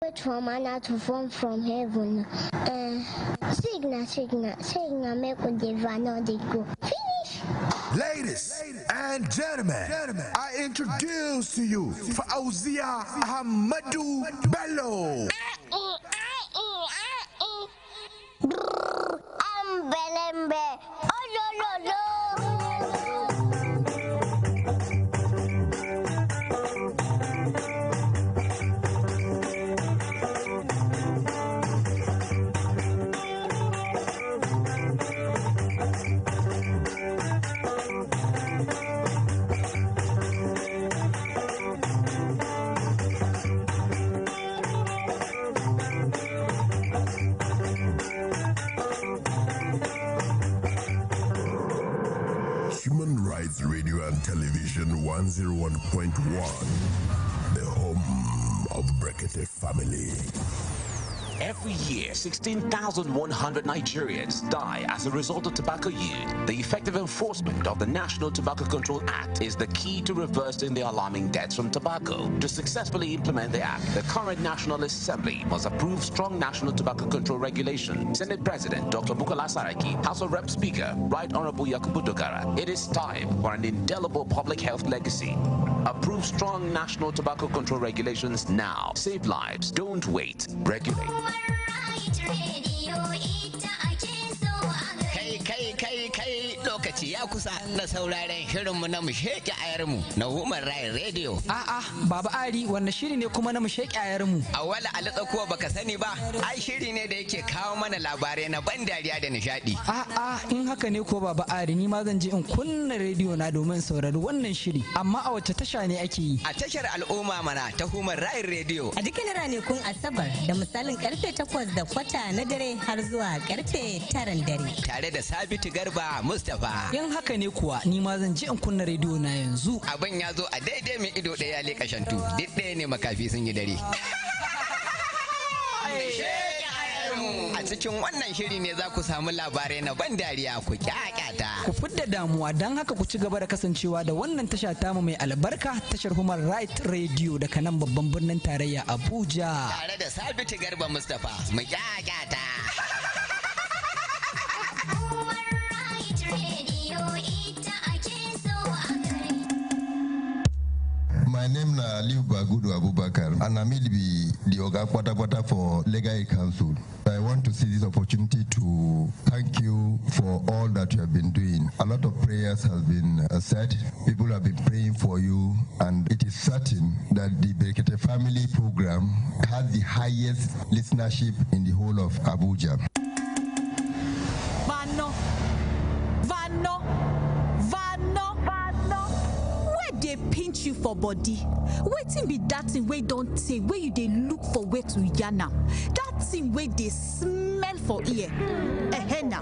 Wait for manna to fall from heaven. Signal, make with the van or they go. Finish. Ladies and gentlemen, I introduce to you Fauzia Ahmadu Bello. I'm Belembe. Oh, no. Human Rights Radio and Television 101.1, the home of Brekete Family. Every year, 16,100 Nigerians die as a result of tobacco use. The effective enforcement of the National Tobacco Control Act is the key to reversing the alarming deaths from tobacco. To successfully implement the act, the current National Assembly must approve strong national tobacco control regulation. Senate President Dr. Bukola Saraki, House of Rep Speaker Right Honorable Yakubu Dogara. It is time for an indelible public health legacy. Approve strong national tobacco control regulations now. Save lives. Don't wait. Regulate. Kai lokaci ya kusa na sauraren shirinmu na mu sheke ayarmu na Human Rights Radio. Baba Ari, wannan shiri ne kuma na mu sheke ayarmu. Awala Alƙakuwa baka sani ba, ai shiri ne da yake kawo mana labarai na ban dariya da nishadi. In haka ne ko Baba Ari, ni ma zan je in kunna rediyo na domin saurari wannan shiri. Amma a wace tasha ne ake yi? A tashar al'umma mana ta Human Rights Radio. A dukkan ranakun Asabar da misalin karfe 8:15 na dare har zuwa karfe 9 dare. Tare da Sabitu Garba Mustapha. In haka ne kuwa ni ma zan je in kunna rediyo na yanzu. Abin ya zo a daidai mai ido ɗaya leƙa shantu. Duk ɗaya ne makafi sun yi dare. A cikin wannan shiri ne za ku samu labarai na ban dariya ku kyakkyata. Ku fidda damuwa don haka ku ci gaba da kasancewa da wannan tasha tamu mai albarka, tashar Human Rights Radio daga nan babban birnin tarayya Abuja. Tare da Sabitu Garba Mustapha mu kyakkyata. My name is Aliu Bagudu Abubakar, and I'm the Oga Kwata for Legal Aid Council. I want to see this opportunity to thank you for all that you have been doing. A lot of prayers have been said. People have been praying for you, and it is certain that the Brekete Family program has the highest listenership in the whole of Abuja. They pinch you for body. Waiting be that thing where don't say where you they look for where to yana. That thing where they smell for ear. Now,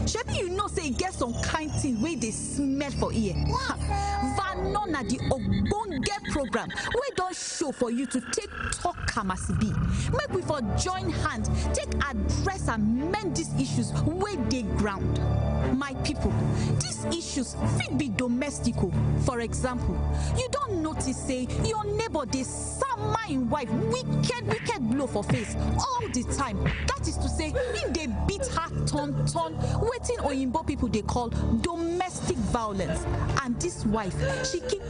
Shebi, you know say get some kind thing where they smell for ear. Vanona the Ogbonge program where don't show for you to take talk kamasibi. Make we for join hand, take address and mend these issues where they ground. My people, these issues fit be domestical. For example, you don't notice say your neighbor they sama in wife wicked blow for face all the time. That is to say, if they beat her ton waiting oyinbo people they call domestic violence. And this wife, she keep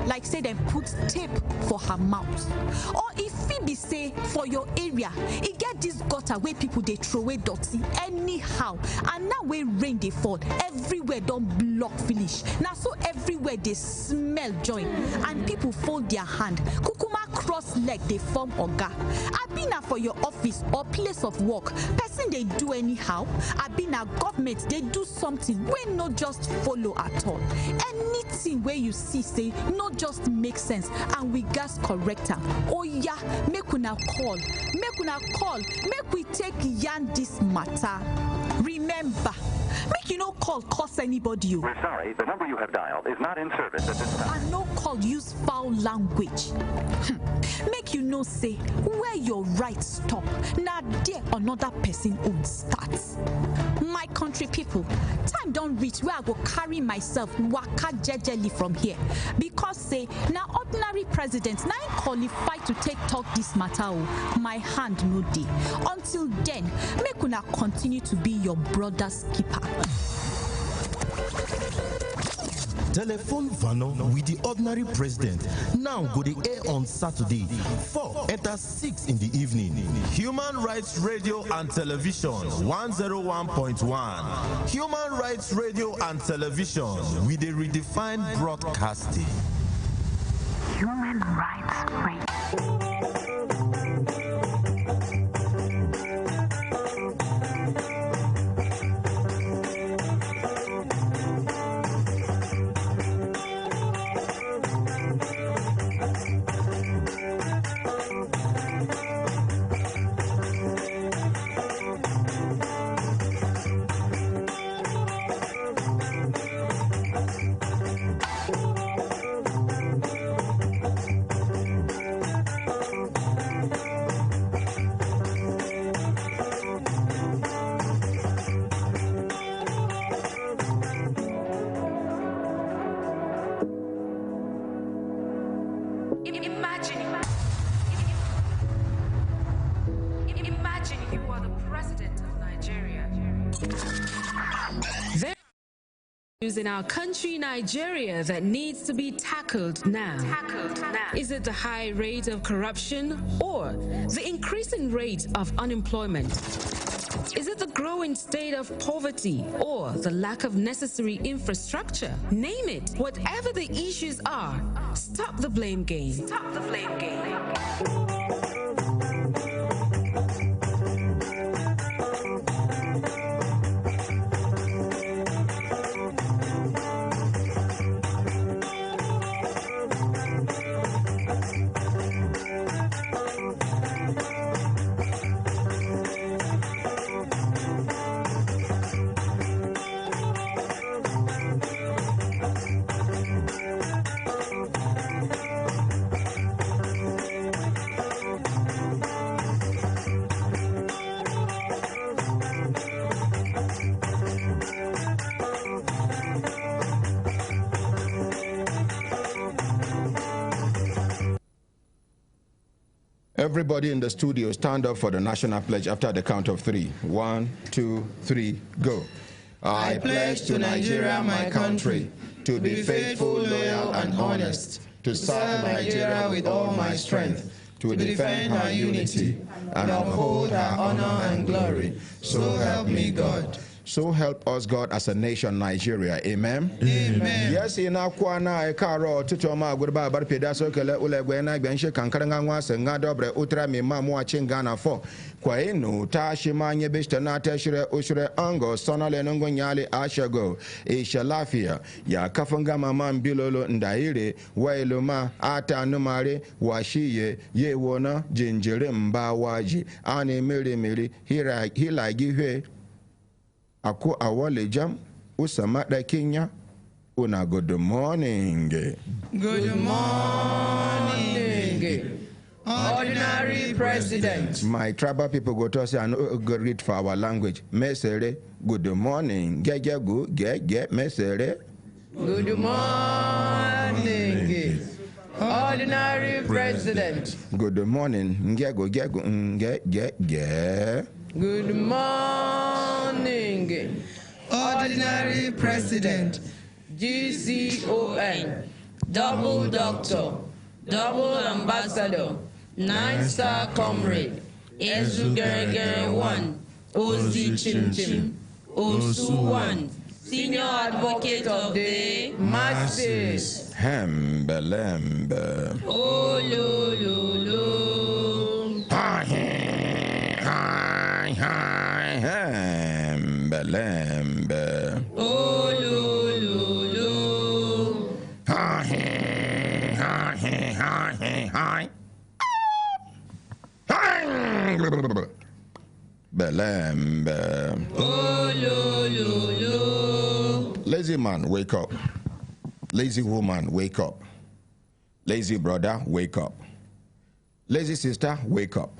like say them put tape for her mouth. Or if Phoebe say for your area, it get this gutter where people they throw away dirty anyhow. And now where rain they fall, everywhere don't block finish. Now so everywhere they smell joint and people fold their hand. Kukuma cross leg they form oga. I been for your office or place of work. Person they do anyhow. I been government they do something where not just follow at all. Anything where you see say not just make sense and we gas correct am. Oh yeah, make una call, make we take yarn this matter. Remember, make Make you no call cost anybody. We're sorry, the number you have dialed is not in service at this time. And no call use foul language. Make you know say where your rights stop, now there another person own starts. My country people, time don't reach where I go carry myself waka jejely from here. Because say now ordinary president now qualified to take talk this matter. My hand no day. Until then, make una continue to be your brother's keeper. Telephone Vano with the ordinary president now go the air on Saturday 4 enter 6 in the evening. Human Rights Radio and Television 101.1. Human Rights Radio and Television with a redefined broadcasting. Human Rights Radio. Imagine you are the president of Nigeria. There are issues in our country, Nigeria, that needs to be tackled now. Is it the high rate of corruption or the increasing rate of unemployment? Is it the growing state of poverty or the lack of necessary infrastructure? Name it. Whatever the issues are, stop the blame game. Stop the blame game. Everybody in the studio, stand up for the national pledge after the count of 3. 1, 2, 3, go. I pledge to Nigeria, my country, to be faithful, loyal, and honest, to serve Nigeria with all my strength, to defend her unity, and uphold her honor and glory. So help me God. So help us God as a nation, Nigeria. Amen. Amen. Yes, in our Kwana, a caro, Tutoma, Gurba, Barpedaso, Ulegwena, Benche, Kankaranga, Sengadobre, Utra, Mima, watching Ghana for Quaino, Tashimanya, Bistanata, Shure, Ushure, Ango, Sonalenongo, Nyali, Ashago, Ishalafia, Ya Kafangama, Bilolo, Ndaire, Wailuma, Ata Numare, Washiye, Yewona, Jinjerim, Bawaji, Ani Miri, Hila Give. Ako awale jam usama da Kenya una good morning. Good morning, ordinary president. My tribal people go to say and go read for our language. Mesere good morning. Get mesere. Good morning, ordinary president. Good morning. Get. Good morning, ordinary president, GCON, double doctor, double ambassador, 9-star comrade, Ezugere 1, Ozi Chim, Osu 1, senior advocate of the masses. Hembelembe. Oh, lo. Hembelembe. Oh, lo. Belembe. Oh, lo, lo, lo. Lazy man, wake up. Lazy woman, wake up. Lazy brother, wake up. Lazy sister, wake up.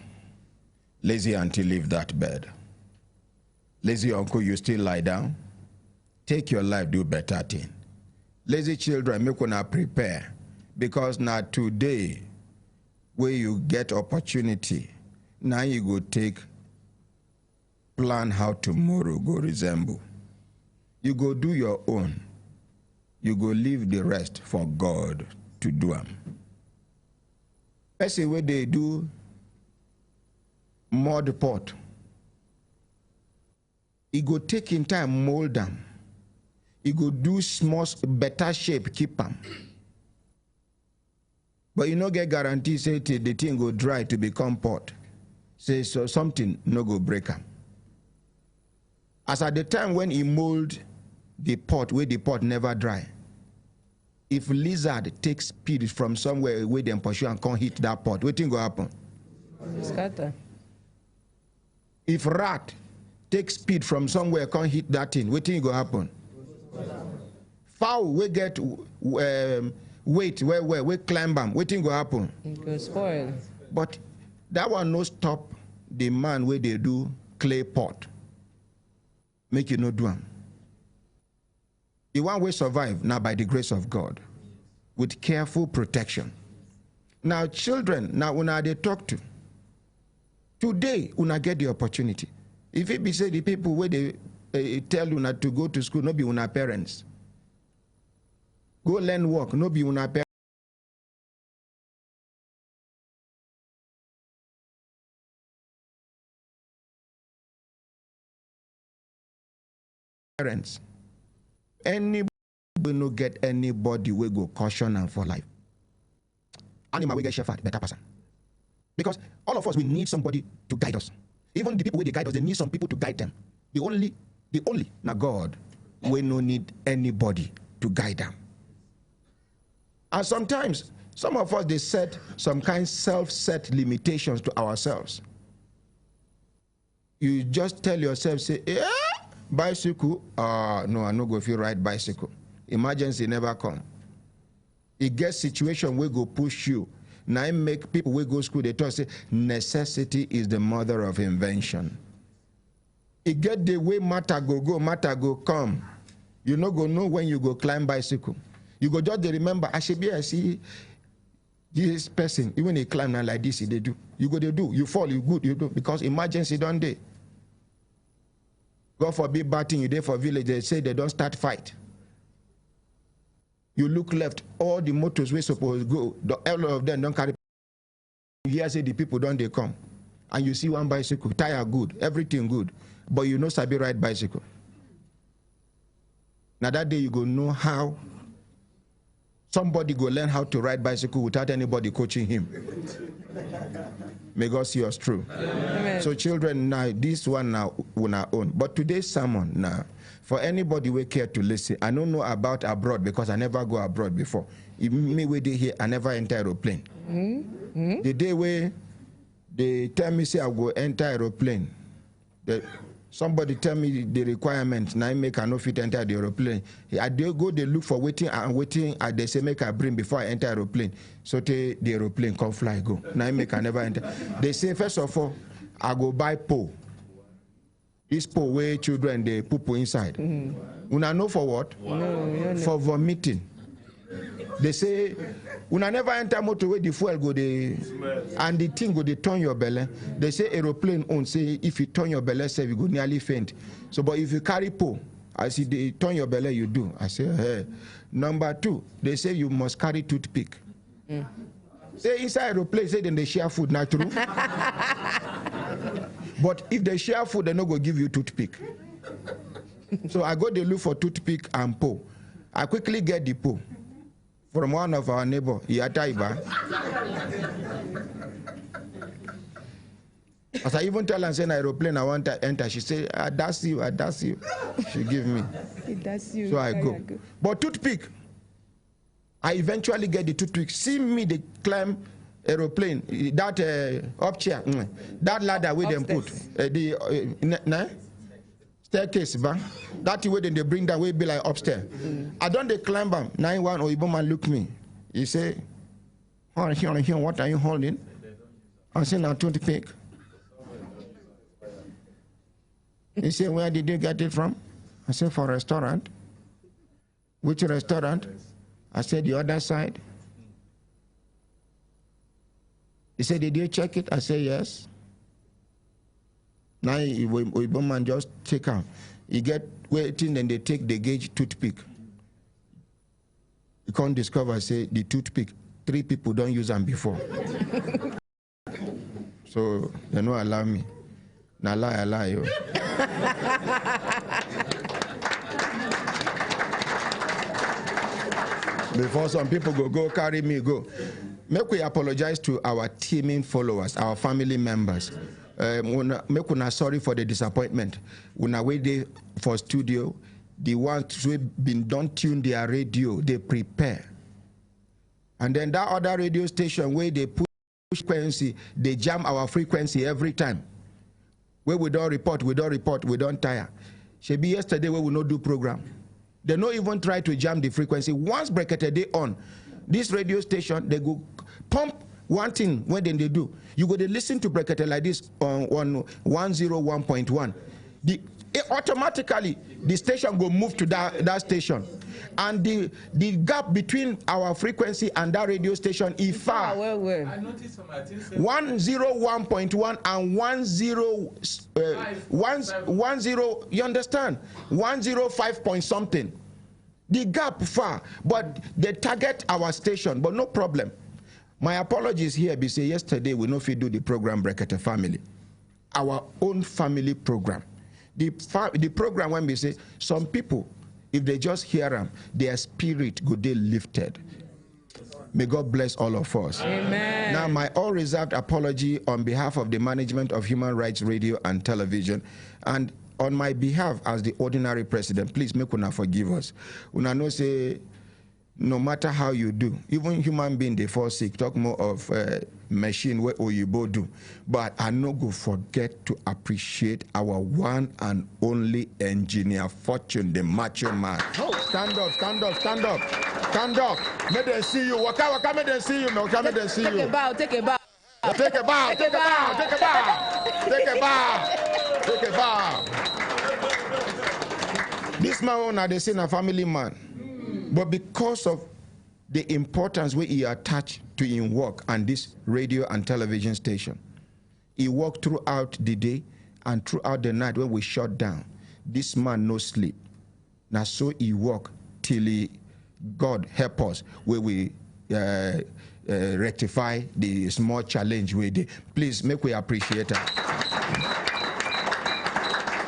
Lazy auntie, leave that bed. Lazy uncle, you still lie down? Take your life, do better thing. Lazy children, make una prepare, because now today, where you get opportunity, now you go take, plan how tomorrow go resemble. You go do your own. You go leave the rest for God to do them. That's the way they do mud pot. He go take in time, mold them. He go do small, better shape, keep them. But you no get guarantee, say till the thing go dry to become pot. Say so something no go break them. As at the time when he mold the pot, where the pot never dry, if lizard takes speed from somewhere where them pursue and can't hit that pot, what thing go happen? Scatter. If rat takes speed from somewhere can't hit that thing, what thing go happen? Fowl we get weight where we climb them, what thing go happen? It go spoil. But that one no stop the man where they do clay pot. Make you no do them. The one way survive now by the grace of God, with careful protection. Now children, now una they talk to. Today, una get the opportunity. If it be say the people where they tell you not to go to school, no be una parents. Go learn work, no be una parents. Anybody no get anybody will go caution and for life. Animal will get shepherd, better person. Because all of us, we need somebody to guide us. Even the people where they guide us, they need some people to guide them. The only, now God, we no need anybody to guide them. And sometimes, some of us, they set some kind self-set limitations to ourselves. You just tell yourself, say, yeah, bicycle, no, I no go feel ride bicycle. Emergency never come. It gets situation where go push you. Now I make people where go school, they talk, say, necessity is the mother of invention. It get the way matter go come. You no go know when you go climb bicycle. You go just remember, I see this person, even they climb now like this, they do. You go, they do. You fall, you good, you do. Because emergency don't they. God forbid bad thing, you there for village, they say they don't start fight. You look left, all the motors we supposed to go, all of them don't carry. Here say the people don't they come. And you see one bicycle, tire good, everything good. But you know sabi ride bicycle. Now that day you go know how somebody go learn how to ride bicycle without anybody coaching him. May God see us through. Amen. So children, now this one now on our own. But today's sermon now, for anybody who care to listen, I don't know about abroad because I never go abroad before. Even me where they here, I never enter aeroplane. Mm-hmm. The day where they tell me say I go enter aeroplane, somebody tell me the requirements, now I make I no fit enter the aeroplane. I go, they look for waiting and waiting, and they say make I bring before I enter aeroplane. So the aeroplane come fly go. Now I make I never enter. They say first of all, I go buy pole. This pole where children they poop inside. Mm-hmm. Una know for what? No, for vomiting. They say una never enter motor where the fuel go they and the thing go they turn your belly. They say aeroplane on say if you turn your belly, say you go nearly faint. So but if you carry pole, I see they turn your belly, you do. I say hey. Number two, they say you must carry toothpick. Mm. Say inside aeroplane, say then they share food, not true. But if they share food, they're not going to give you toothpick. So I go to look for toothpick and pole. I quickly get the pole from one of our neighbor, Yataiba. As I even tell her, say, aeroplane, I want to enter. She say, that's you. She give me. That's you. So I go. But toothpick, I eventually get the toothpick. See me, they climb aeroplane, that up chair, that ladder where them put the staircase, that way they bring that way be like upstairs. I don't they climb them. 9-1 or Iboma look me. He say, what are you holding? I say, now 20 pick. He said, where did you get it from? I said, for a restaurant. Which restaurant? I said, the other side. He said, did you check it? I said, yes. Now, we man just take out. You get waiting, then they take the gauge toothpick. You can't discover, say, the toothpick. 3 people don't use them before. So, they don't allow me. Now, I lie, yo. Before some people go carry me, go. Make we apologize to our teaming followers, our family members. Make we sorry for the disappointment. When I wait there for studio, the ones who been don't tune their radio, they prepare. And then that other radio station where they push frequency, they jam our frequency every time. Where we don't report, we don't tire. Should be yesterday where we not do program. They don't even try to jam the frequency. Once Brekete Day on, this radio station, they go pump one thing when then they do. You go to listen to Brekete like this on 101.1. Automatically, the station go move to that station. And the gap between our frequency and that radio station is far. I noticed some 101.1 and 10, you understand? 105 point something. The gap far, but they target our station, but no problem. My apologies here, be say yesterday we no fit do the program Brekete Family. Our own family program. The program when we say some people, if they just hear them, their spirit go they lifted. May God bless all of us. Amen. Now, my all-reserved apology on behalf of the management of Human Rights Radio and Television, and on my behalf as the ordinary president, please make una forgive us. Una know say, no matter how you do, even human being they fall sick, talk more of machine where Oyibo do. But I no go forget to appreciate our one and only engineer, Fortune, the macho man. Oh, stand up, stand up, stand up, stand up. May they see you. Waka, may they see you. No, may they see you. Take a bow, take a bow. Take a bow, take a bow, take a bow, take a bow, take a bow. This man, they say, a family man. But because of the importance where he attached to his work and this radio and television station, he worked throughout the day and throughout the night when we shut down. This man no sleep. Now so he worked till God help us where we rectify the small challenge we did. Please make we appreciate that.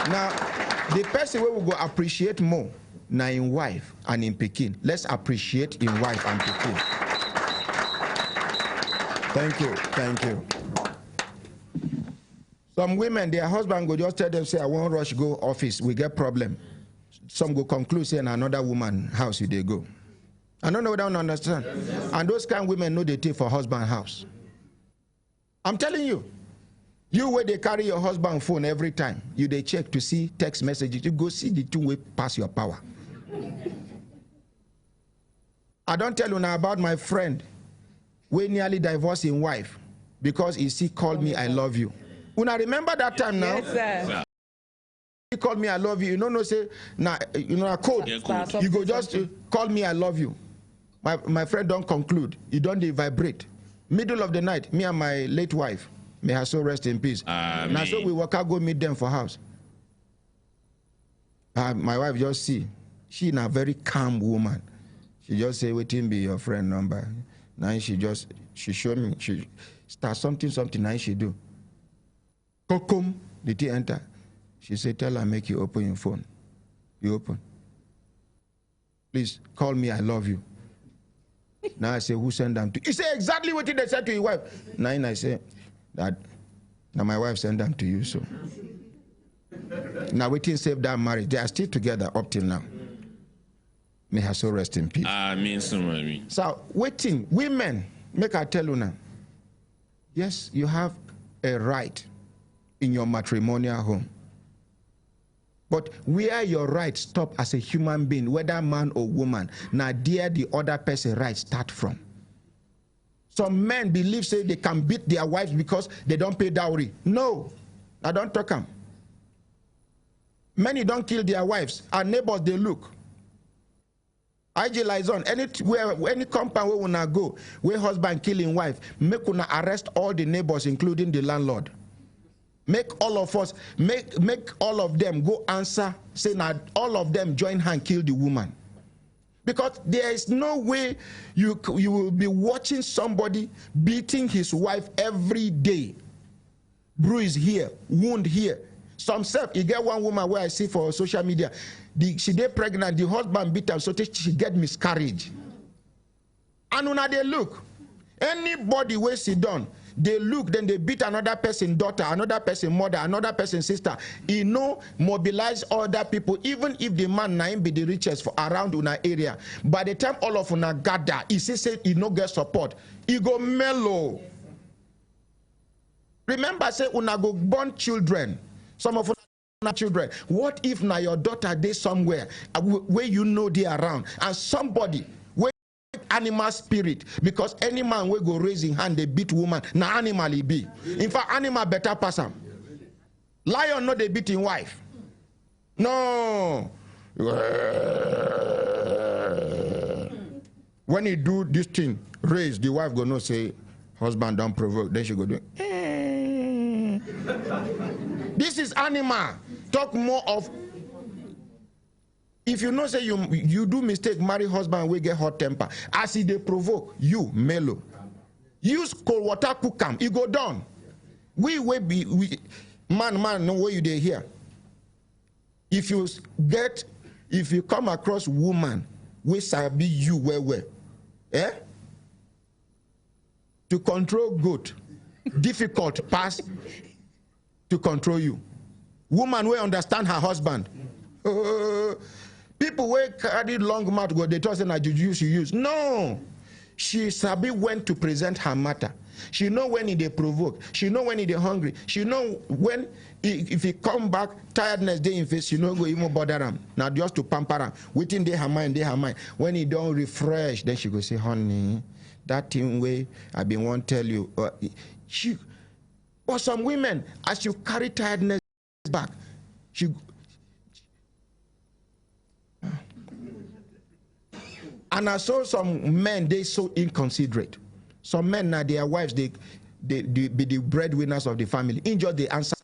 Now, the person we will go appreciate more now in wife and in Pekin. Let's appreciate in wife and Pekin. Thank you, thank you. Some women, their husband go just tell them, say, I won't rush go office, we get problem. Some go conclude, say, in another woman house they go. I don't know what I don't understand. And those kind of women know they take for husband house. I'm telling you, you where they carry your husband phone every time, you they check to see text messages, you go see the two-way pass your power. I don't tell you now about my friend we nearly divorced his wife because he called me I love you. When I remember that time now, yes, sir. He called me I love you. You know, no say now you know a code. Yeah, code. You go just call me I love you. My friend don't conclude. You don't vibrate. Middle of the night, me and my late wife, may her soul rest in peace. Now so we walk out go meet them for house. My wife just see. She a very calm woman. She just say, waiting be your friend number. Now she showed me, she start something, now she do. Kokum, did he enter? She said, tell her, make you open your phone. You open. Please, call me, I love you. Now I say, who sent them to you? He said exactly what they said to your wife. Now I say, that, now my wife sent them to you, so. Now waiting save that marriage. They are still together up till now. May her soul rest in peace. Amen. So waiting, women, make I tell you now, Yes, you have a right in your matrimonial home. But where your rights stop as a human being, whether man or woman, now there the other person's rights start from. Some men believe say they can beat their wives because they don't pay dowry. No, I don't talk them. Many don't kill their wives. Our neighbors, they look. IG liaison, any compound where we na go, where husband killing wife, make una arrest all the neighbors, including the landlord. Make all of us, make all of them go answer, say now all of them join hand kill the woman. Because there is no way you will be watching somebody beating his wife every day. Bruise here, wound here. Some self, you get one woman where I see for social media, she get pregnant, the husband beat her, so she get miscarriage. And when they look, anybody where she done, they look, then they beat another person's daughter, another person's mother, another person's sister. You know, mobilize other people, even if the man naim be the richest for around una area. By the time all of una gather, he say he no get support. He go mellow. Remember, say una go born children. Some of una children. What if now your daughter dey somewhere where you know they around, and somebody animal spirit, because any man will go raising hand, they beat woman, na animal he be. In fact, animal better pass him. Lion no they beat him wife. No. When he do this thing, raise, the wife go no say, husband don't provoke, then she go do This is animal. Talk more of. If you know say you do mistake, marry husband we get hot temper. As he they provoke, you mellow. Use cold water cook am, it go down. We man know where you they here. If you come across woman, we sabi you well. Eh? To control goat, difficult pass to control you. Woman will understand her husband. People will carry long mouth go, they told her juju she use. No. She sabi when to present her matter. She know when they provoke. She know when they hungry. She know when if he come back, tiredness day in face, she no go even bother him. Now just to pamper him. Within her mind. When he don't refresh, then she go say, honey, that thing way I been want tell you. Or some women, as you carry tiredness back, and I saw some men, they so inconsiderate. Some men now their wives, they be the breadwinners of the family. Injure the answer.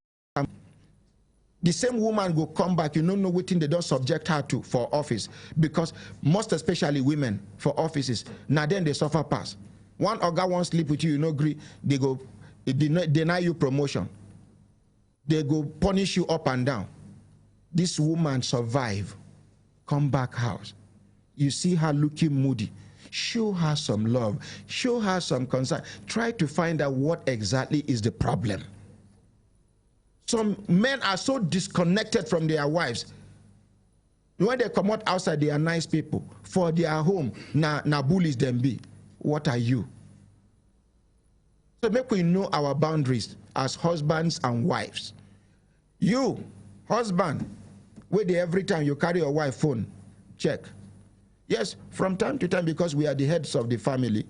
The same woman will come back, you don't know what thing they don't subject her to for office, because most especially women for offices, now then they suffer pass. One oga won't sleep with you, you no agree, they go deny you promotion. They go punish you up and down. This woman survive, come back house. You see her looking moody. Show her some love. Show her some concern. Try to find out what exactly is the problem. Some men are so disconnected from their wives. When they come out outside, they are nice people. For their home, na bullies them be. What are you? So make we know our boundaries as husbands and wives. You, husband, wait there every time you carry your wife phone, check. Yes, from time to time, because we are the heads of the family,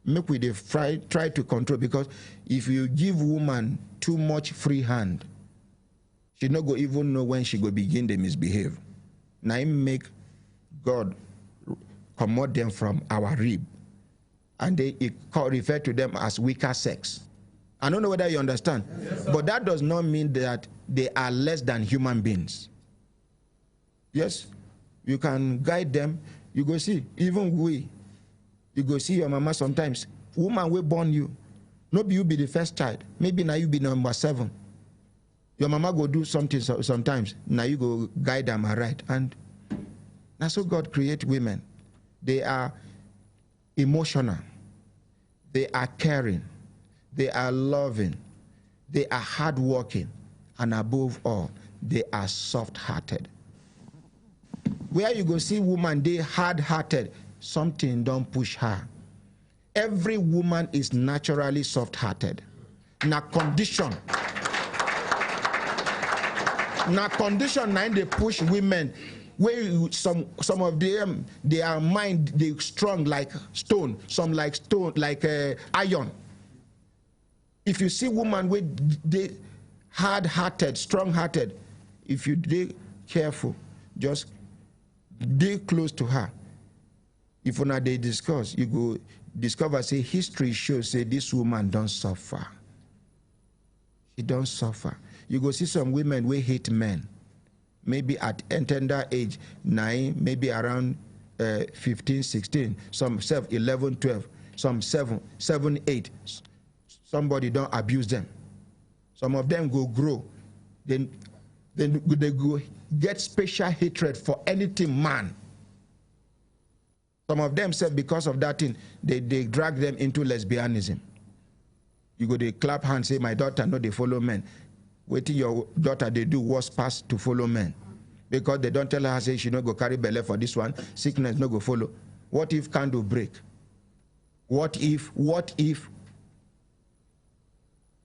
make we try to control, because if you give woman too much free hand, she no go even know when she go begin to misbehave. Now it make God commode them from our rib, and they refer to them as weaker sex. I don't know whether you understand, yes, but that does not mean that they are less than human beings. Yes, you can guide them. You go see, even you go see your mama sometimes. Woman will born you. Maybe you be the first child. Maybe now you be number 7. Your mama go do something sometimes. Now you go guide them right. And that's how God create women. They are emotional. They are caring. They are loving. They are hardworking. And above all, they are soft-hearted. Where you go see woman, they hard-hearted, something don't push her. Every woman is naturally soft-hearted. na condition. Na condition na they push women. Where some of them, their mind they strong like stone, some like stone like iron. If you see woman with they hard-hearted, strong-hearted, if you be careful, just be close to her. If una they discuss, you go discover say history shows say this woman don't suffer. She don't suffer. You go see some women we hate men. Maybe at tender age 9, maybe around 15, 16, some 11, 12, some 7, 8. Somebody don't abuse them. Some of them go grow. Then they go get special hatred for anything man. Some of them say because of that thing, they drag them into lesbianism. You go they clap hands, say my daughter no they follow men. Waiting your daughter they do worse pass to follow men. Because they don't tell her say she no go carry belly for this one, sickness no go follow. What if candle break? What if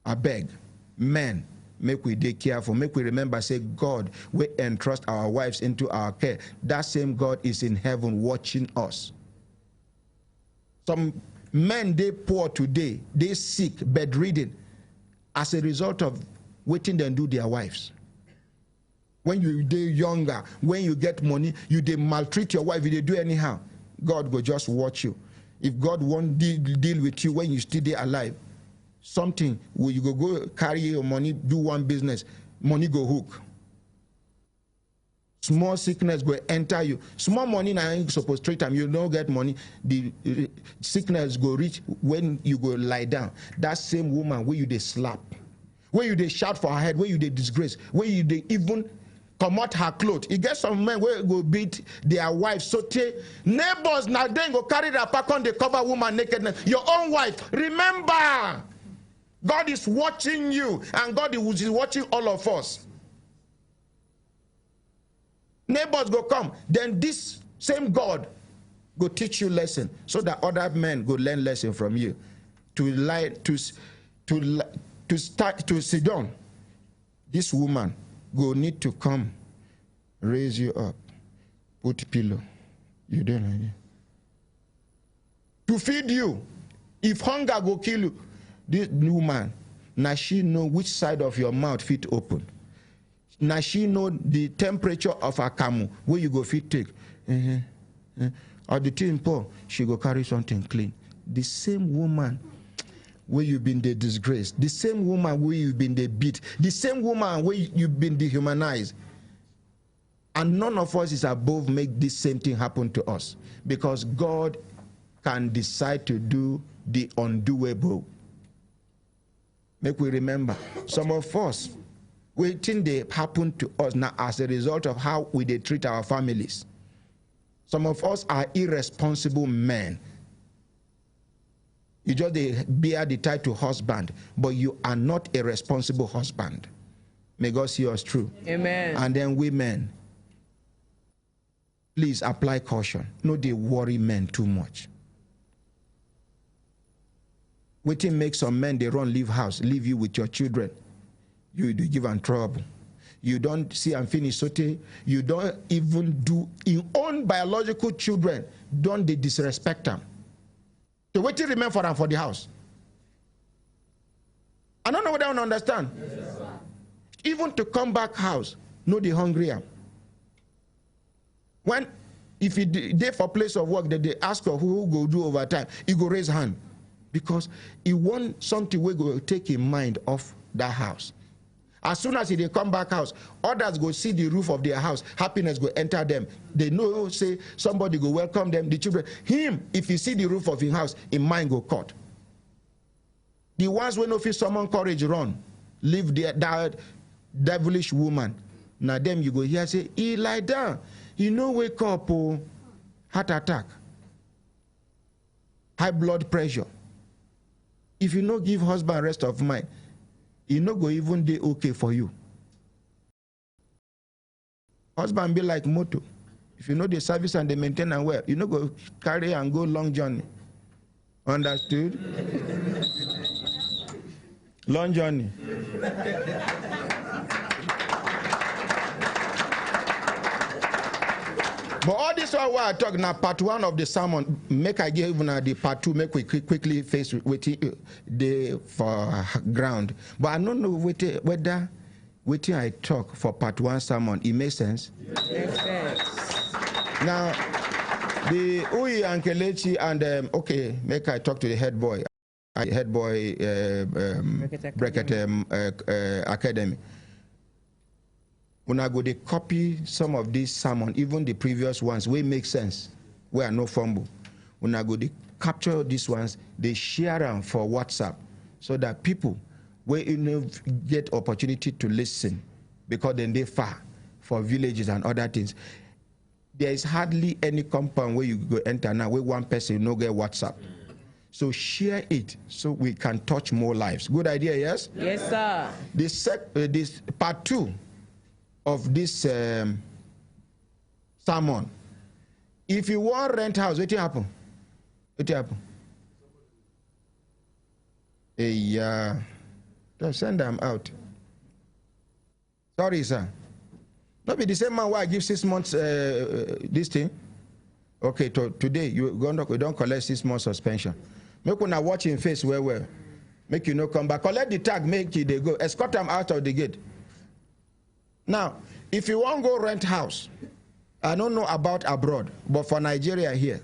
I beg, men, make we dey careful, make we remember, say God, we entrust our wives into our care. That same God is in heaven watching us. Some men, they poor today, they sick, bedridden, as a result of waiting them do their wives. When you dey younger, when you get money, you dey maltreat your wife, you dey do anyhow. God will just watch you. If God won't deal with you when you still dey alive, something where you go carry your money, do one business, money go hook. Small sickness go enter you. Small money now you supposed to treat them. You don't get money. The sickness go reach when you go lie down. That same woman where you they slap, where you they shout for her head, where you they disgrace, where you they even come out her clothes. You get some men where go beat their wives. So neighbors now then go carry their pack on the cover woman nakedness. Your own wife. Remember, God is watching you, and God is watching all of us. Neighbors go come, then this same God go teach you lesson, so that other men go learn lesson from you. To sit down, this woman go need to come, raise you up, put pillow. You don't know. To feed you, if hunger go kill you, this woman, now she know which side of your mouth fit open. Now she know the temperature of her camel where you go fit take. Or the thing pour, she go carry something clean. The same woman where you've been the disgrace, the same woman where you've been the beat, the same woman where you've been dehumanized. And none of us is above make this same thing happen to us, because God can decide to do the undoable. Make we remember, some of us, we think they happen to us now as a result of how we they treat our families. Some of us are irresponsible men. You just they bear the title husband, but you are not a responsible husband. May God see us through. Amen. And then women, please apply caution. No, they worry men too much. Waiting make some men they run leave house, leave you with your children. You do give them trouble. You don't see and finish sote. You don't even do your own biological children. Don't they disrespect them? So wait till remain for them for the house. I don't know what I don't understand. Yes, even to come back house, no they hungry. When if you there for place of work that they ask for who go do overtime, you go raise hand, because he want something we go take in mind off that house. As soon as they come back house, others go see the roof of their house. Happiness go enter them. They know, say, somebody go welcome them, the children. Him, if he see the roof of his house, his mind go cut. The ones when no feel summon courage run, leave that devilish woman. Now them you go here say, he lie down. You know wake up, oh, heart attack, high blood pressure. If you no give husband rest of mind, he no go even dey okay for you. Husband be like motor. If you know the service and the maintain and well, you no go carry and go long journey. Understood? Long journey. But all this while I talk now, part one of the sermon, make I give now the part two, make we quickly face with the for ground. But I don't know whether I talk for part one sermon, it makes sense? Yes. Now, the Uyi and Kelechi and, okay, make I talk to the head boy. Brekete Academy. When I go to copy some of these sermon, even the previous ones, we make sense, where no fumble. When I go to capture these ones, they share them for WhatsApp, so that people will get opportunity to listen, because then they far for villages and other things. There is hardly any compound where you go enter now where one person no get WhatsApp. So share it so we can touch more lives. Good idea, yes? Yes, sir. This part two of this sermon. If you want rent house, what will happen? What will happen? Send them out. Sorry, sir. Not be the same man why I give 6 months this thing. Okay, today we don't collect 6 months suspension. Make una watch in face well. Make you no come back. Collect the tag, make you they go. Escort them out of the gate. Now, if you want to go rent house, I don't know about abroad, but for Nigeria here,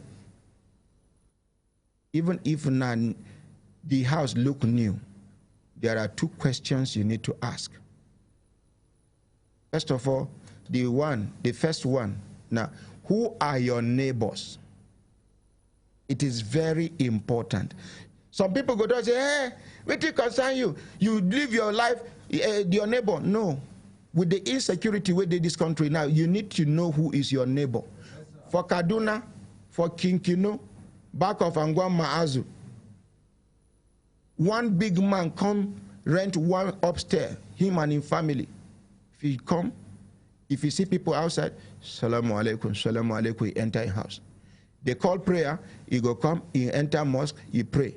even if the house look new, there are 2 questions you need to ask. First of all, the first one. Now, who are your neighbors? It is very important. Some people go to say, hey, what it concern you? You live your life, your neighbor. No. With the insecurity within this country now, you need to know who is your neighbor. For Kaduna, for Kinkino, back of Angwan Maazu, one big man come rent one upstairs, him and his family. If he come, if you see people outside, salamu alaikum, he enter a house. They call prayer, he go come, he enter mosque, he pray.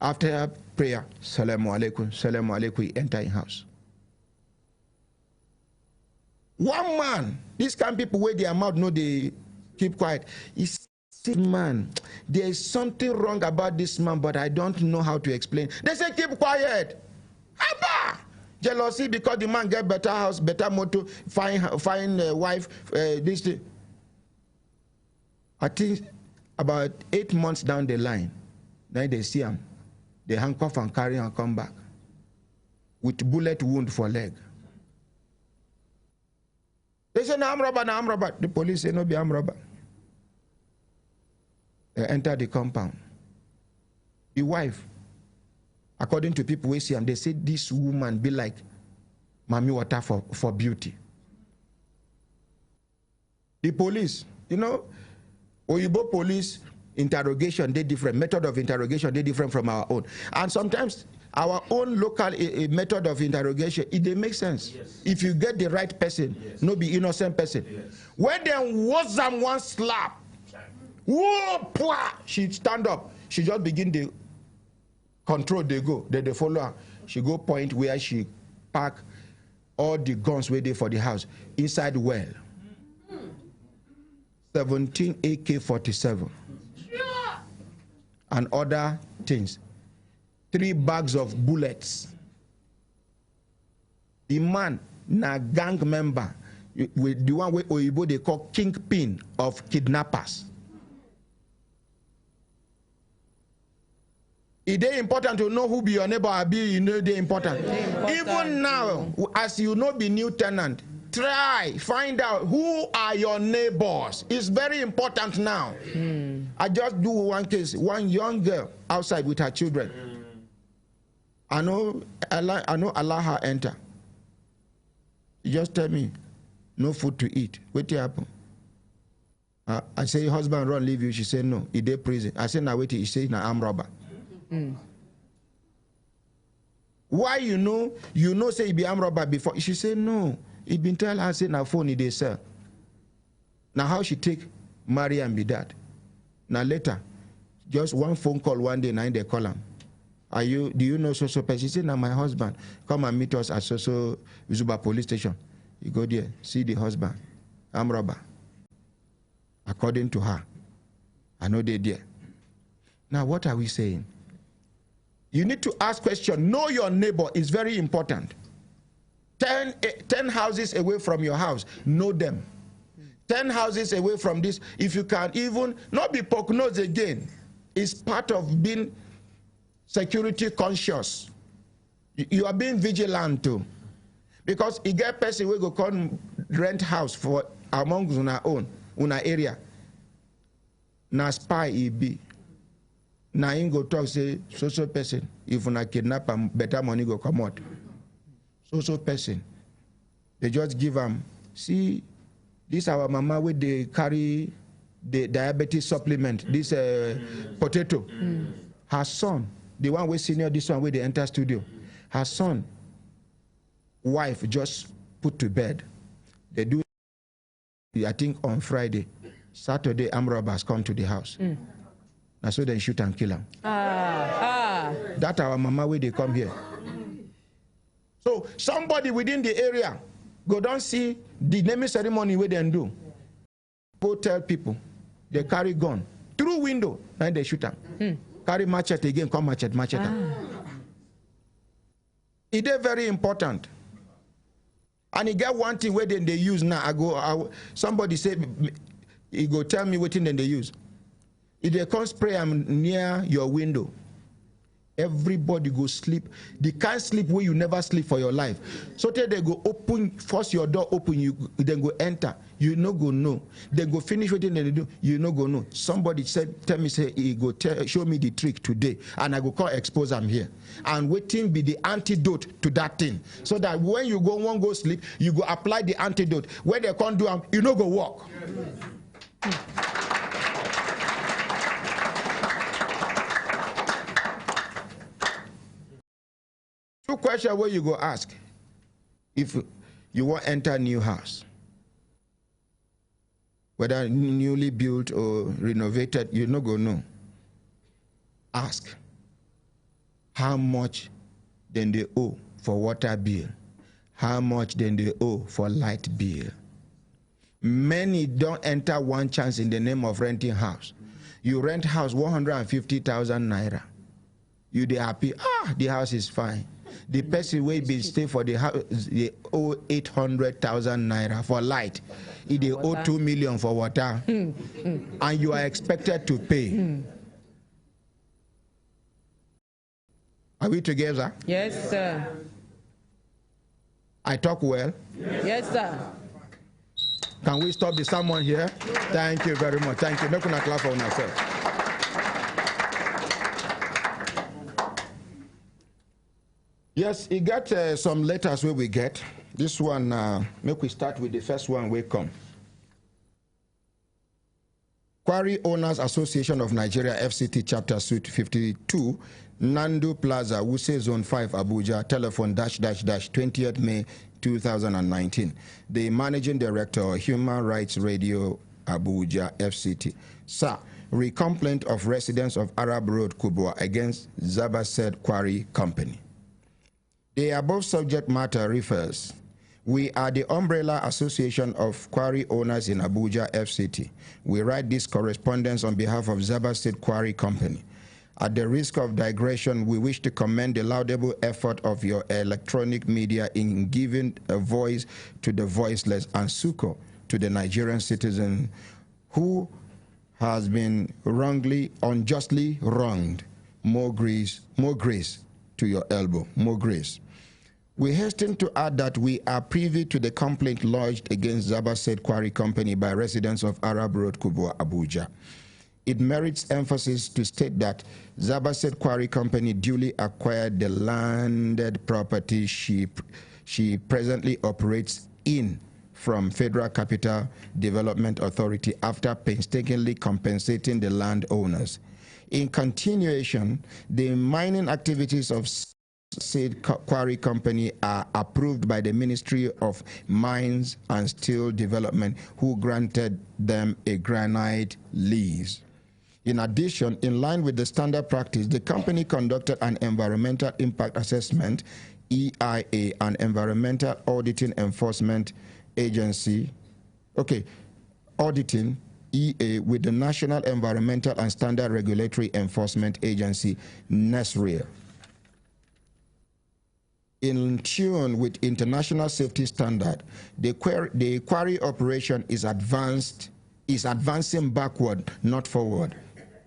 After prayer, salamu alaikum, he enter a house. One man, this kind of people where their mouth know they keep quiet. He said, man, there is something wrong about this man, but I don't know how to explain. They say, keep quiet. Abba! Jealousy because the man get better house, better motor, fine wife, this thing. I think about 8 months down the line, then they see him. They handcuff and carry and come back with bullet wound for leg. They say, no, I'm robber. The police say, no, be I'm robber. They enter the compound. The wife, according to people we see him, they say this woman be like Mami Water for beauty. The police, you know, Oyibo police interrogation, they different. Method of interrogation, they different from our own. And sometimes our own local method of interrogation, they make sense. Yes. If you get the right person, yes. No be innocent person. Yes. When them was them one slap, whoa, she stand up. She just begin to control, they go. Then they follow her. She go point where she park all the guns waiting for the house. Inside well. 17 AK-47. And other things. 3 bags of bullets. The man, na gang member, with the one where Oyibo they call kingpin of kidnappers. It is important to know who be your neighbor or be you know they important. Even now, as you know be new tenant, try, find out who are your neighbors. It's very important now. I just do one case, one young girl outside with her children. I know Allah her enter. She just tell me, no food to eat. What happen? I say, husband run, leave you. She said, no, he did prison. I said, now wait, he say, now I'm robber. Why you know say he be armed robber before? She said no. He been tell her say na phone he dey sell. Now how she take marry and be that? Now later, just one phone call one day, now they call him. Do you know so person? She said, "Now my husband, come and meet us at so Zuba police station." You go there, see the husband, armed robber. According to her, I know they there. Now what are we saying? You need to ask questions. Know your neighbor is very important. 10 houses away from your house, know them. 10 houses away from this, if you can even not be poke nose again, it's part of being security conscious. You are being vigilant too. Because you get person will go come rent house for among una area. Na spy e be. Na him go talk say so person. If una kidnap am, better money go come out. So person. They just give them. See, this our mama where they carry the diabetes supplement. This potato. Her son, the one we senior, this one where they enter studio. Her son, wife just put to bed. They do, I think on Friday, Saturday, armed robbers come to the house. And so they shoot and kill him. That our mama where they come here. So somebody within the area go down see the naming ceremony where they do. Go tell people they carry gun through window and they shoot them. Carry machete again, come machete. It is very important. And you get one thing where they use now. Somebody say, he go tell me what thing they use. If they come spray them near your window, everybody go sleep. They can't sleep where you never sleep for your life. So they go open, force your door open, you then go enter. You no go know. They go finish what they do. You no go know. Somebody said, tell me, say he go show me the trick today, and I go call expose them here. And waiting be the antidote to that thing, so that when you won't go sleep, you go apply the antidote. When they can't do them, you no go walk. Two questions where you go ask if you want to enter a new house, whether newly built or renovated, you no go know. Ask how much then they owe for water bill, how much then they owe for light bill. Many don't enter one chance in the name of renting house. You rent house 150,000 naira. You dey happy, the house is fine. The person will be stay for the house, they owe 800,000 naira for light. They owe 2 million for water. And you are expected to pay. Are we together? Yes, sir. I talk well? Yes, sir. Can we stop the sermon here? Thank you very much. Thank you. Make una clap for yourself. Yes, you got some letters where we get. This one, make we start with the first one we come. Quarry Owners Association of Nigeria, FCT Chapter Suite 52, Nandu Plaza, Wuse Zone 5, Abuja, telephone -- 20th May 2019. The Managing Director, Human Rights Radio, Abuja, FCT. Sir, recomplaint of residents of Arab Road, Kubwa, against Zaba said Quarry Company. The above subject matter refers, we are the umbrella association of quarry owners in Abuja, FCT. We write this correspondence on behalf of Zaba State Quarry Company. At the risk of digression, we wish to commend the laudable effort of your electronic media in giving a voice to the voiceless and succor to the Nigerian citizen who has been unjustly wronged. More grace to your elbow, more grace. We hasten to add that we are privy to the complaint lodged against Zaba Said Quarry Company by residents of Arab Road, Kubwa, Abuja. It merits emphasis to state that Zaba Said Quarry Company duly acquired the landed property she presently operates in from Federal Capital Development Authority after painstakingly compensating the landowners. In continuation, the mining activities of Said Quarry Company are approved by the Ministry of Mines and Steel Development, who granted them a granite lease. In addition, in line with the standard practice, the company conducted an environmental impact assessment, EIA, an environmental auditing enforcement agency, auditing, EA, with the National Environmental and Standard Regulatory Enforcement Agency, NESRIA. In tune with international safety standard, the quarry operation is advancing backward, not forward,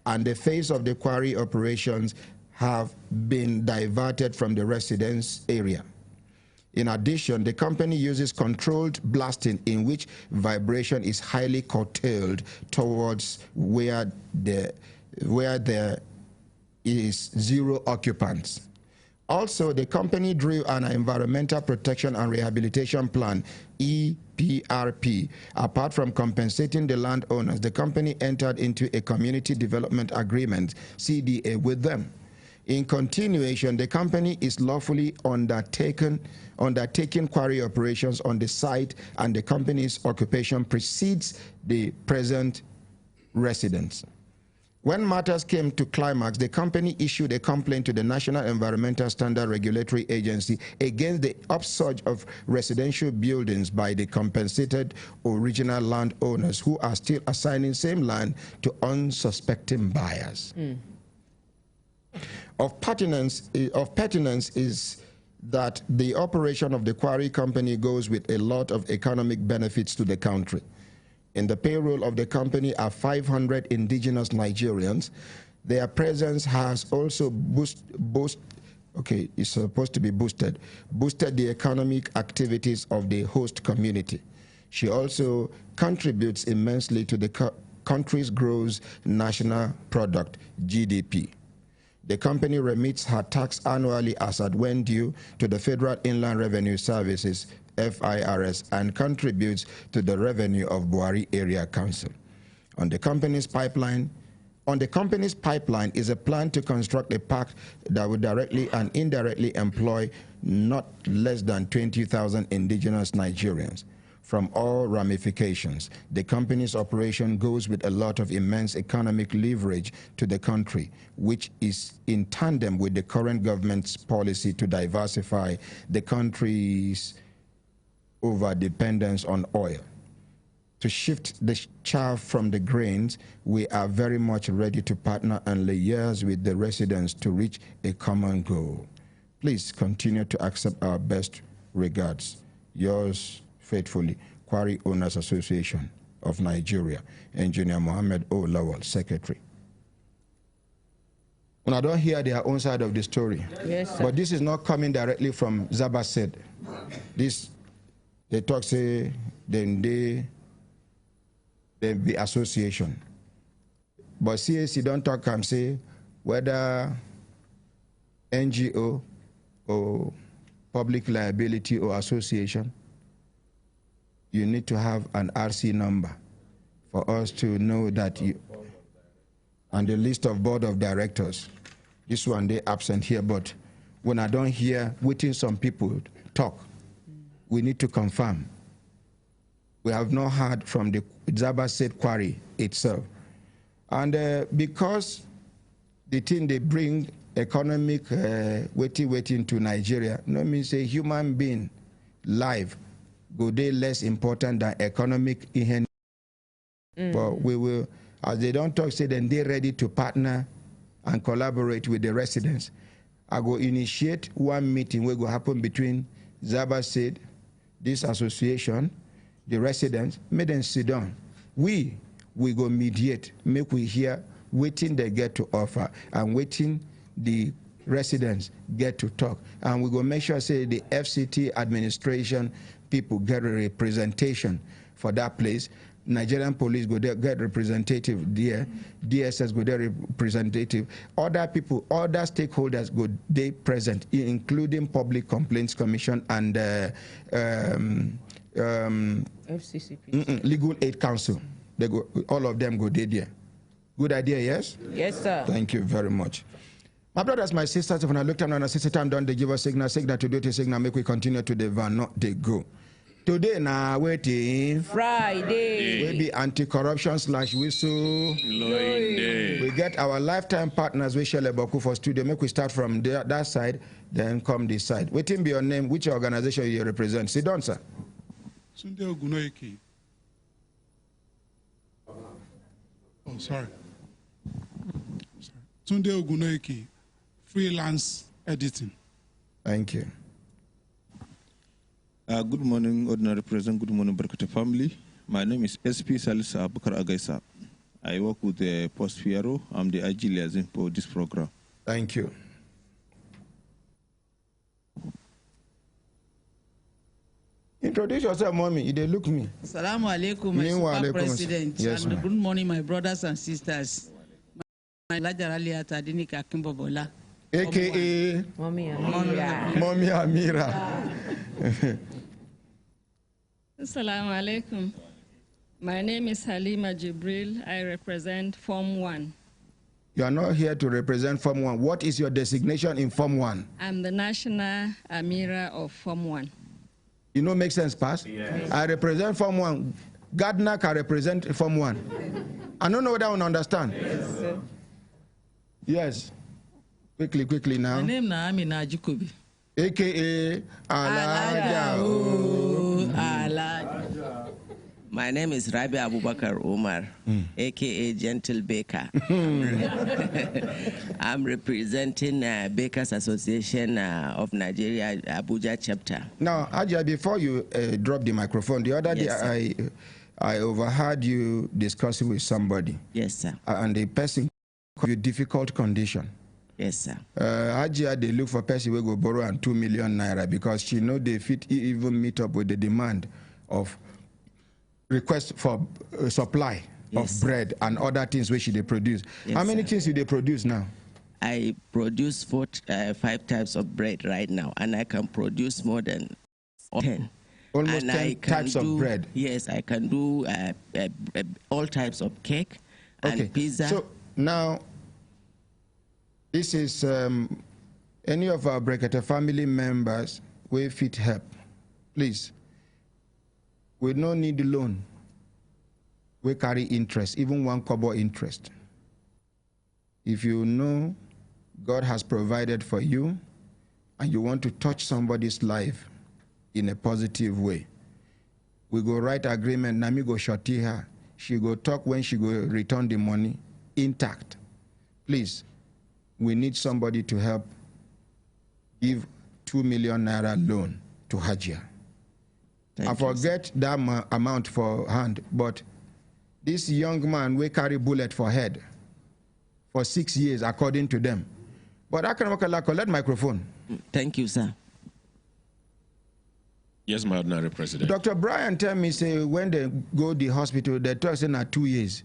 and the phase of the quarry operations have been diverted from the residence area. In addition, the company uses controlled blasting in which vibration is highly curtailed towards where there is zero occupants. Also, the company drew an environmental protection and rehabilitation plan, EPRP. Apart from compensating the landowners, the company entered into a community development agreement, CDA, with them. In continuation, the company is lawfully undertaking quarry operations on the site, and the company's occupation precedes the present residents. When matters came to climax, the company issued a complaint to the National Environmental Standard Regulatory Agency against the upsurge of residential buildings by the compensated original landowners, who are still assigning same land to unsuspecting buyers. Of pertinence is that the operation of the quarry company goes with a lot of economic benefits to the country. In the payroll of the company are 500 indigenous Nigerians. Their presence has also boosted the economic activities of the host community. She also contributes immensely to the country's gross national product, GDP. The company remits her tax annually as at when due to the Federal Inland Revenue Services, FIRS, and contributes to the revenue of Buhari Area Council. On the company's pipeline is a plan to construct a park that would directly and indirectly employ not less than 20,000 indigenous Nigerians. From all ramifications, the company's operation goes with a lot of immense economic leverage to the country, which is in tandem with the current government's policy to diversify the country's over-dependence on oil. To shift the chaff from the grains, we are very much ready to partner and liaise with the residents to reach a common goal. Please continue to accept our best regards. Yours faithfully, Quarry Owners Association of Nigeria, Engineer Mohammed O. Lawal, Secretary. When I don't hear their own side of the story, yes, sir. But this is not coming directly from Zaba said. This, they talk, say, then they be association. But CAC don't talk and say whether NGO or public liability or association, you need to have an RC number for us to know that you, and the list of board of directors. This one, they absent here, but when I don't hear waiting some people talk, we need to confirm. We have not heard from the Zaba said Quarry itself. And because the thing they bring economic waiting to Nigeria, no means a human being live go they less important than economic. But we will, as they don't talk, say then they're ready to partner and collaborate with the residents. I go initiate one meeting where go happen between Zaba said, this association, the residents, make them sit down. We go mediate, make we hear waiting they get to offer and waiting the residents get to talk. And we go make sure say the FCT administration people get a representation for that place. Nigerian police go there, get representative there. DSS go there, representative. Other people, other stakeholders go they present, including Public Complaints Commission and FCCP. Legal Aid Council. They go, all of them go there. Good idea, yes? Yes, sir. Thank you very much. My brothers, my sisters, when I look down on a sister time, don't they give us signal to do the signal, make we continue to the van, not they go. Today now waiting Friday. We be anti-corruption / whistle. We get our lifetime partners. We shall Boku for studio. Make we start from that side, then come this side. Waiting be your name. Which organization you represent? Sit down, sir. Sunday Ogunoike. Oh, sorry. Sunday Ogunoike, freelance editing. Thank you. Good morning, Ordinary President. Good morning, Brekete Family. My name is SP Salisa Abukar Agaisa. I work with the Post PRO. I'm the IG liaison for this program. Thank you. Introduce yourself, mommy. They look me. Assalamu alaikum, my super president. Yes, and good morning, my brothers and sisters. My Lajarali Atadinika Kimbobola. AKA Mommy Amira. Mommy Amira. Assalamu alaikum. My name is Halima Jibril. I represent Form 1. You are not here to represent Form 1. What is your designation in Form 1? I'm the National Amira of Form 1. You know, make sense, Pass? Yes. I represent Form 1. Gardner can represent Form 1. I don't know whether I want to understand. Yes. Yes. Quickly now. My name is Amina Jukubi. AKA Alaja. My name is Rabi Abubakar Omar, aka Gentle Baker. I'm representing Bakers Association of Nigeria, Abuja chapter. Now, Ajay, before you drop the microphone, the other day I overheard you discussing with somebody. Yes, sir. And the person with a difficult condition. Yes, sir. Ajay, they look for person who go borrow and 2 million naira because she know they fit even meet up with the demand of request for supply of bread and other things which they produce. Yes, how many things do they produce now? I produce 5 types of bread right now, and I can produce more than 10. Almost 10 types of bread. Yes, I can do all types of cake and pizza. So now, this is any of our Brekete family members we fit help. Please. We don't need the loan. We carry interest, even 1 kobo interest. If you know God has provided for you and you want to touch somebody's life in a positive way, we go write agreement, Nami go shorty her. She go talk when she go return the money intact. Please, we need somebody to help give 2 million naira loan to Hajia. I forget that amount for hand, but this young man will carry bullet for head for 6 years, according to them. But I can collect microphone. Thank you, sir. Yes, my ordinary president. Dr. Brian tell me, say, when they go to the hospital, they talk say na 2 years.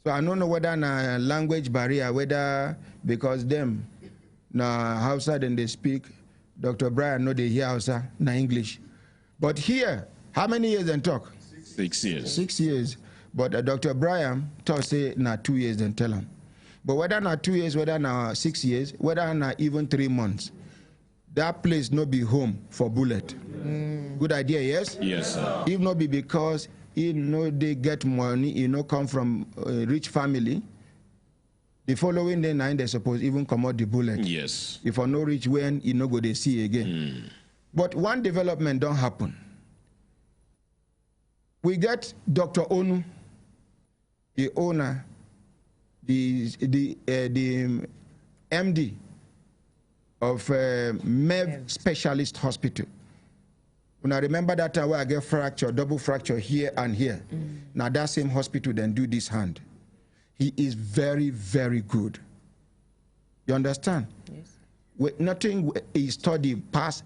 So I don't know whether na language barrier, whether because them na Hausa then they speak. Dr. Brian know they hear Hausa, na English. But here, how many years then talk? 6 years. 6 years. But Dr. Brian talk say na 2 years then tell him. But whether na 2 years, whether na 6 years, whether na even 3 months, that place no be home for bullet. Good idea, yes? Yes, sir. If not be because he know they get money, he no come from a rich family, the following day night they suppose even come out the bullet. Yes. If I no rich when he no go they see again. But one development don't happen. We get Dr. Onu, the owner, the MD of MEV Specialist Hospital. When I remember that time where I get fracture, double fracture here and here. Now that same hospital then do this hand. He is very, very good. You understand? Yes. With nothing he studied past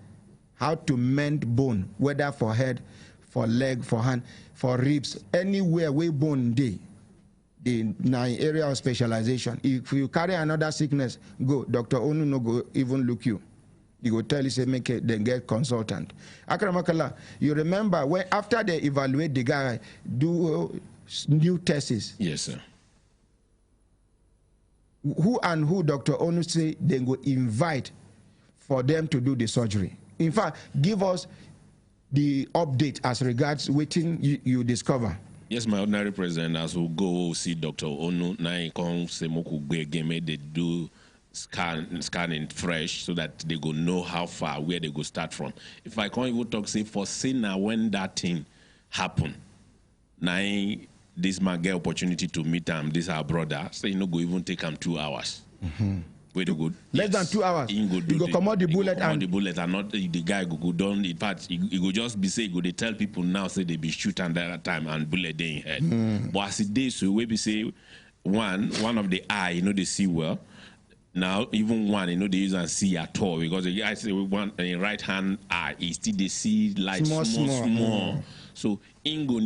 how to mend bone, whether for head, for leg, for hand, for ribs, anywhere where bone dey. The area of specialization. If you carry another sickness, go. Dr. Onu no go even look you. He go tell you, say, make it, then get consultant. Akramakala, you remember when after they evaluate the guy, do new tests. Yes, sir. Who Dr. Onu say they go invite for them to do the surgery. In fact, give us the update as regards waiting you discover. Yes, my ordinary president, as we go see Dr. Onu, now come say they do scanning fresh so that they go know how far, where they go start from. If I can't even talk, say for Sina, when that thing happen, now this man get opportunity to meet him, this our brother, so go even take him 2 hours. Where they go less than 2 hours. You go come out the bullet and the bullet and not the guy go down. In fact, he go just be say they tell people now say they be shoot and that time and bullet they in head. But as it is, so we be say one of the eye, they see well. Now even one, they use and see at all because the guy say one right hand eye, he still they see light small. So go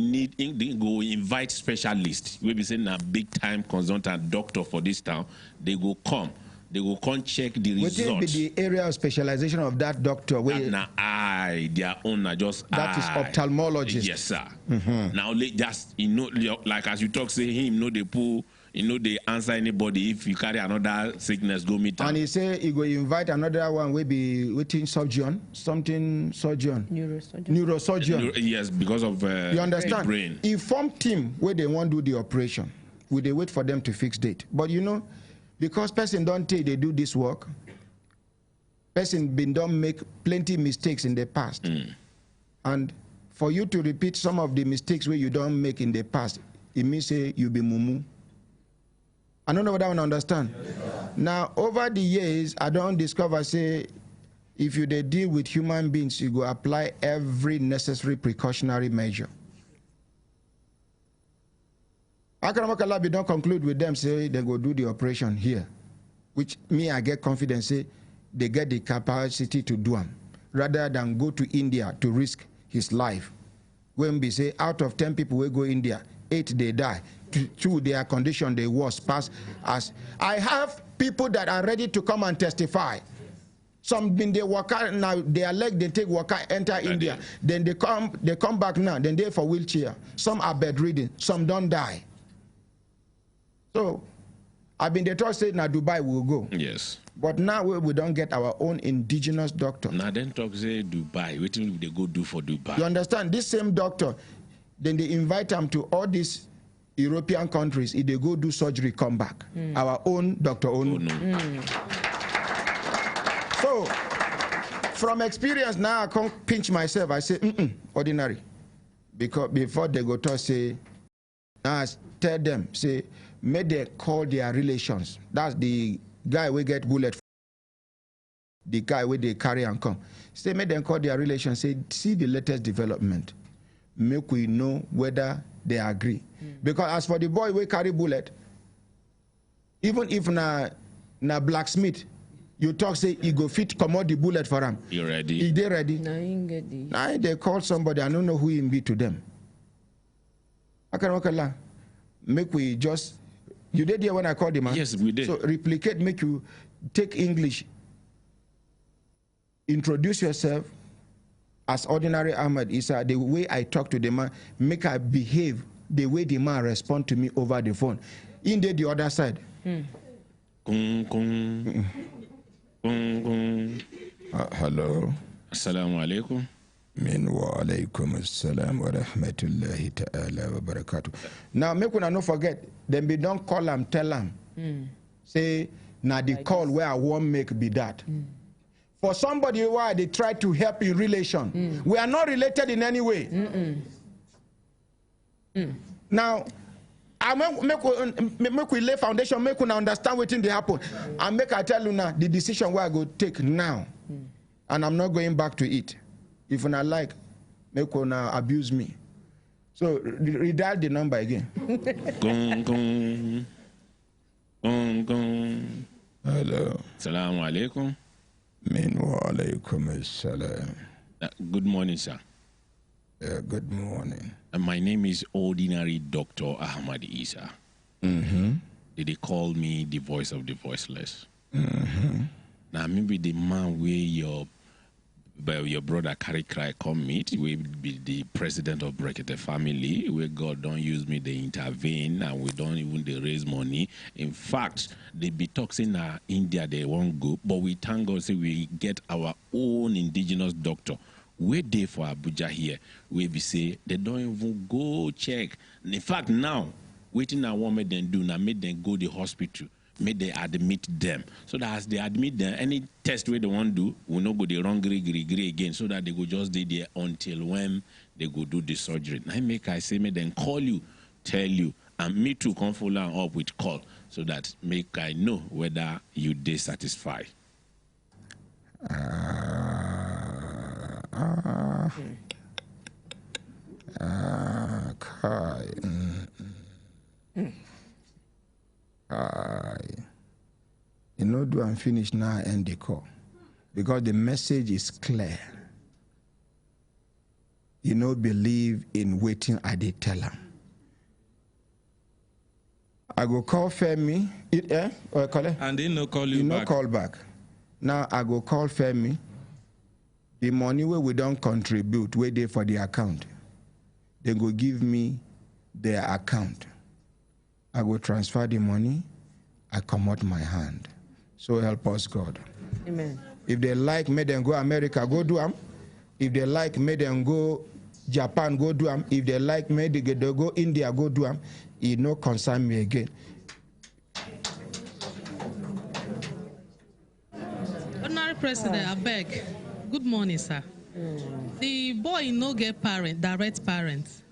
invite specialists. We be saying a big time consultant doctor for this town. They go come. They will come check the results. What will be the area of specialization of that doctor? Their own just that is ophthalmologist. Yes, sir. Now just like as you talk, say him they pull. They answer anybody if you carry another sickness, go meet him. And he say he go invite another one, will be waiting surgeon, neurosurgeon. Yes, because of you understand. Brain. Inform team where they want to do the operation. Will they wait for them to fix date? But because person don't take, they do this work. Person don't make plenty mistakes in the past, and for you to repeat some of the mistakes where you don't make in the past, it means say you be mumu. I don't know what I want to understand. Now, over the years, I don't discover, say, if you deal with human beings, you go apply every necessary precautionary measure. Akaramakalabi don't conclude with them, say, they go do the operation here, which me, I get confidence, say, they get the capacity to do them, rather than go to India to risk his life. When we say, out of 10 people will go India, 8 they die. 2 their condition they was passed as I have people that are ready to come and testify. Some been they work out now, their leg they take work out, enter India, then they come back now, then they for wheelchair. Some are bedridden, some don't die. So I've been the told say now Dubai will go. Yes. But now we don't get our own indigenous doctor. Now then talk say Dubai, what will they go do for Dubai? You understand? This same doctor, then they invite them to all these European countries. If they go do surgery, come back. Our own Dr. Onu. So, from experience now, I can't pinch myself. I say, ordinary. Because before they go to say, now I tell them, say, may they call their relations. That's the guy we get bullet. The guy where they carry and come. Say, may they call their relations. Say, see the latest development. Make we know whether they agree. Because as for the boy we carry bullet, even if na blacksmith, you talk say he go fit come out the bullet for him. You ready? Is they ready? Now they call somebody, I don't know who him be to them. Make we just, you did here when I called him, man? Yes, we did. So replicate, make you take English, introduce yourself as ordinary Ahmad Isah, the way I talk to the man, make I behave the way the man respond to me over the phone. In the other side. Hello. Assalamu alaikum. Min wa alaikum assalam wa rahmatullahi ta'ala wa barakatuh. Now, make una not forget, then we don't call them, tell them. Say, now the call where I won't make be that. For somebody why they try to help in relation, we are not related in any way. Now, I make we lay foundation, make we understand what thing they happen, and make I tell you now the decision where I go take now, and I'm not going back to it. If I like, make we now abuse me. So redial the number again. Gong gong, gong gong. Hello. Assalamu alaikum. Min wa alaikum assalam. Good morning, sir. Good morning. My name is Ordinary Dr. Ahmad Isah. They call me the voice of the voiceless. Now, maybe the man where your brother carry cry come meet, will be the president of Brekete Family, where God don't use me, they intervene, and we don't even they raise money. In fact, they be talking in India, they won't go, but we thank God, say we get our own indigenous doctor, we dey for Abuja here, we be say they don't even go check. In fact, now, waiting I want make them do, now make them go to the hospital, make they admit them. So that as they admit them, any test where they want to do, will not go the wrong gree again, so that they go just stay there until when they go do the surgery. Now I say, make them call you, tell you, and me too come follow up with call, so that make I know whether you dey satisfied. You know, do and finish now and the call, because the message is clear. You know, believe in waiting. I did tell him. I go call Femi. And they no call you back. No call back. Now I go call Femi. The money where we don't contribute, where they for the account, they go give me their account. I go transfer the money. I come out my hand. So help us God. Amen. If they like, make them go America, go do them. If they like, make them go Japan, go do them. If they like, make they go India, go do them. It no concern me again. Honorary President, I beg. Good morning, sir. The boy no get direct parents.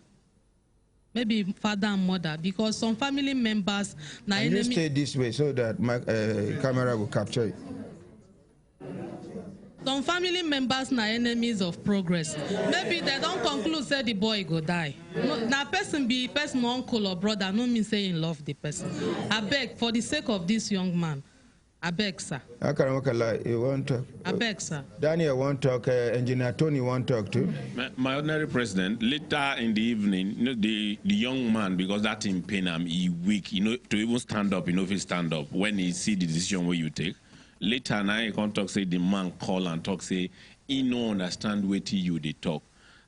Maybe father and mother, because some family members. Can you stay this way so that my camera will capture it? Some family members na enemies of progress. Maybe they don't conclude say the boy go die. No, na person be person uncle or brother, no mean say in love the person. I beg for the sake of this young man. I beg, sir. You want to talk? I beg, sir. Daniel want to talk. Engineer Tony want to talk too. My ordinary president, later in the evening, you know, the young man, because that in pain him, he weak, you know, to even stand up, you know, if he stand up when he see the decision where you take. Later now he can talk, say the man call and talk, say he no understand what you they talk.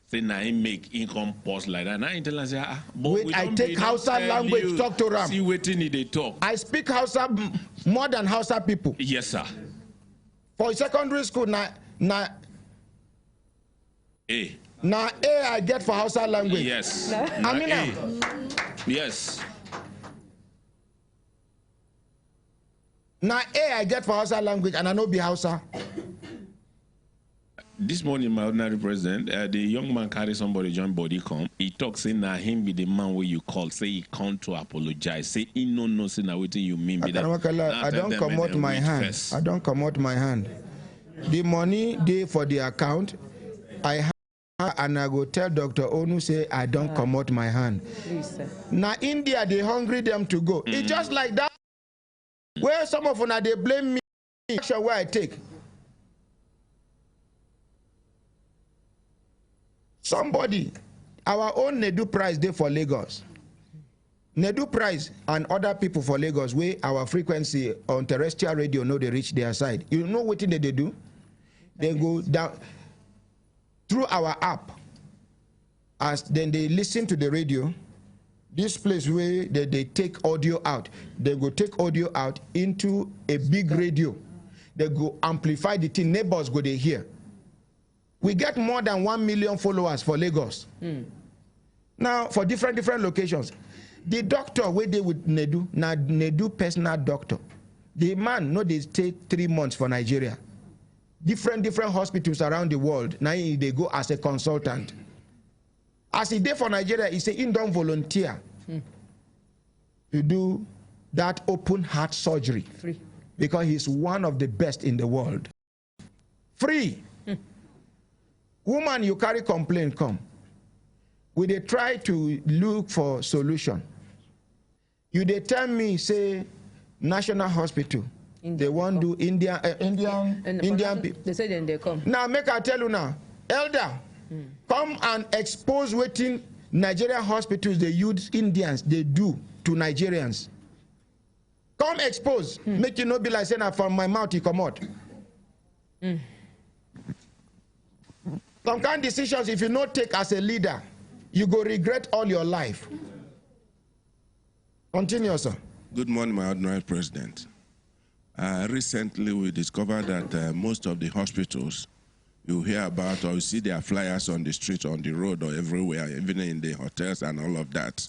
Say now he make income pause like that. Now he tell us, wait, I take Hausa language, talk to Ram. See waiting they talk. I speak Hausa more than Hausa people. Yes, sir. For secondary school, na A. Now A I get for Hausa language. Yes. I mean, yes. Now A I get for Hausa language, and I know be Hausa. This morning, my ordinary president, the young man carry somebody join body come. He talks saying that him be the man where you call. Say he come to apologize. Say he no say now what you mean. I don't come out my hand. First. I don't come out my hand. The money they for the account. I have, and I go tell Dr. Onu say I don't come out my hand. Now India they hungry them to go. It's just like that. Where some of them they blame me. Action where I take. Somebody, our own Nedu Price day for Lagos. Nedu Price and other people for Lagos, where our frequency on terrestrial radio know they reach their side. You know what thing they do? They go down through our app. As then they listen to the radio. This place where they take audio out. They go take audio out into a big radio. They go amplify the thing. Neighbors go they hear. We get more than 1 million followers for Lagos. Now, for different locations. The doctor where they with Nedu, now Nedu personal doctor. The man, no, they stay 3 months for Nigeria. Different hospitals around the world. Now they go as a consultant. As he did for Nigeria, he say he don't volunteer to do that open heart surgery. Free. Because he's one of the best in the world. Free. Woman, you carry complaint, come. We they try to look for solution. You they tell me, say, National Hospital. They want to do Indian people. They say then they come. Now, make I tell you now, elder, come and expose what in Nigerian hospitals they use Indians, they do to Nigerians. Come expose. Make you not be like saying from my mouth, you come out. Some kind of decisions, if you not take as a leader, you go regret all your life. Continue, sir. Good morning, my ordinary president. Recently, we discovered that most of the hospitals you hear about, or you see their flyers on the street, on the road, or everywhere, even in the hotels and all of that.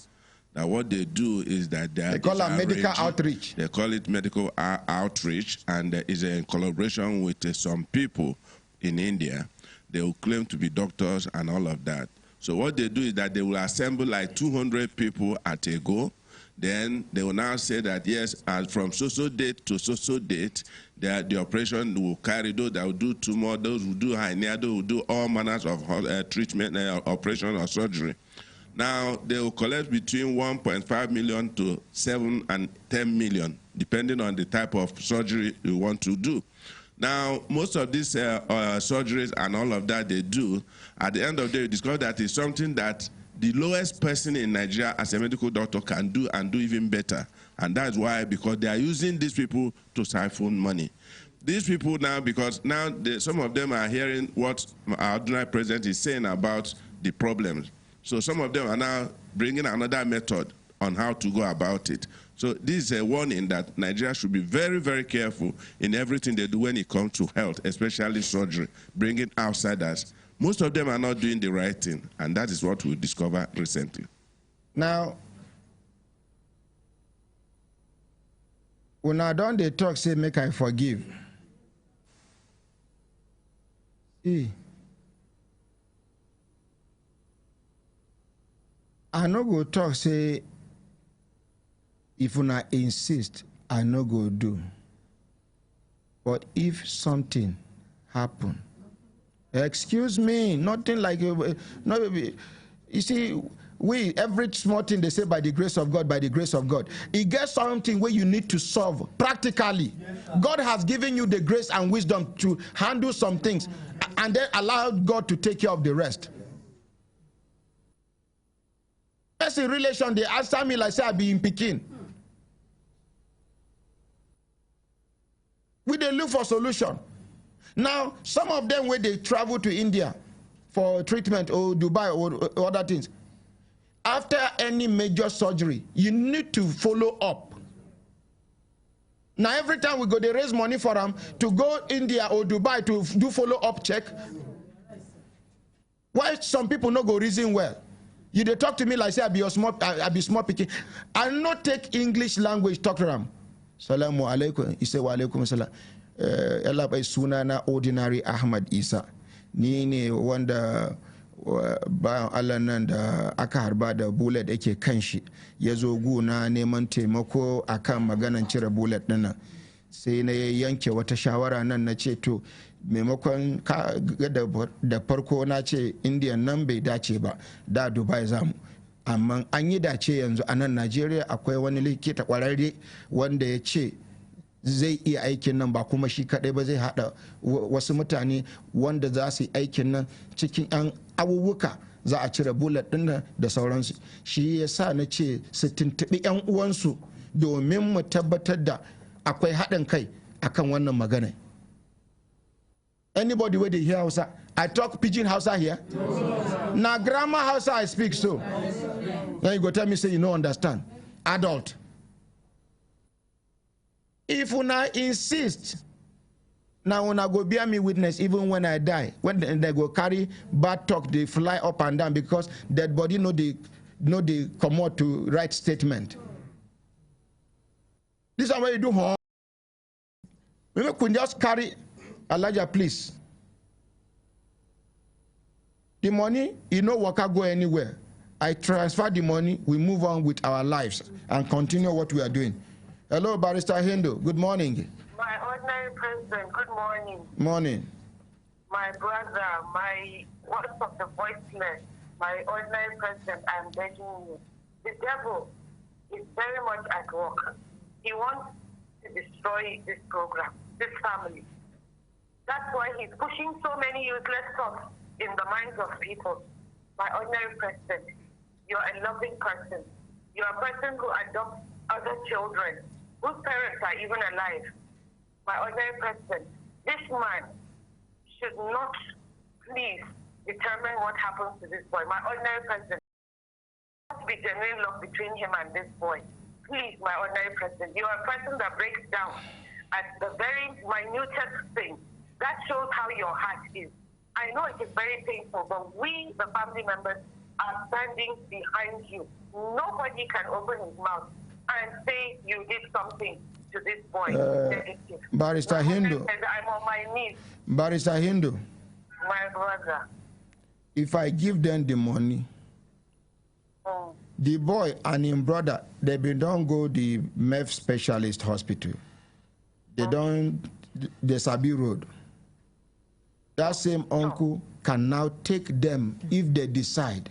Now, what they do is that they call it medical outreach. They call it medical outreach, and is in collaboration with some people in India. They will claim to be doctors and all of that. So what they do is that they will assemble like 200 people at a go. Then they will now say that, yes, from so-so date to so-so date, the operation will carry those that will do tumor, those who do hernia, those who do all manners of treatment, operation or surgery. Now, they will collect between 1.5 million to 7 and 10 million, depending on the type of surgery you want to do. Now, most of these surgeries and all of that they do, at the end of the day, you discover that it's something that the lowest person in Nigeria as a medical doctor can do and do even better. And that's why, because they are using these people to siphon money. These people now, because now some of them are hearing what our ordinary president is saying about the problems. So some of them are now bringing another method on how to go about it. So this is a warning that Nigeria should be very, very careful in everything they do when it comes to health, especially surgery, bringing outsiders. Most of them are not doing the right thing, and that is what we discovered recently. Now, when I don't they talk, say, make I forgive. See, I no go talk, say, if una insist, I no go do. But if something happen, excuse me, nothing like, no, you see, every small thing they say by the grace of God, by the grace of God. It gets something where you need to solve practically. God has given you the grace and wisdom to handle some things and then allow God to take care of the rest. As in relation, they answer me like say I be in Peking. We they look for solution. Now, some of them when they travel to India for treatment or Dubai or other things, after any major surgery, you need to follow up. Now, every time we go, they raise money for them to go India or Dubai to do follow-up check. Why some people not go reason well? You they talk to me like say I be small picking. I not take English language talk to them. Salamu alaikum. He say wa alaikum salam. Ella by sunana ordinary Ahmad Isah. Ni ne wanda bayan Allah nan da aka harba da bullet yake kan shi ya zo guna neman taimako akan maganan cire bullet din nan. Sai na yanke wata shawara nan na ce to maimakon da farko na ce Indian nan bai dace ba da Dubai zamu. Amma an yi dace yanzu a nan Najeriya akwai wani likita kwararre wanda ya ce zai iya aikin nan ba kuma shi kadai ba zai hada wasu mutane wanda za su yi aikin nan cikin yan abubuwa za a cire bullet din nan da sauransu. Shi ya sa na ce su tuntuɓi yan uwansu domin mu tabbatar da akwai haɗin kai akan wannan magana. Anybody where they hear Hausa? I talk pidgin Hausa here. Now grammar Hausa I speak so. Then you go tell me say you don't understand. Adult. If una insist, now una go bear me witness even when I die. When they go carry bad talk, they fly up and down because dead body know they come out to write statement. This is what you do. We could just carry Elijah, please. The money, you know, worker go anywhere. I transfer the money, we move on with our lives and continue what we are doing. Hello, Barrister Hendo. Good morning. My ordinary president, good morning. Morning. My brother, my voice of the voiceless, my ordinary president, I'm begging you. The devil is very much at work. He wants to destroy this program, this family. That's why he's pushing so many useless thoughts in the minds of people. My ordinary president, you're a loving person. You're a person who adopts other children whose parents are even alive. My ordinary president, this man should not please determine what happens to this boy. My ordinary president, there must be genuine love between him and this boy. Please, my ordinary president, you are a person that breaks down at the very minutest thing. That shows how your heart is. I know it is very painful, but we, the family members, are standing behind you. Nobody can open his mouth and say you did something to this boy. Barrister Hindu. I'm on my knees. Barrister Hindu. My brother. If I give them the money, the boy and his brother, they don't go the MEF specialist hospital. They don't, the Sabi Road. That same uncle can now take them if they decide.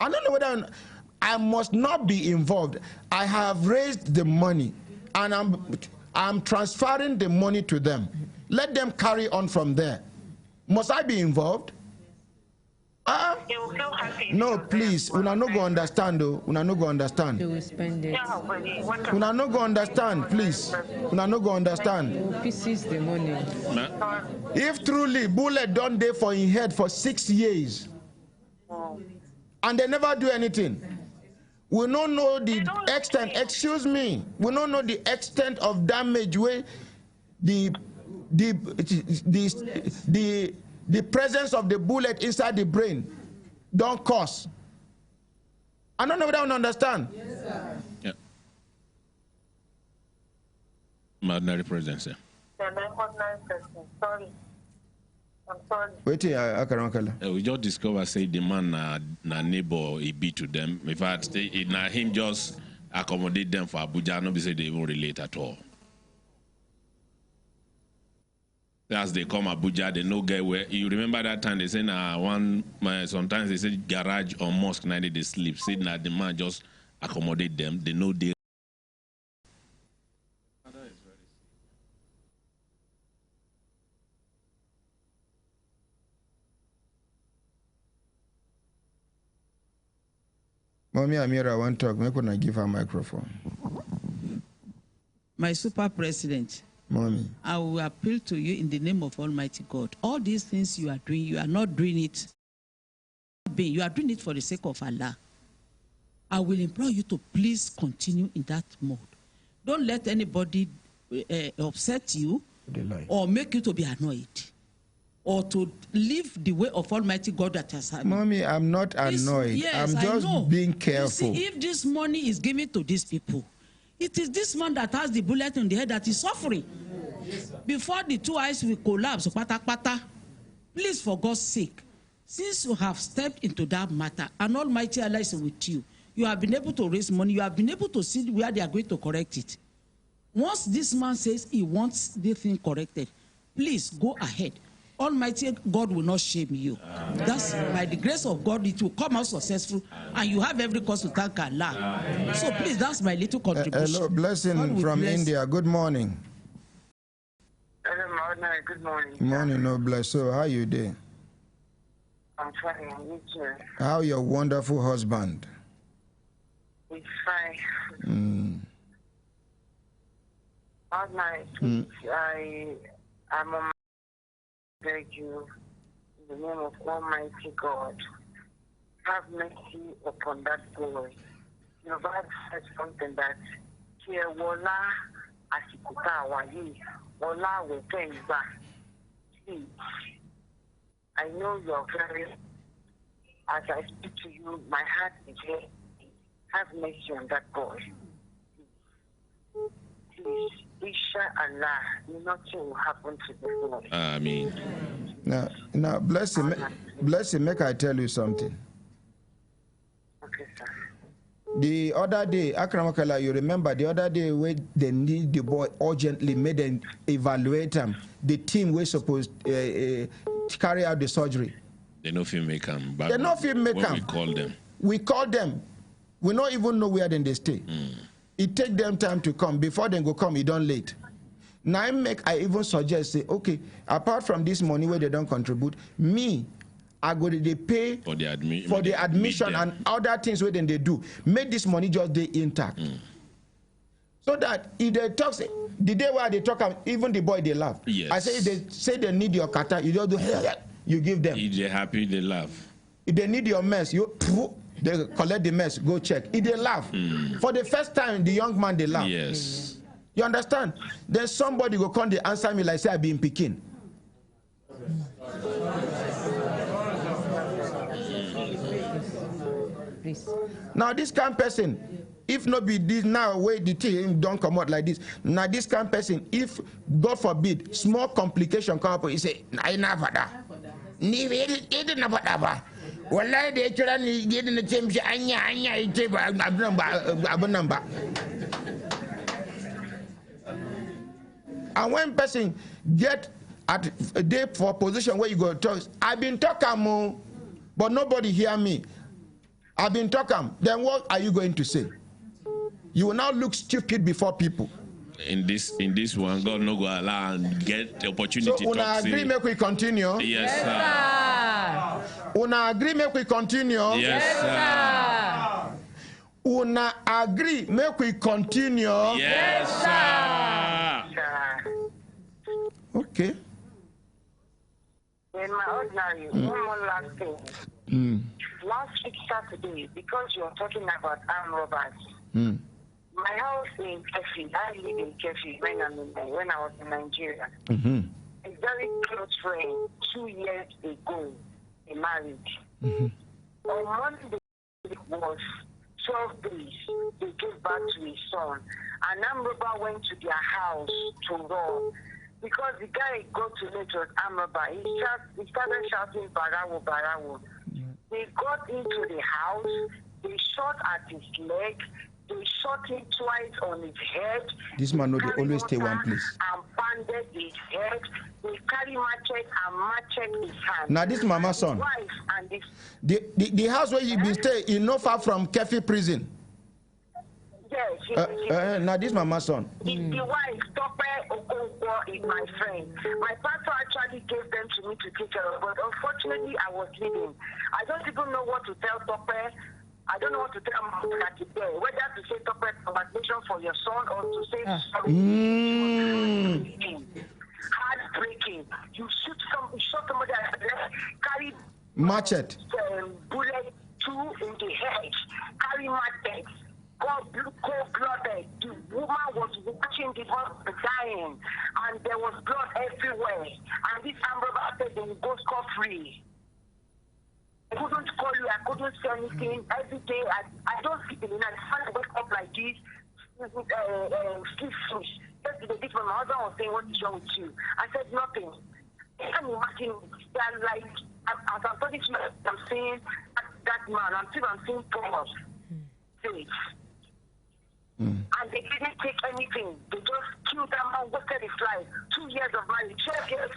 I don't know whether I must not be involved. I have raised the money and I'm transferring the money to them. Let them carry on from there. Must I be involved? No, please. Una no go understand though. Una no go understand. They will spend it. Una no go understand, please. Una no go understand. They will seize the money. If truly bullet don't dey for his head for 6 years, and they never do anything, we don't know the extent. Excuse me. We don't know the extent of damage where the presence of the bullet inside the brain don't cause. I don't know if I don't understand. Yes, sir. Yeah. Ordinary president, sir. Sorry. I'm sorry. Wait till we just discover say the man na neighbor he be to them. In fact, na him just accommodate them for Abuja. No be say they even relate at all. As they come Abuja, they no get where. You remember that time they say sometimes they say garage or mosque night they sleep. Say that the man just accommodate them. They know they. Mommy Amira want to talk. Make una give her microphone. My super president. Mommy. I will appeal to you in the name of Almighty God. All these things you are doing, you are not doing it. You are doing it for the sake of Allah. I will implore you to please continue in that mode. Don't let anybody upset you or make you to be annoyed or to leave the way of Almighty God that has happened. Mommy, I'm not annoyed. Yes, I'm just being careful. You see, if this money is given to these people, it is this man that has the bullet in the head that is suffering. Before the two eyes will collapse, please, for God's sake, since you have stepped into that matter and Almighty Allah is with you, you have been able to raise money, you have been able to see where they are going to correct it. Once this man says he wants the thing corrected, please go ahead. Almighty God will not shame you. That's by the grace of God, it will come out successful, and you have every cause to thank Allah. So please, that's my little contribution. Hello, blessing from India. Good morning. Hello, good morning. Morning, no bless. So, how you doing? I'm fine. You too. How your wonderful husband? It's fine. All night, I'm on. Beg you, in the name of Almighty God, have mercy upon that boy. You know, God said something that here wala asikuta wali wala wetenza. Please, I know you're very. As I speak to you, my heart is here. Have mercy on that boy. Please. Inshallah, nothing will happen to this boy. Amen. Now, bless him. Make I tell you something. Okay, sir. The other day, Akramakala, you remember the other day where they need the boy urgently, made them evaluate him. The team was supposed to carry out the surgery. They know if you make them. They know if you make them. We call them. We call them. We don't even know where they stay. It take them time to come. Before they go come, it don't late. Now I even suggest, say, okay, apart from this money where they don't contribute, I go to pay for the admission and other things where then they do. Make this money just stay intact. So that if they talk, the day where they talk, even the boy, they laugh. Yes. I say, if they say they need your kata, you just do, you give them. If they're happy, they laugh. If they need your mess, they collect the mess, go check. If they laugh, for the first time, the young man, they laugh. Yes. You understand? Then somebody go come, they answer me like, say, I been Peking. Please. Now this kind of person, if not be this now way the team don't come out like this. Now this kind of person, if God forbid small complication come up, he say, "I never da, ni it never da." Wallahi the children get in the same anya ite ba abunamba. And when person get at a day for position where you go talk, I've been talking, but nobody hear me. I've been talking. Then what are you going to say? You will now look stupid before people. In this one, God no go allow and get the opportunity so to talk. So, agree, make we continue. Yes, sir. Una agree, make we continue. Yes, sir. Una agree, make we continue. Yes, sir. Okay. In my ordinary, one last thing. Last week Saturday, because you're talking about armed robbers, my house in Kefi, I live in Kefi when I was in Nigeria. A very close friend, 2 years ago, they married. On Monday, it was 12 days, they gave birth to his son. An armed robber went to their house to rob. Because the guy got to meet was armed robber, he started shouting, "Barawo, Barawo." They got into the house, they shot at his leg, they shot him twice on his head. This man no, they always stay one place. And banded his head. They carry machete his hand. Now this mama son. The house where you been stay is not far from Kefi prison. Yes. Now this mama son. The wife, Tope Okonkwo, is my friend. My pastor actually gave them to me to take care of, but unfortunately I was leaving. I don't even know what to tell Tope. I don't know what to tell Mama today. Whether to say Tope congratulation for your son or to say sorry. Heartbreaking. You shot somebody at the left, carry machete. Bullet 2 in the head, carry machete. Cold-blooded. The woman was watching the husband dying, and there was blood everywhere. And this armed robber said they will go scot-free. I couldn't call you, I couldn't say anything. Every day, I don't sleep in the night. I wake up like this, sleep fish. Yesterday, this one, my husband was saying, "What is wrong with you?" I said, "Nothing." I can imagine, they're like, as I'm talking to you, I'm saying, that man, I'm seeing Thomas. Safe. And they didn't take anything. They just killed that man, wasted his life. 2 years of marriage, 12 years.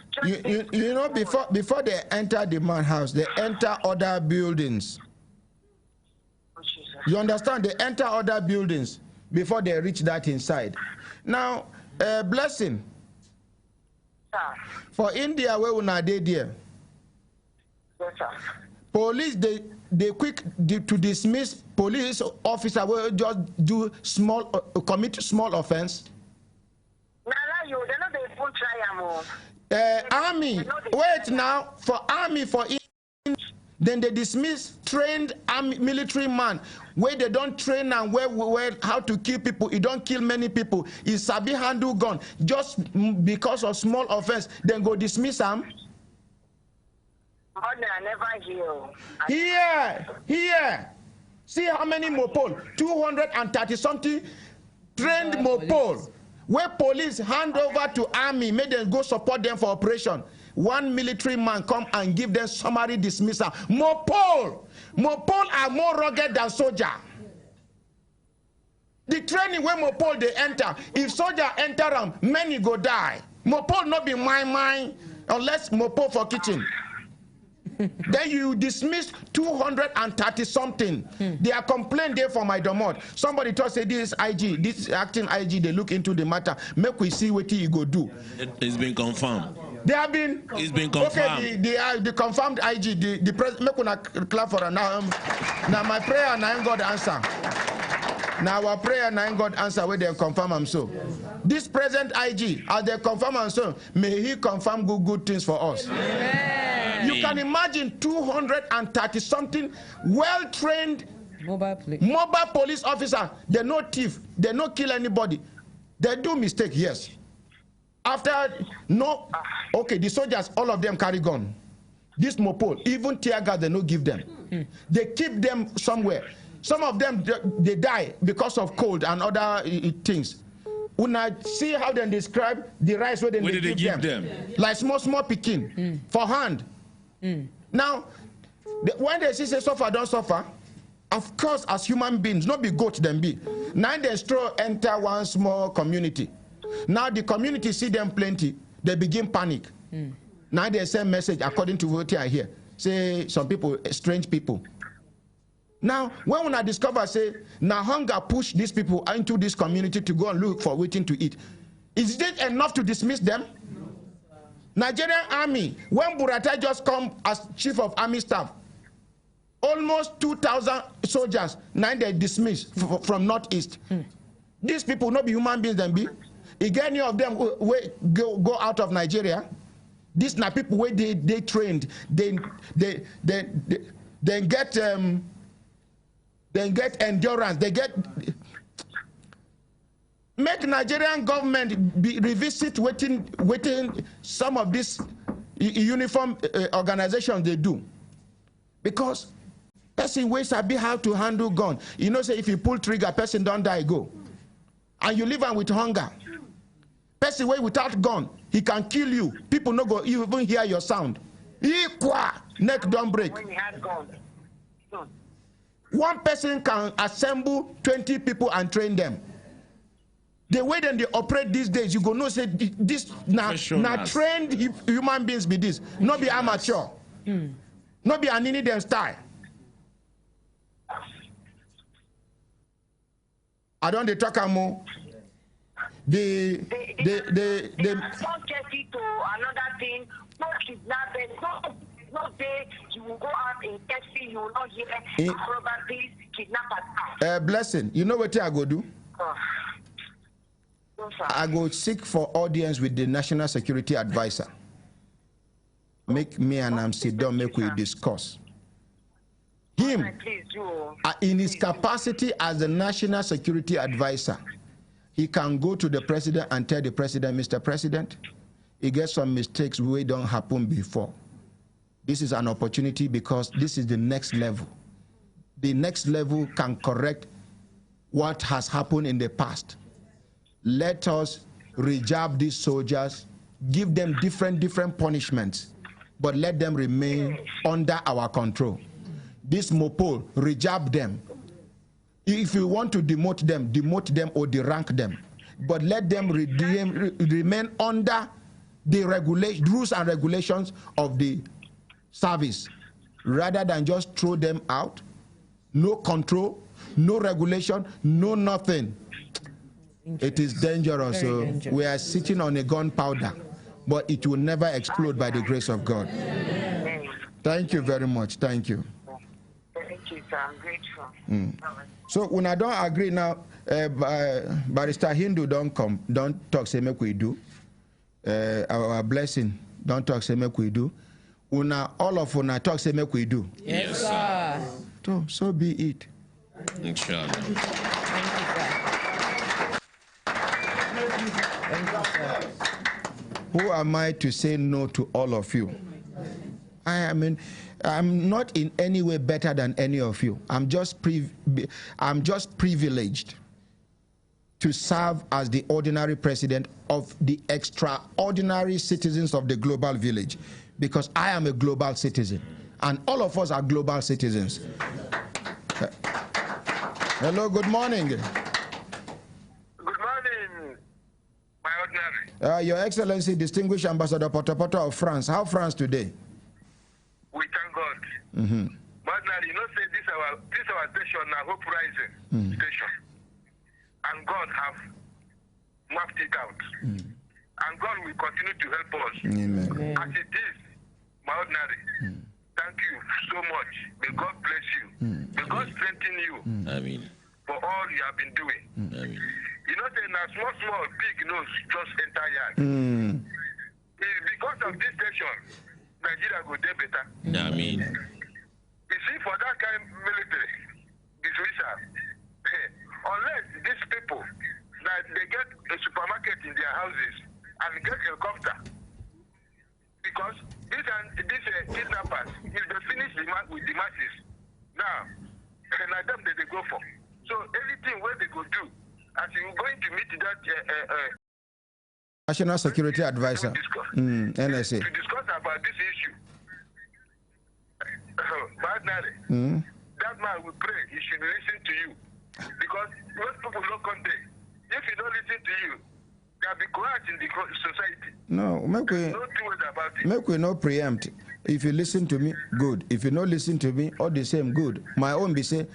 You know, before they enter the man house, they enter other buildings. You understand? They enter other buildings before they reach that inside. Now, blessing. For India, where una dey there? Yes, sir. Police, they quick to dismiss police officer will just do commit small offense. Army, wait now, for army, then they dismiss trained army military man where they don't train and where how to kill people. He don't kill many people. He sabi handle gun just because of small offense. Then go dismiss him. I never hear. Here. See how many mopol? 230 something trained mopol. Where police hand over to army, make them go support them for operation. One military man come and give them summary dismissal. Mopol are more rugged than soldier. The training where mopol they enter, if soldier enter them, many go die. Mopol not be mine unless mopol for kitchen. Then you dismiss 230 something. They are complaining there for my domot. Somebody told say this IG, this acting IG, they look into the matter. Make we see what he go do. It's been confirmed. They have been. It's been confirmed. Okay, the confirmed IG, the president. Make una clap for her now. Now my prayer and I ain't God answer. Now our prayer and I ain't God answer where they confirm am so. This present IG, as they confirm am so, may he confirm good things for us. Amen. You can imagine 230 something well-trained mobile police officer. They no thief. They no kill anybody. They do mistake, yes. After no, okay, the soldiers, all of them carry gun. This mopol, even tear gas, they no give them. They keep them somewhere. Some of them, they die because of cold and other things. When I see how they describe the rice where they give them, like small picking for hand. Now, when they say suffer, don't suffer. Of course, as human beings, not be goat them be. Now they enter one small community. Now the community see them plenty, they begin panic. Now they send message according to what I hear. Say some people, strange people. Now, when I discover, say, now hunger push these people into this community to go and look for waiting to eat. Is it enough to dismiss them? Nigerian army, when Buratai just come as chief of army staff, almost 2,000 soldiers, now they dismiss from Northeast. These people not be human beings them be. If any of them go out of Nigeria, these now people where they trained, they get endurance, they get make Nigerian government revisit waiting some of these uniform organizations they do, because person ways sabi how to handle gun. You know, say if you pull trigger, person don't die go, and you live on with hunger. Person way without gun, he can kill you. People no go even hear your sound. Neck don't break. When he has gun. One person can assemble 20 people and train them. The way then they operate these days, you go no say this now trained human beings be this, not be amateur, not be an any them style. I don't talk more. They don't get it to another thing. No kidnapping, no day you will go out in taxi, you will not hear robberies, kidnappers. Blessing, you know what I go do? I go seek for audience with the National Security Advisor. Make me and him sit down, make we discuss. Him, in his capacity as the National Security Advisor, he can go to the president and tell the president, Mr. President, he gets some mistakes we don't happen before. This is an opportunity because this is the next level. The next level can correct what has happened in the past. Let us rejab these soldiers, give them different punishments, but let them remain under our control. This Mopol, rejab them. If you want to demote them or derank them, but let them remain under the rules and regulations of the service, rather than just throw them out. No control, no regulation, no nothing. It is dangerous. So we are sitting on a gunpowder, but it will never explode by the grace of God. Thank you very much. Thank you. Thank you, sir. I'm grateful. So when I don't agree now, Barrister Hindu don't talk, say make we do. Our blessing, don't talk, say make we do. All of una talk, say make we do. Yes, sir. So be it. Inshallah. Who am I to say no to all of you? I'm not in any way better than any of you. I'm just privileged to serve as the ordinary president of the extraordinary citizens of the global village, because I am a global citizen, and all of us are global citizens. Hello, good morning. Good morning, my ordinary. Your Excellency, distinguished Ambassador Potopoto of France. How France today? We thank God. But now, you know, say this our station now, Hope Rising station. And God have mapped it out. And God will continue to help us. Amen. As it is, my ordinary. Thank you so much. May God bless you. May God strengthen you. Amen. For all you have been doing. Amen. You know, say now small, big nose just enter yard. It's because of this station, Nigeria go there better. Amen. You see, for that kind of military, this research, unless these people, that they get a supermarket in their houses and get a helicopter, because these kidnappers, if they finish with the masses, now, and them they go for. So anything where they go do, as you're going to meet that National Security Advisor, NSA. To discuss about this issue. That man will pray, he should listen to you. Because most people don't contain. If he don't listen to you, there'll be quiet in the society. No, make we no preempt. If you listen to me, good. If you not listen to me, all the same, good. My own be say,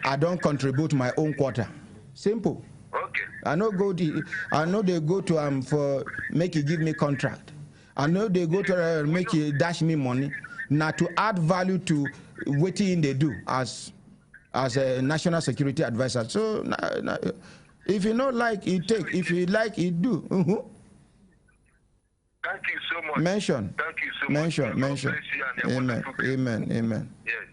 I don't contribute my own quarter. Simple. Okay. I know they go to for make you give me contract. I know they go to make you dash me money. Now to add value to what they do as a national security advisor. So if you don't like it, take. If you like it, do. Thank you so much. Mention. Thank you so mention. much. Mention. Amen. Amen. Amen. Yes.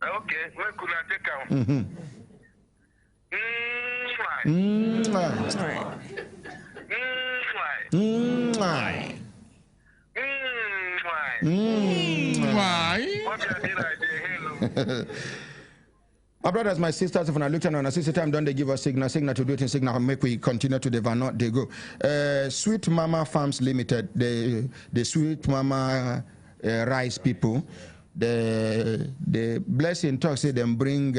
Okay, where could I take out? My brothers, my sisters, if I look at an sister time, don't they give us signal to do it in signal, make we continue to develop. They go. Sweet Mama Farms Limited, the Sweet Mama rice people, the blessing talk say them bring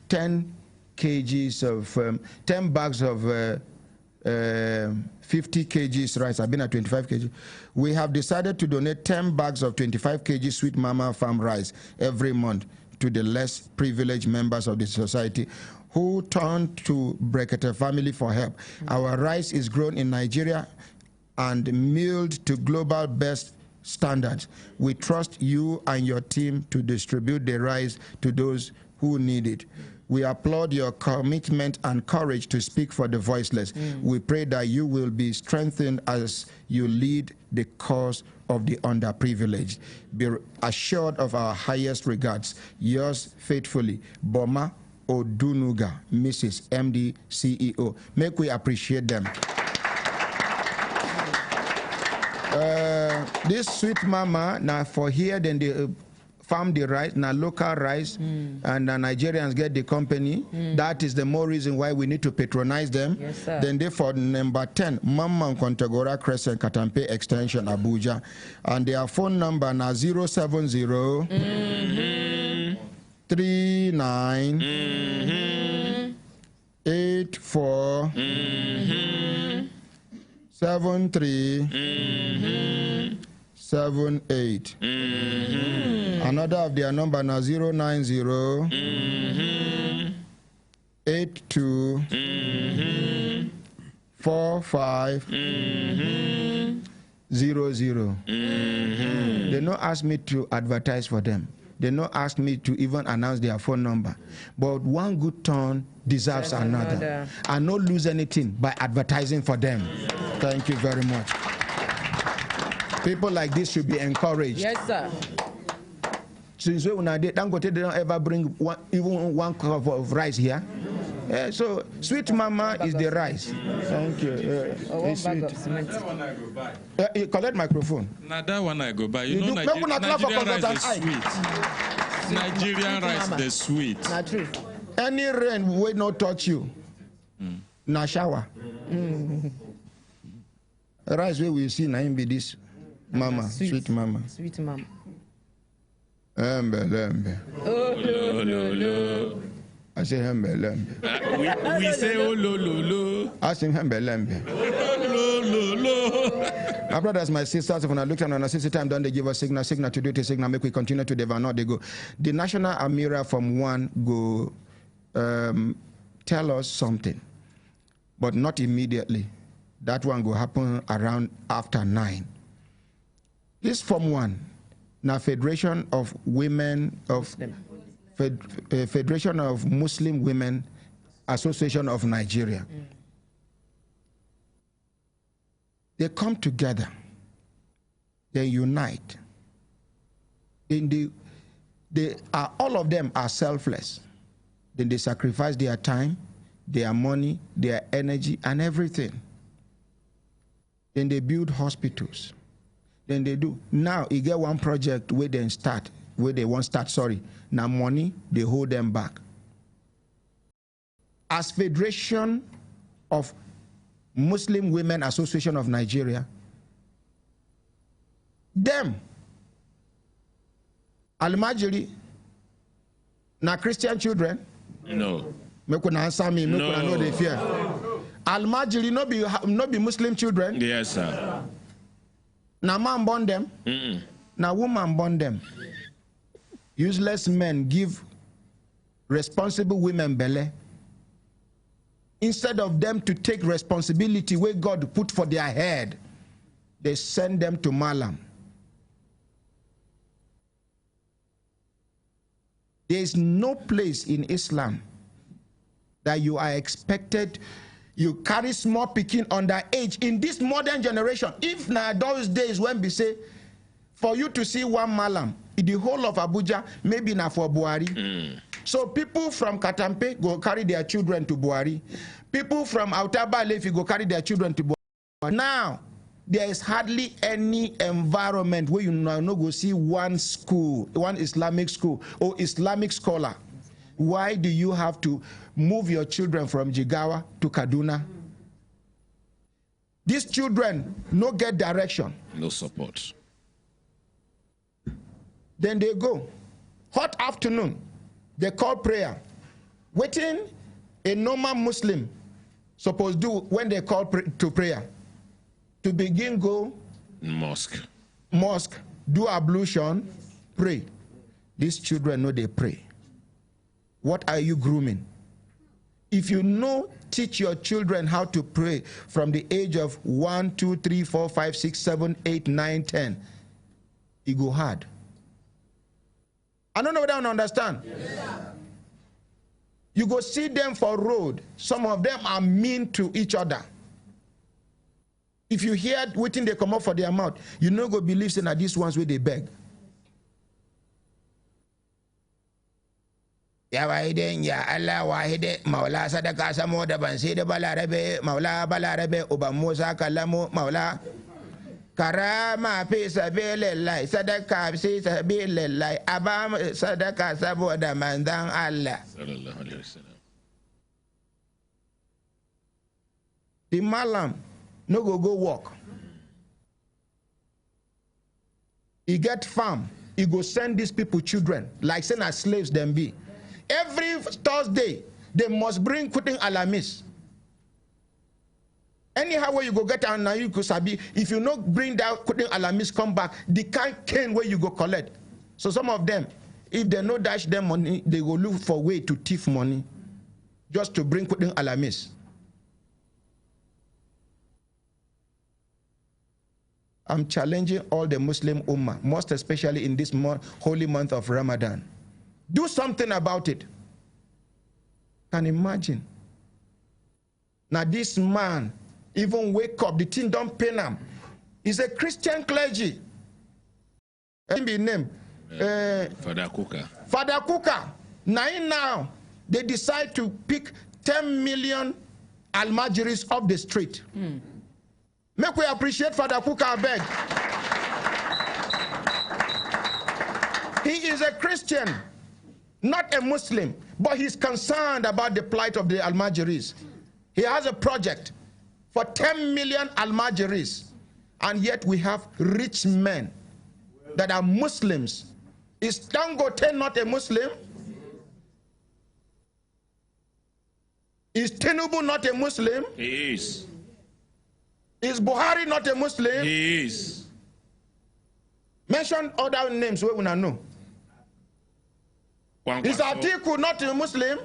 10 kgs of 10 bags of 50 kgs rice. I've been at 25 kg. We have decided to donate 10 bags of 25 kg Sweet Mama Farm rice every month to the less privileged members of the society who turn to Brekete Family for help. Our rice is grown in Nigeria and milled to global best standards. We trust you and your team to distribute the rice to those who need it. We applaud your commitment and courage to speak for the voiceless. We pray that you will be strengthened as you lead the cause of the underprivileged. Be assured of our highest regards. Yours faithfully, Boma Odunuga, Mrs. MD CEO. Make we appreciate them. This Sweet Mama, now for here, then they farm the rice, now local rice, and the Nigerians get the company. That is the more reason why we need to patronize them. Yes, sir. Then they for number 10, Mama Kontagora Crescent, Katampe Extension, Abuja. And their phone number now 070 39 84 73 78. Another of their number now 090 82 45 00. They don't ask me to advertise for them. They don't ask me to even announce their phone number. But one good turn deserves another. I not lose anything by advertising for them. Thank you very much. People like this should be encouraged. Yes, sir. Since when I did, they don't ever bring even one cup of rice here. So Sweet Mama is the rice. Thank you. One bag of cement. Collect microphone. Now that one I go buy. You know Nigerian rice is sweet. Nigerian rice is sweet. Not true. Any rain will not touch you. Na shower. Rice where we see na him be this Mama, Sweet Mama. Sweet Mama. Lembe. Oh, no. I say lembe. We say oh lo. I say lembe. My brothers, my sisters, when I look at an assistant time, don't they give us signal to do it, signal, make we continue to develop. They go. The National Amira from one go tell us something, but not immediately. That one will happen around after 9. This from one, now Federation of Women of Federation of Muslim Women Association of Nigeria. They come together, they unite. All of them are selfless. Then they sacrifice their time, their money, their energy, and everything. Then they build hospitals. Then they do. Now, you get one project where they won't start, sorry. Now money, they hold them back. As Federation of Muslim Women Association of Nigeria, them, Al-Majiri, na Christian children? No. Me could answer me, me could know they fear. Al-Majiri no be Muslim children? Yes, sir. Na man born them? Na woman born them. Useless men give responsible women belly. Instead of them to take responsibility where God put for their head, they send them to Malam. There is no place in Islam that you are expected, you carry small picking underage in this modern generation. If now those days when we say, for you to see one Malam, in the whole of Abuja, maybe now for Buhari. So people from Katampe go carry their children to Buhari. People from Autaba Lefi go carry their children to Buhari. Now, there is hardly any environment where you now go see one school, one Islamic school or Islamic scholar. Why do you have to move your children from Jigawa to Kaduna? These children no get direction. No support. Then they go. Hot afternoon, they call prayer. Waiting a normal Muslim supposed to do when they call to prayer. To begin go mosque, do ablution, pray. These children know they pray. What are you grooming? If you know, teach your children how to pray from the age of 1, 2, 3, 4, 5, 6, 7, 8, 9, 10. It go hard. I don't know whether I understand. Yes. You go see them for road. Some of them are mean to each other. If you hear what they come up for their mouth, you no go believe saying that these ones where they beg. Ya wahide ya Allah wahide maula sadaka samo da ban sai da balarabe maula balarabe uban Musa kallamu maula karama fi sabilillah sadaka fi sabilillah aba sadaka saboda manzon Allah sallallahu alaihi wasallam. The Malam no go work. He get farm. He go send these people children like saying as slaves them be. Every Thursday they must bring Kuting Alamis. Anyhow where you go get and now you go sabi. If you not bring that Kuting Alamis come back, the kind cane where you go collect. So some of them, if they no dash them money, they go look for way to thief money just to bring Kuting Alamis. I'm challenging all the Muslim Ummah, most especially in this holy month of Ramadan. Do something about it. Can imagine. Now this man even wake up, the thing don't pain him. He's a Christian clergy. Be name Father Kuka. Father Kuka. Now they decide to pick 10 million Al-Majiris off the street. Make we appreciate Father Kuka, I beg. He is a Christian, not a Muslim, but he's concerned about the plight of the Al-Majiris. He has a project for 10 million Al-Majiris, and yet we have rich men that are Muslims. Is Dangote not a Muslim? Is Tinubu not a Muslim? He is. Is Buhari not a Muslim? He is. Mention other names where we know. Is Atiku not a Muslim?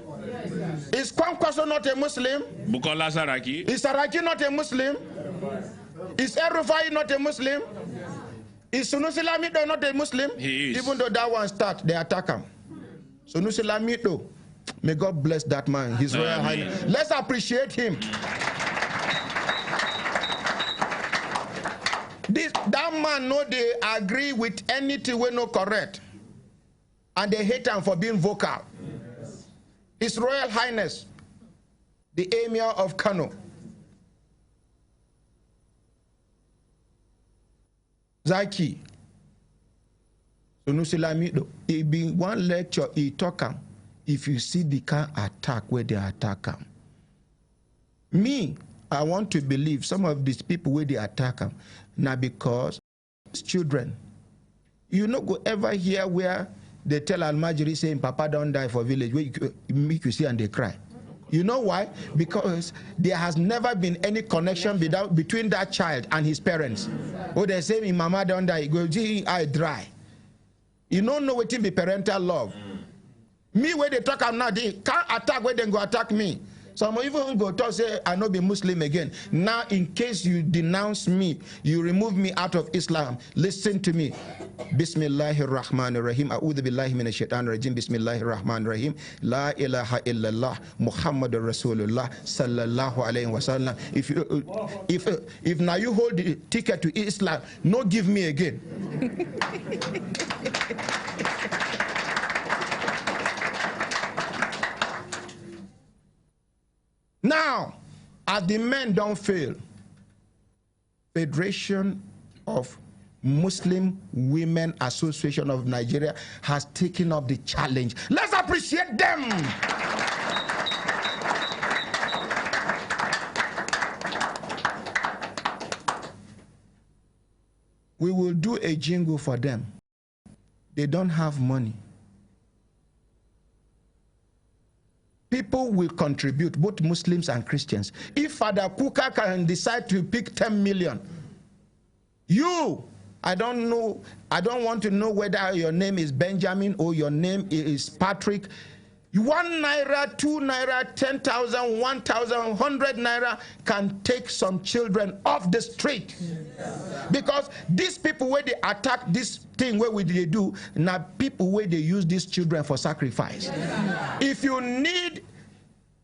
Is Kwankwaso not a Muslim? Bukola Saraki. Is Saraki not a Muslim? Is Erufai not a Muslim? Is Sunusi Lamido not a Muslim? He is. Even though that one start, they attack him. Sunusi Lamido, may God bless that man, His Royal Highness. Let's appreciate him. That man know they agree with anything we no correct. And they hate him for being vocal. His Royal Highness, the Emir of Kano, Zaki, Sunusilamido, he be one lecture, he talk am. If you see the car attack where they attack am. Me, I want to believe some of these people where they attack them now because children. You no go ever hear where they tell Al-Majiri saying Papa don't die for village where you make you see and they cry. You know why? Because there has never been any connection between that child and his parents. Or they say my mama don't die, go gee I dry. You don't know what be parental love. Me where they talk am now, they can't attack where they go attack me. Some even go to say I no be Muslim again. Now in case you denounce me, you remove me out of Islam, listen to me. Bismillahir Rahmanir Rahim. A'udhu billahi minash shaitanir rajim. Bismillahir Rahmanir Rahim. La ilaha illallah Muhammadur Rasulullah sallallahu alayhi wasallam. If now you hold the ticket to Islam, no give me again. Now, as the men don't fail, Federation of Muslim Women Association of Nigeria has taken up the challenge. Let's appreciate them. We will do a jingle for them. They don't have money. People will contribute, both Muslims and Christians. If Father Kuka can decide to pick 10 million, I don't know, I don't want to know whether your name is Benjamin or your name is Patrick. 1 naira, 2 naira, 10,000, 1,000, 100 naira can take some children off the street. Because these people where they attack this thing where they do, now people where they use these children for sacrifice. If you need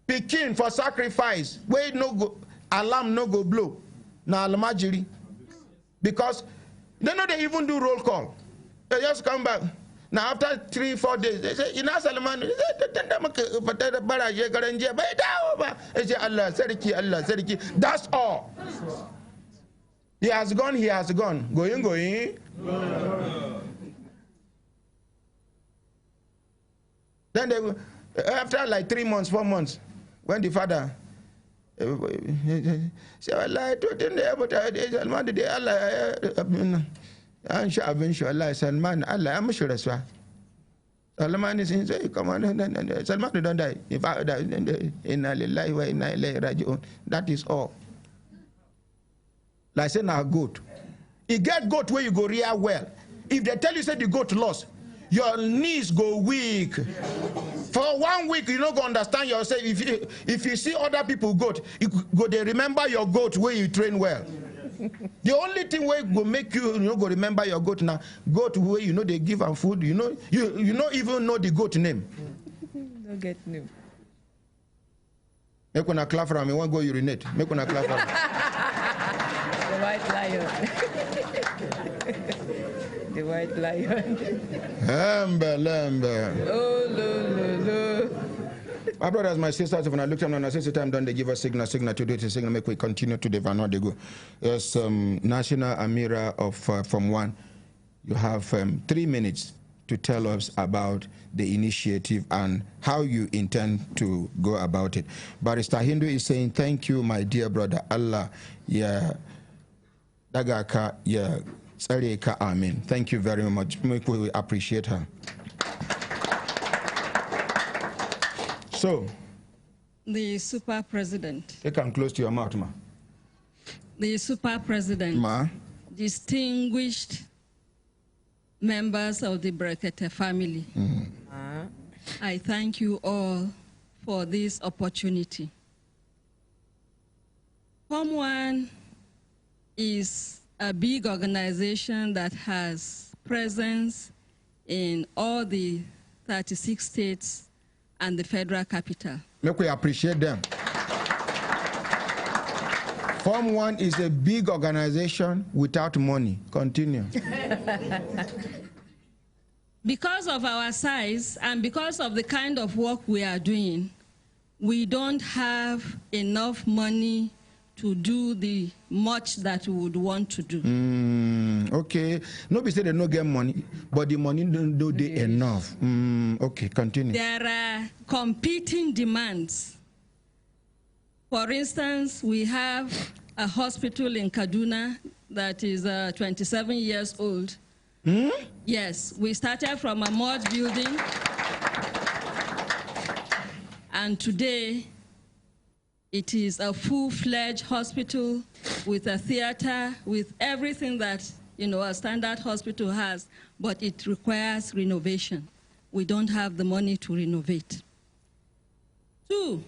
Pekin for sacrifice, where no go, alarm no go blow, now Al-Majiri. Because they know they even do roll call. They just come back. Now after 3-4 days, they say, "Ina Salman, that's all. He has gone, he has gone. Going. Then they, after like 3 months, 4 months, when the father say, Allah, Salman, Allah, Salman, Allah, I'm sure Salman is in, come on, Salman don't die. If I die, inna lillahi wa inna ilayhi raji'un. That is all. Like say now goat. You get goat where you go real well. If they tell you say the goat lost, your knees go weak. For 1 week, you don't go understand yourself. If you see other people goat, you go they remember your goat where you train well. The only thing where go make you go remember your goat now, goat where they give them food, you don't even know the goat name. Don't get name. Make one clap for me, won't go urinate. Make one clap for me. The white lion. The white lion. Lembe. Oh, no. My brothers, my sisters, when I look at them and I say, time done, they give us signal to do it, signal, make we continue to the Vano, they go. Yes, National Amira of FONWA, you have 3 minutes to tell us about the initiative and how you intend to go about it. Barrister Hindu is saying, thank you, my dear brother. Allah, yeah, Dagaka, yeah, Tsareka, Amen. Thank you very much. We appreciate her. So, the super president. You come close to your mouth, ma. The super president. Ma. Distinguished members of the Brekete family. I thank you all for this opportunity. FONWA is a big organization that has presence in all the 36 states and the federal capital. Make we appreciate them. FONWA is a big organization without money. Continue. Because of our size and because of the kind of work we are doing, we don't have enough money to do the much that we would want to do. Okay. Nobody said they no get money, but the money don't do the enough. Okay, continue. There are competing demands. For instance, we have a hospital in Kaduna that is 27 years old. Yes, we started from a mud building, and today it is a full-fledged hospital with a theater, with everything that a standard hospital has, but it requires renovation. We don't have the money to renovate. 2,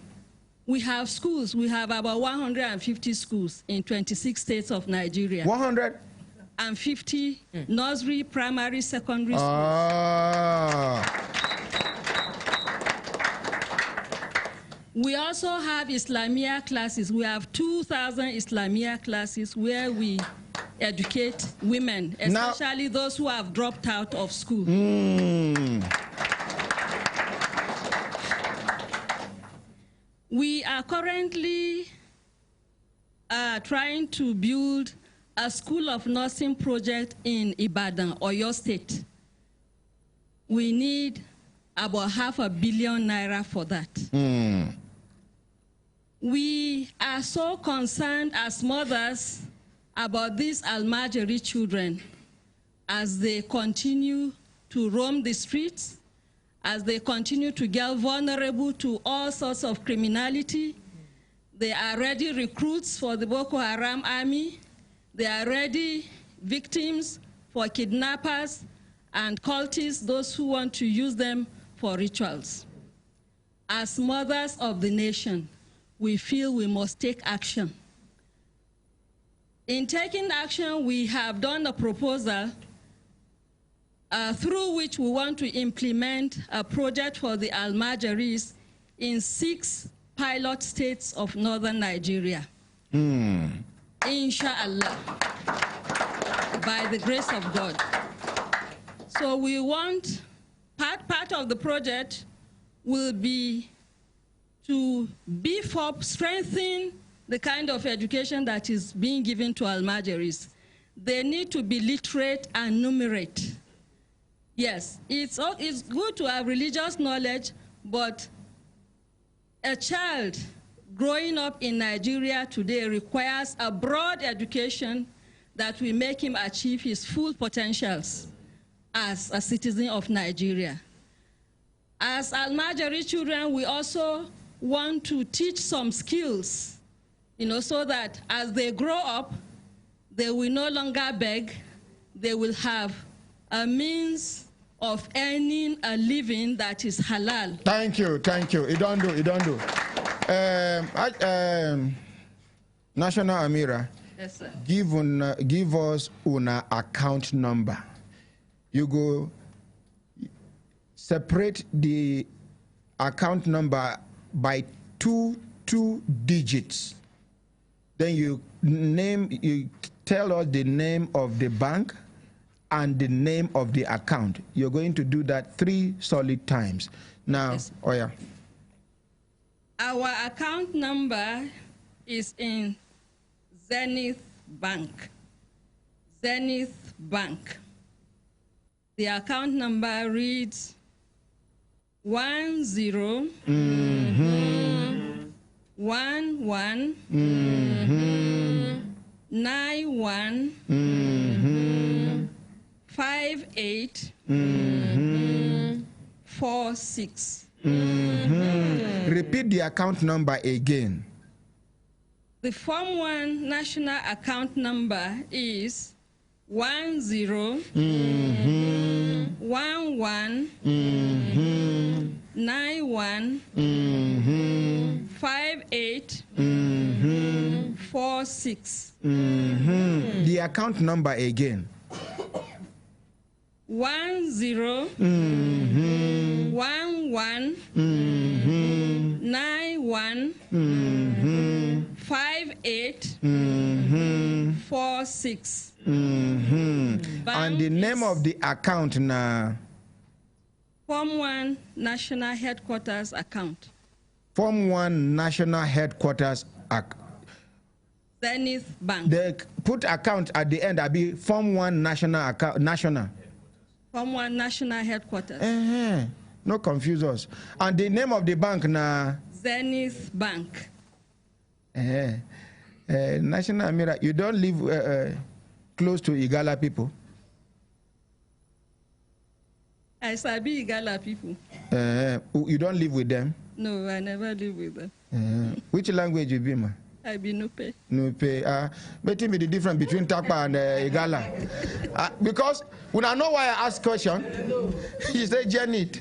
we have schools. We have about 150 schools in 26 states of Nigeria. 150 nursery, primary, secondary schools. We also have Islamia classes. We have 2,000 Islamia classes where we educate women, especially those who have dropped out of school. We are currently trying to build a school of nursing project in Ibadan, Oyo State. We need about $500 million for that. We are so concerned as mothers about these Almajiri children as they continue to roam the streets, as they continue to get vulnerable to all sorts of criminality. They are ready recruits for the Boko Haram army. They are ready victims for kidnappers and cultists, those who want to use them for rituals. As mothers of the nation, we feel we must take action. In taking action, we have done a proposal through which we want to implement a project for the Almajiris in 6 pilot states of northern Nigeria. Inshallah, by the grace of God. So we want, part of the project will be to beef up, strengthen the kind of education that is being given to Almajiris. They need to be literate and numerate. Yes, it's good to have religious knowledge, but a child growing up in Nigeria today requires a broad education that will make him achieve his full potentials as a citizen of Nigeria. As Almajiri children, we also want to teach some skills, so that as they grow up, they will no longer beg. They will have a means of earning a living that is halal. Thank you. You don't do. National Amira, yes, sir. Give us una account number. You go separate the account number by two digits. Then you tell us the name of the bank and the name of the account. You're going to do that 3 solid times. Now, yes. Oya. Our account number is in Zenith Bank. Zenith Bank. The account number reads 10 11 91 58 46. Repeat the account number again. The FONWA national account number is 10 11 91 58 46. The account number again. 10 11 91 58 46. And the name of the account now? FONWA National Headquarters account. FONWA national headquarters. Zenith Bank. They put account at the end. I be FONWA national account. National. FONWA national headquarters. No confuse us. And the name of the bank na Zenith Bank. National Mirror. You don't live close to Igala people. I sabi Igala people. You don't live with them? No, I never live with them. Which language you be, ma? I be Nupe. Nupe. But me the difference between Takpa and Igala. Because when I know why I ask question, he said Janet.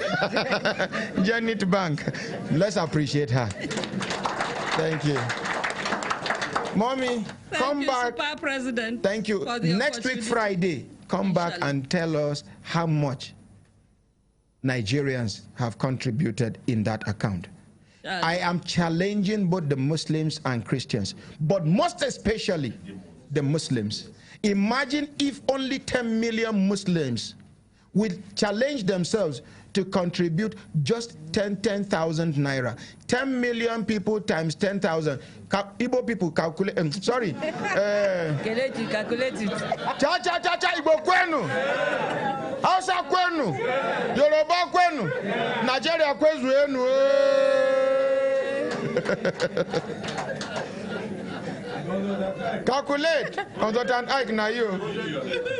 Janet Bank. Let's appreciate her. Thank you. Mommy, come back. Super President. Thank you. Next week, Friday, come back and tell us how much Nigerians have contributed in that account. I am challenging both the Muslims and Christians, but most especially the Muslims. Imagine if only 10 million Muslims would challenge themselves to contribute just 10,000 naira. 10 million people times 10,000. Igbo people calculate. Sorry. Calculate it. Cha Igbo kwenu. Hausa kwenu. Yoruba kwenu. Nigeria kwezuenu. Calculate. Consultant Ike na you.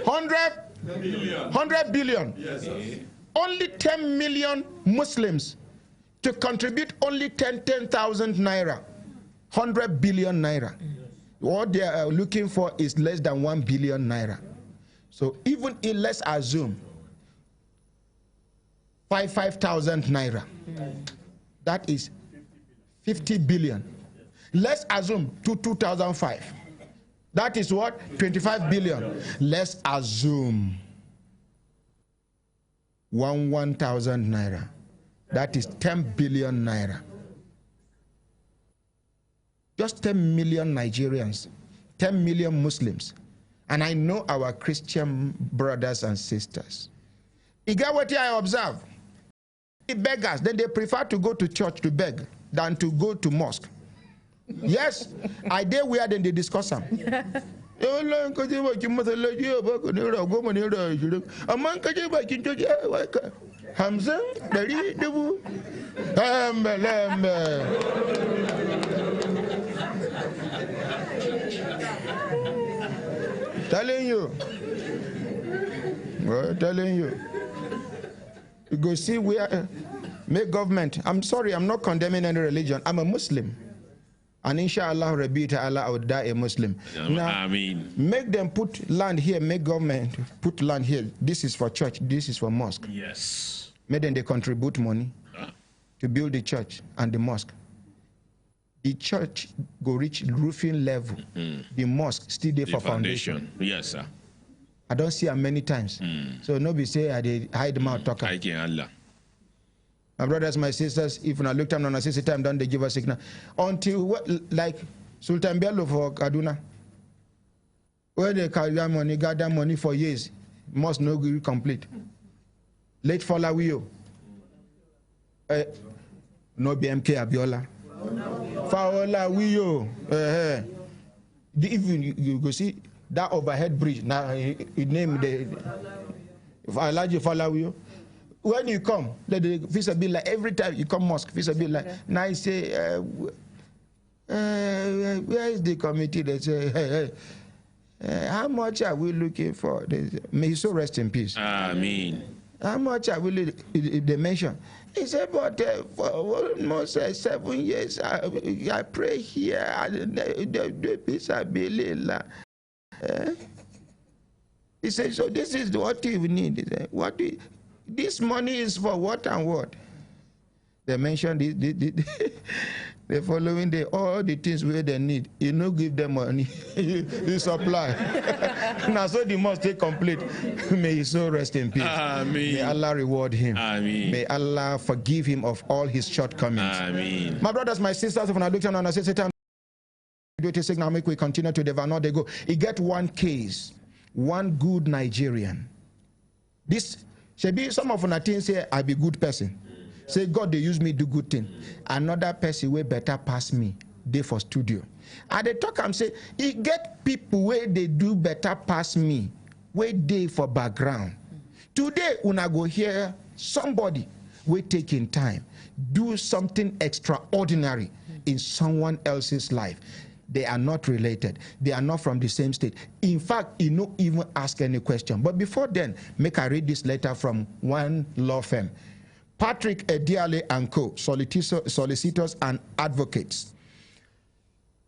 100 billion. Yes. Only 10 million Muslims to contribute only 10,000 naira. 100 billion naira. What they are looking for is less than 1 billion naira. So even if let's assume 5,000 naira, that is 50 billion. Let's assume 2005. That is what? 25 billion. Let's assume 1,000 naira. That is 10 billion naira. Just 10 million Nigerians, 10 million Muslims. And I know our Christian brothers and sisters. You get what I observe? The beggars, then they prefer to go to church to beg than to go to mosque. Yes, I dare where then they discuss them. Telling you. You go see where make government. I'm sorry, I'm not condemning any religion. I'm a Muslim. And inshallah, Rabbi Ta'ala, I would die a Muslim. Now, I mean, make them put land here, make government put land here. This is for church, this is for mosque. Yes. Make them they contribute money to build the church and the mosque. The church go reach roofing level. The mosque still there for foundation. Yes, sir. I don't see them many times. So nobody say I did hide them out talking. My brothers, my sisters, if I look time on a 60 time, don't they give us signal until like Sultan Bello for Kaduna, where they gather money for years, must not be complete. Late Falawio, no BMK Abiola. Falawio, even you go see that overhead bridge. Now he named the Alaji Falawio. When you come, let the visa be like every time you come mosque, visa be like. Now I say, where is the committee? They say, hey, how much are we looking for? May he so rest in peace. Amen. How much are we? They mention. He said, but for almost 7 years, I pray here. The visa be little. He said, so this is what you need. He said, this money is for what and what? They mentioned the following day, all the things where they need. You know, give them money, you supply. Now, so the must take complete. May he so rest in peace. Amen. May Allah reward him. Amen. May Allah forgive him of all his shortcomings. Amen. My brothers, my sisters, when I look on a system, signal make we continue to develop. They go. He get one case, one good Nigerian. This should be some of the things say I be good person. say God they use me do good thing. Another person way better pass me, they for studio. And they talk and say, he get people where they do better pass me, where they for background. Today, when I go hear somebody we taking time, do something extraordinary in someone else's life. They are not related. They are not from the same state. In fact, you don't even ask any question. But before then, make I read this letter from one law firm. Patrick Ediale and Co., solicitors and advocates.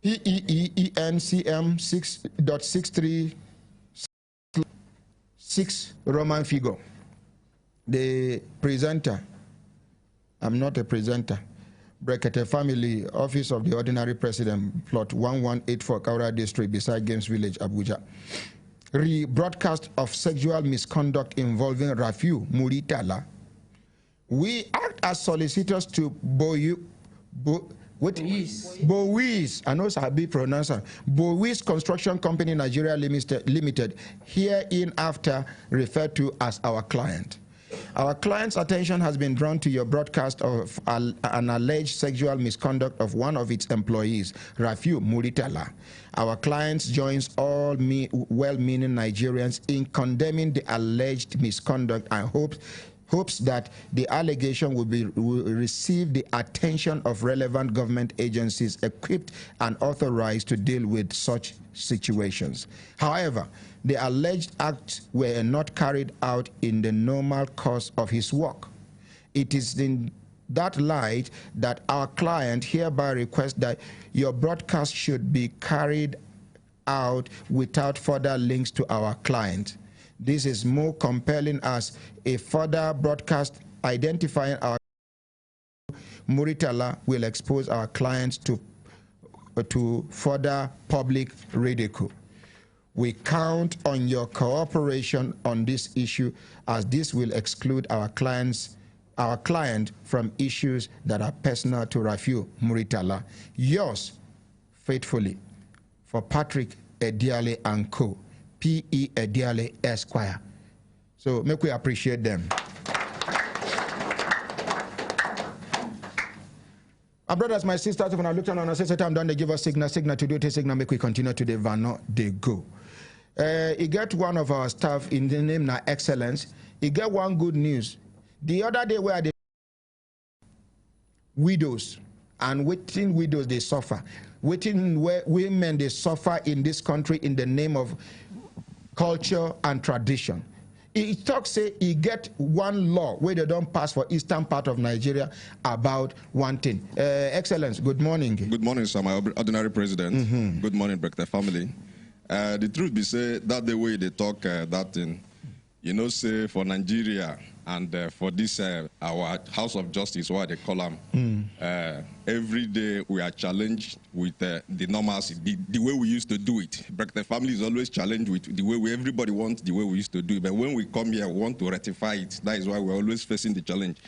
EEENCM 6.636 Roman figure. The presenter, I'm not a presenter, Brekete Family, Office of the Ordinary President, plot 1184 Kaura District, beside Games Village, Abuja. Rebroadcast of sexual misconduct involving Rafiu Muritala. We act as solicitors to Bowies, I know it's a big pronouncer, Bowies Construction Company Nigeria Limited, hereinafter referred to as our client. Our client's attention has been drawn to your broadcast of an alleged sexual misconduct of one of its employees, Rafiu Muritala. Our client joins all well-meaning Nigerians in condemning the alleged misconduct and hopes that the allegation will receive the attention of relevant government agencies equipped and authorized to deal with such situations. However, the alleged acts were not carried out in the normal course of his work. It is in that light that our client hereby requests that your broadcast should be carried out without further links to our client. This is more compelling as a further broadcast identifying our Muritala will expose our clients to further public ridicule. We count on your cooperation on this issue, as this will exclude our client from issues that are personal to Rafiu Muritala. Yours faithfully, for Patrick Ediale and Co., P.E. Ediale Esquire. So make we appreciate them. My brothers, my sisters, when I looked on and I said, time done, they give us signal to do it, signal, make we continue to the Vano, they go. He get one of our staff in the name now Excellence. He get one good news. The other day where the widows and waiting widows they suffer, waiting where women they suffer in this country in the name of culture and tradition. He talks say he get one law where they don't pass for eastern part of Nigeria about one thing. Excellence, good morning. Good morning, sir, my ordinary president. Good morning, Brekete family. The truth be said, that the way they talk that thing, you know, say for Nigeria and for this our House of Justice, what they call them, every day we are challenged with the normalcy, the way we used to do it. Brekete family is always challenged with the way everybody wants the way we used to do it. But when we come here, we want to rectify it. That is why we're always facing the challenge.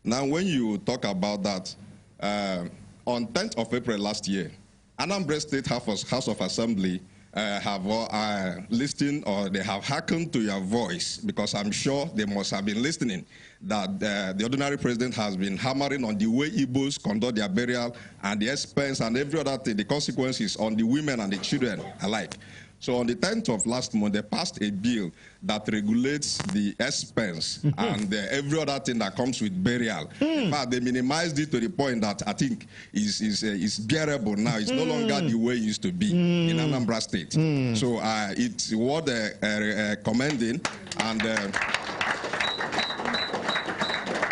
Now, when you talk about that, on 10th of April last year, Anambra State House of Assembly have listened, or they have hearkened to your voice, because I'm sure they must have been listening, that the ordinary president has been hammering on the way Igbos conduct their burial and the expense and every other thing, the consequences on the women and the children alike. So on the 10th of last month, they passed a bill that regulates the expense and every other thing that comes with burial. In fact, they minimized it to the point that I think is bearable now. It's no longer the way it used to be in Anambra State. So it's worth commending. And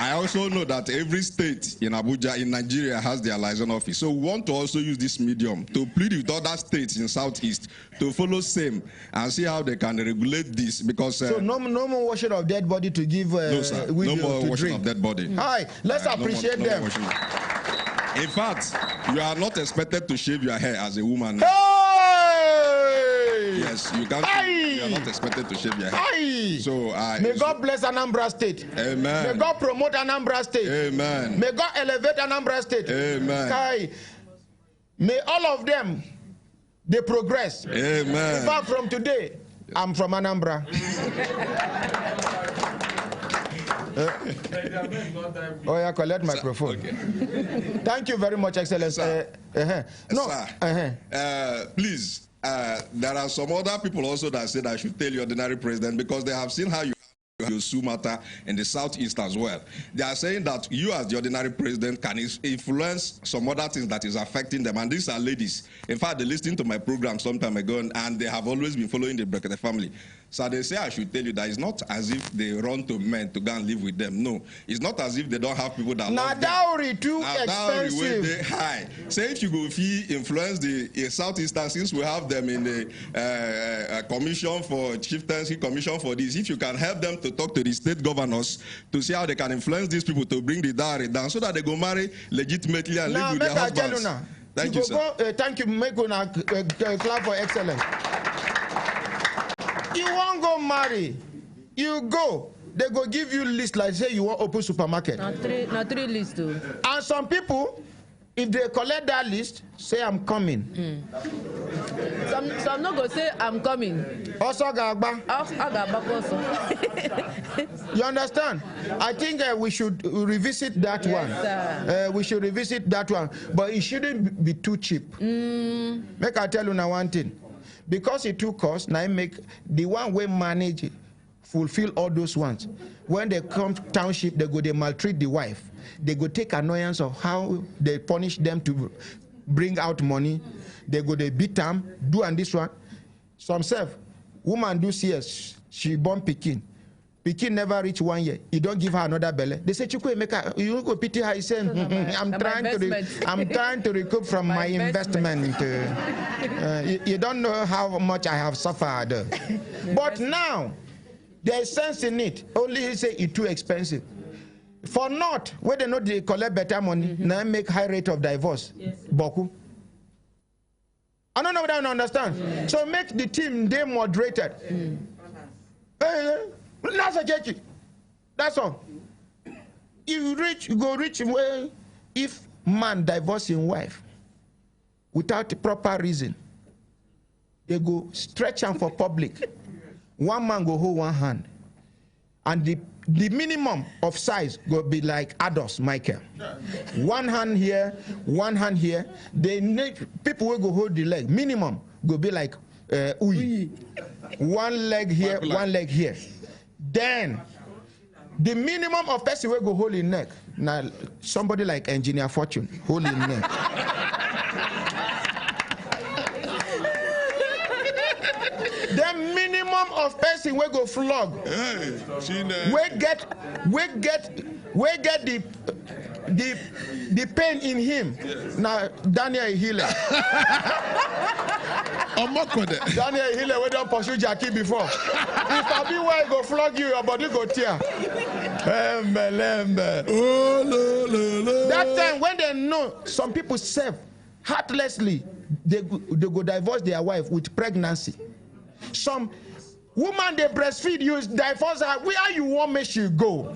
I also know that every state in Abuja, in Nigeria, has their liaison office. So we want to also use this medium to plead with other states in Southeast to follow same and see how they can regulate this. Because so no more washing of dead body to give no, sir. No more washing drink. Of dead body. Hi, let's appreciate them. In fact, you are not expected to shave your hair as a woman. Yes, you can't. You are not expected to shave your hair. So may God bless Anambra State. Amen. May God promote Anambra State. Amen. May God elevate Anambra State. Amen. May all of them they progress. Amen. In fact, from today, I'm from Anambra. Oh, yeah, collect microphone. Okay. Thank you very much, Excellency. Please, there are some other people also that said I should tell the ordinary president because they have seen how you sue matter in the southeast as well. They are saying that you as the ordinary president can influence some other things that is affecting them, and these are ladies. In fact, they listened to my program some time ago and they have always been following the Brekete family. So they say I should tell you that it's not as if they run to men to go and live with them. No, it's not as if they don't have people that love them. Dowry too expensive. They high. Say if you go influence the southeastern, since we have them in the commission for chieftaincy, commission for this, if you can help them to talk to the state governors to see how they can influence these people to bring the dowry down so that they go marry legitimately and live with their husbands. Thank you, sir. Thank you. Make una clap for excellence. You won't go marry. You go. They go give you list like say you want open supermarket. Not three lists too. And some people, if they collect that list, say I'm coming. Some no go say I'm coming. Also gagba. Also. You understand? I think we should revisit that one. We should revisit that one, but it shouldn't be too cheap. Make I tell you now one thing. Because it took us, now make the one we manage fulfill all those ones. When they come to township, they maltreat the wife. They go take annoyance of how they punish them to bring out money. They beat them, do and this one. Some self, woman do CS, she born Pekin. Pekin never reach 1 year. You don't give her another belly. They say, Chukwe, you go pity her. He said, I'm trying to recoup from my investment. You don't know how much I have suffered. But now, there's sense in it. Only he say it's too expensive. For not, where they know they collect better money, now make high rate of divorce. Yes. Boku. I don't know what I understand. So make the team, they moderated. That's all. You go rich well if man divorcing wife without a proper reason. They go stretch them for public. One man go hold one hand. And the minimum of size go be like adults, Michael. One hand here, one hand here. They need people will go hold the leg. Minimum go be like Uyi. One leg here, one leg here. Then the minimum of person will go hold in neck. Now somebody like Engineer Fortune hold in neck. The minimum of person will go flog. We get the pain in him. Yes. Now Daniel healer. Daniel healer we don't pursue Jackie before. If I be where go flog you, your body go tear. That time when they know some people serve heartlessly, they go divorce their wife with pregnancy. Some woman they breastfeed, you divorce her. Where you want me she go?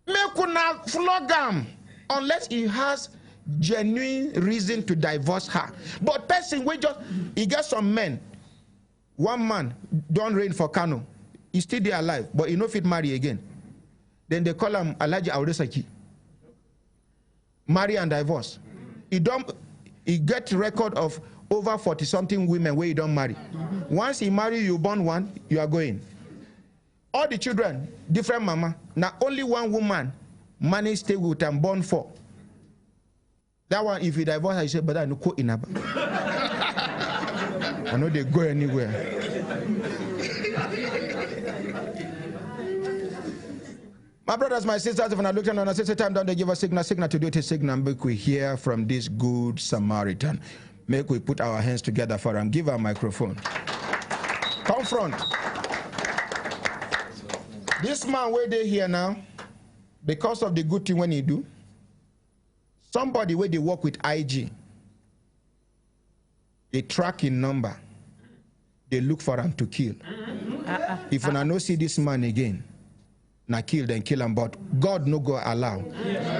Make una flog him unless he has genuine reason to divorce her. But person we just he get some men. One man don't reign for Kano. He still there alive, but he no fit marry again. Then they call him Alhaji Auresaki. Marry and divorce. He get record of over 40-something women where you don't marry. Once he marry, you born one, you are going. All the children, different mama. Now only one woman managed to stay with and born 4. That one, if you divorce, I say, but I know co inaba. I know they go anywhere. My brothers, my sisters, if I look at on a sister time, don't they give a signal to do it, a signal, make we hear from this good Samaritan. Make we put our hands together for him. Give her a microphone. Confront. This man where they here now, because of the good thing when he do, somebody where they work with IG, they track in number, they look for him to kill. If I no see this man again, na kill then kill him, but God no go allow.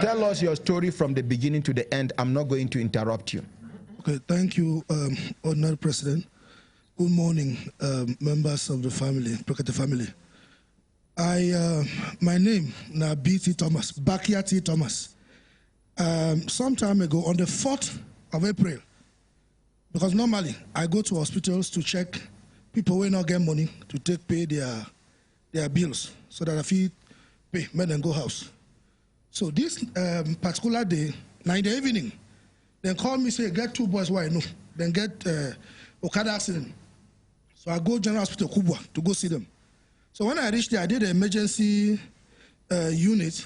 Tell us your story from the beginning to the end. I'm not going to interrupt you. Okay, thank you, Honorable President. Good morning, members of the family, Brekete family. My name na B.T. Thomas, Bakia T. Thomas. Some time ago, on the 4th of April, because normally I go to hospitals to check people who not get money to pay their bills so that if you pay, make them go house. So this particular day, now in the evening, they call me, say, get 2 boys, why no? Then get Okada accident. So I go General Hospital Kubwa to go see them. So when I reached there, I did an emergency unit.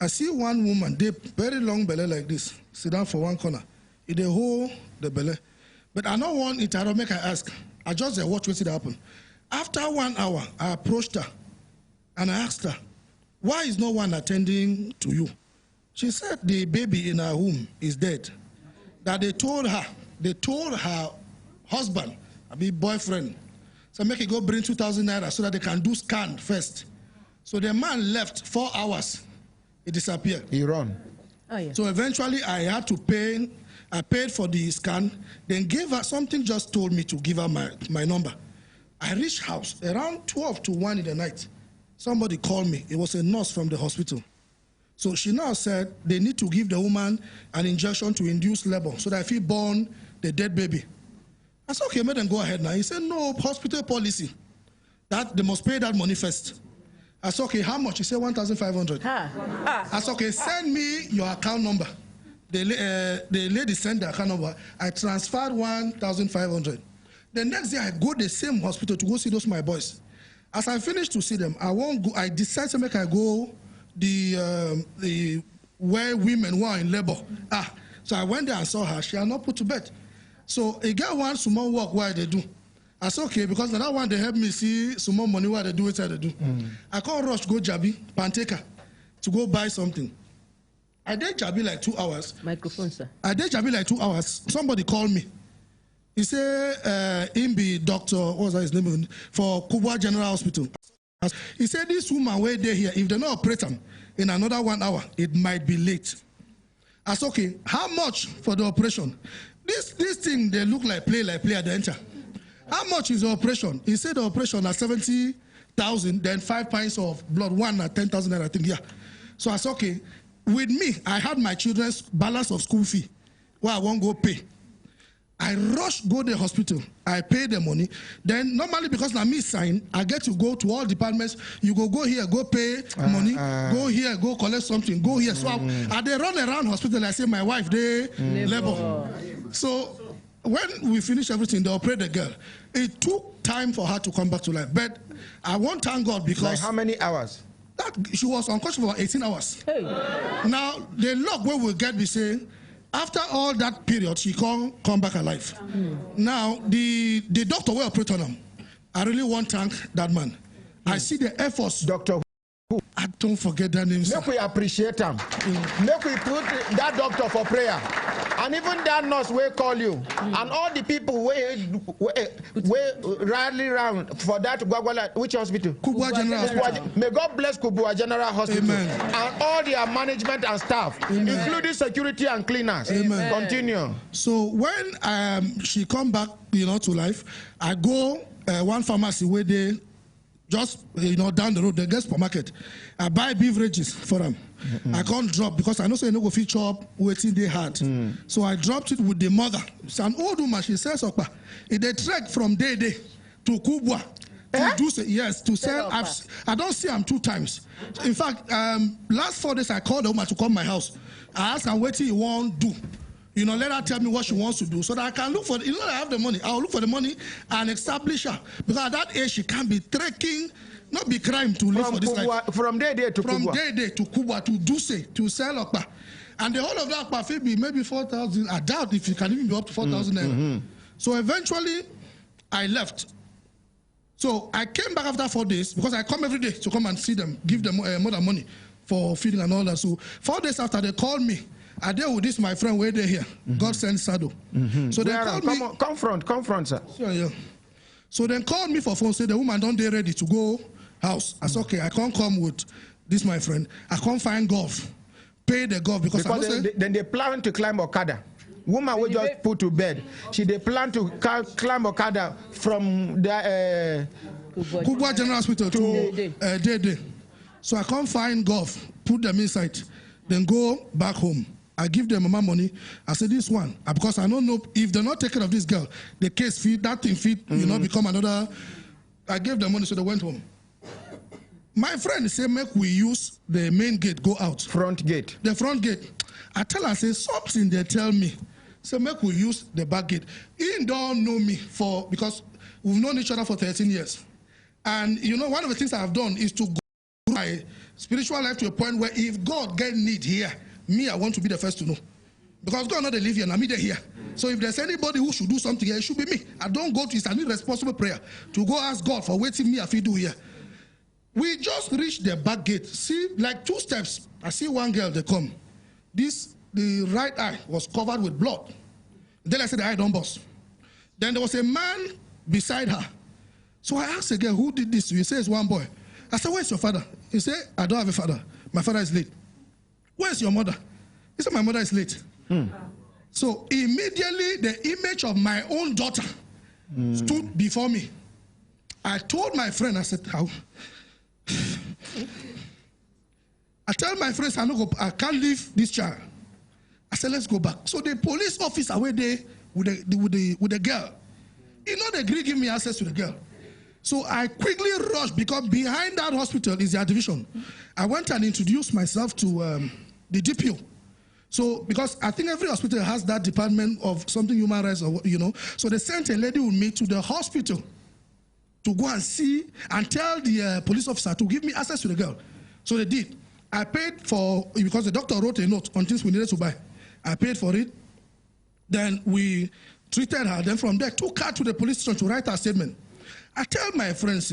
I see one woman, they very long belly like this, sit down for one corner. They hold the belly. But I don't want it, I don't make her ask. I just watch what it happen. After 1 hour, I approached her and I asked her, why is no one attending to you? She said the baby in her womb is dead. That they told her husband, boyfriend, so make it go bring 2,000 naira so that they can do scan first. So the man left 4 hours. He disappeared. He run. Oh, yeah. So eventually I had to pay. I paid for the scan, then gave her something, just told me to give her my number. I reached house around 12 to 1 in the night. Somebody called me. It was a nurse from the hospital. So she now said they need to give the woman an injection to induce labor so that if he born the dead baby. I said, okay, let them go ahead now. He said, no, hospital policy. That they must pay that money first. I said, okay, how much? He said, 1,500. I said, okay, send me your account number. The lady sent the account number. I transferred 1,500. The next day, I go to the same hospital to go see those my boys. As I finished to see them, I decided to make I go the where women were in labor. So I went there and saw her. She had not put to bed. So I got one small work where they do. I said, okay, because that one they help me see some more money where they do it, they do. I can't rush, go Jabi, Panteka, to go buy something. I did Jabi like 2 hours. Microphone, sir. I did Jabi like 2 hours. Somebody called me. He said, him be doctor, what was his name, for Kubwa General Hospital. He said, this woman where they here, if they not operate them in another 1 hour, it might be late. I said, okay, how much for the operation? This thing, they look like play at the enter. How much is the operation? He said the operation at 70,000, then 5 pints of blood, one at 10,000, I think, yeah. So I said, okay, with me, I had my children's balance of school fee, where I won't go pay. I rush go to the hospital. I pay the money. Then normally because now me sign, I get to go to all departments. You go here, go pay money. Go here, go collect something. Go here. So I they run around hospital. I say my wife they labor. So when we finish everything, they operate the girl. It took time for her to come back to life. But I won't thank God because like how many hours? That she was unconscious for 18 hours. Hey. Now the luck where we get we say. After all that period, she come back alive. Now, the doctor will operate on him. I really want to thank that man. I see the efforts. Doctor who? I don't forget that name. Make we appreciate him. Make we put that doctor for prayer. And even that nurse will call you. And all the people will rally around for that Gwagwala, which hospital? Kubwa General Hospital. May God bless Kubwa General Hospital. Amen. And all their management and staff, Amen. Including security and cleaners. Amen. Continue. So when she come back, to life, I go one pharmacy where they just down the road, they get supermarket. I buy beverages for them. I can't drop because I know so you no go fit chop waiting they had. So I dropped it with the mother. It's an old woman. She says, "Okpa, if they trek from day to Kubwa to do so, yes, to sell." I don't see them 2 times. In fact, last 4 days I called the woman to come to my house. I asked her what he won't do. Let her tell me what she wants to do so that I can look for, I have the money. I'll look for the money and establish her. Because at that age, she can't be trekking, not be crime to live for this life. From day to Kubwa. From day to Kubwa, to Duse, to sell Okpa. And the whole of that Okpa be maybe 4,000. I doubt if it can even be up to 4,000. So eventually, I left. So I came back after 4 days because I come every day to come and see them, give them more money for feeding and all that. So 4 days after, they called me. I deal with this, my friend, where they here. God sent Sado. So they called me. Come front, sir. Sure, yeah. So they called me for phone, say the woman don't they ready to go house. I said, okay, I can't come with this, my friend. I can't find golf. Pay the golf because then they plan to climb Okada. Woman will just put to bed. They plan to climb Okada from the Kubwa General Hospital to Dede. So I can't find golf, put them inside, then go back home. I give them my money. I say this one, because I don't know if they're not taking care of this girl, the case feed, that thing feed, you know, become another. I gave them money, so they went home. My friend said, make we use the main gate, go out. Front gate. The front gate. I tell her, I say, something they tell me. So make we use the back gate. He don't know me because we've known each other for 13 years. And you know, one of the things I've done is to go my spiritual life to a point where if God get need here, me, I want to be the first to know. Because God not live here, and I'm here. So if there's anybody who should do something here, it should be me. I don't go to, it's an irresponsible prayer to go ask God for waiting me if he do here. We just reached the back gate. See, like 2 steps, I see one girl, they come. The right eye was covered with blood. Then I said, the eye don't bust. Then there was a man beside her. So I asked the girl, who did this? He says, one boy. I said, where's your father? He said, I don't have a father. My father is late. Where's your mother? He said, my mother is late. So immediately the image of my own daughter stood before me. I told my friend, I said, how? I tell my friends, I can't leave this child. I said, let's go back. So the police officer were there with the girl. You know, they agree give me access to the girl. So I quickly rushed because behind that hospital is their division. I went and introduced myself to the DPO. So because I think every hospital has that department of something human rights, or you know. So they sent a lady with me to the hospital to go and see and tell the police officer to give me access to the girl. So they did. I paid for, because the doctor wrote a note on things we needed to buy. I paid for it. Then we treated her. Then from there, took her to the police station to write her statement. I tell my friends,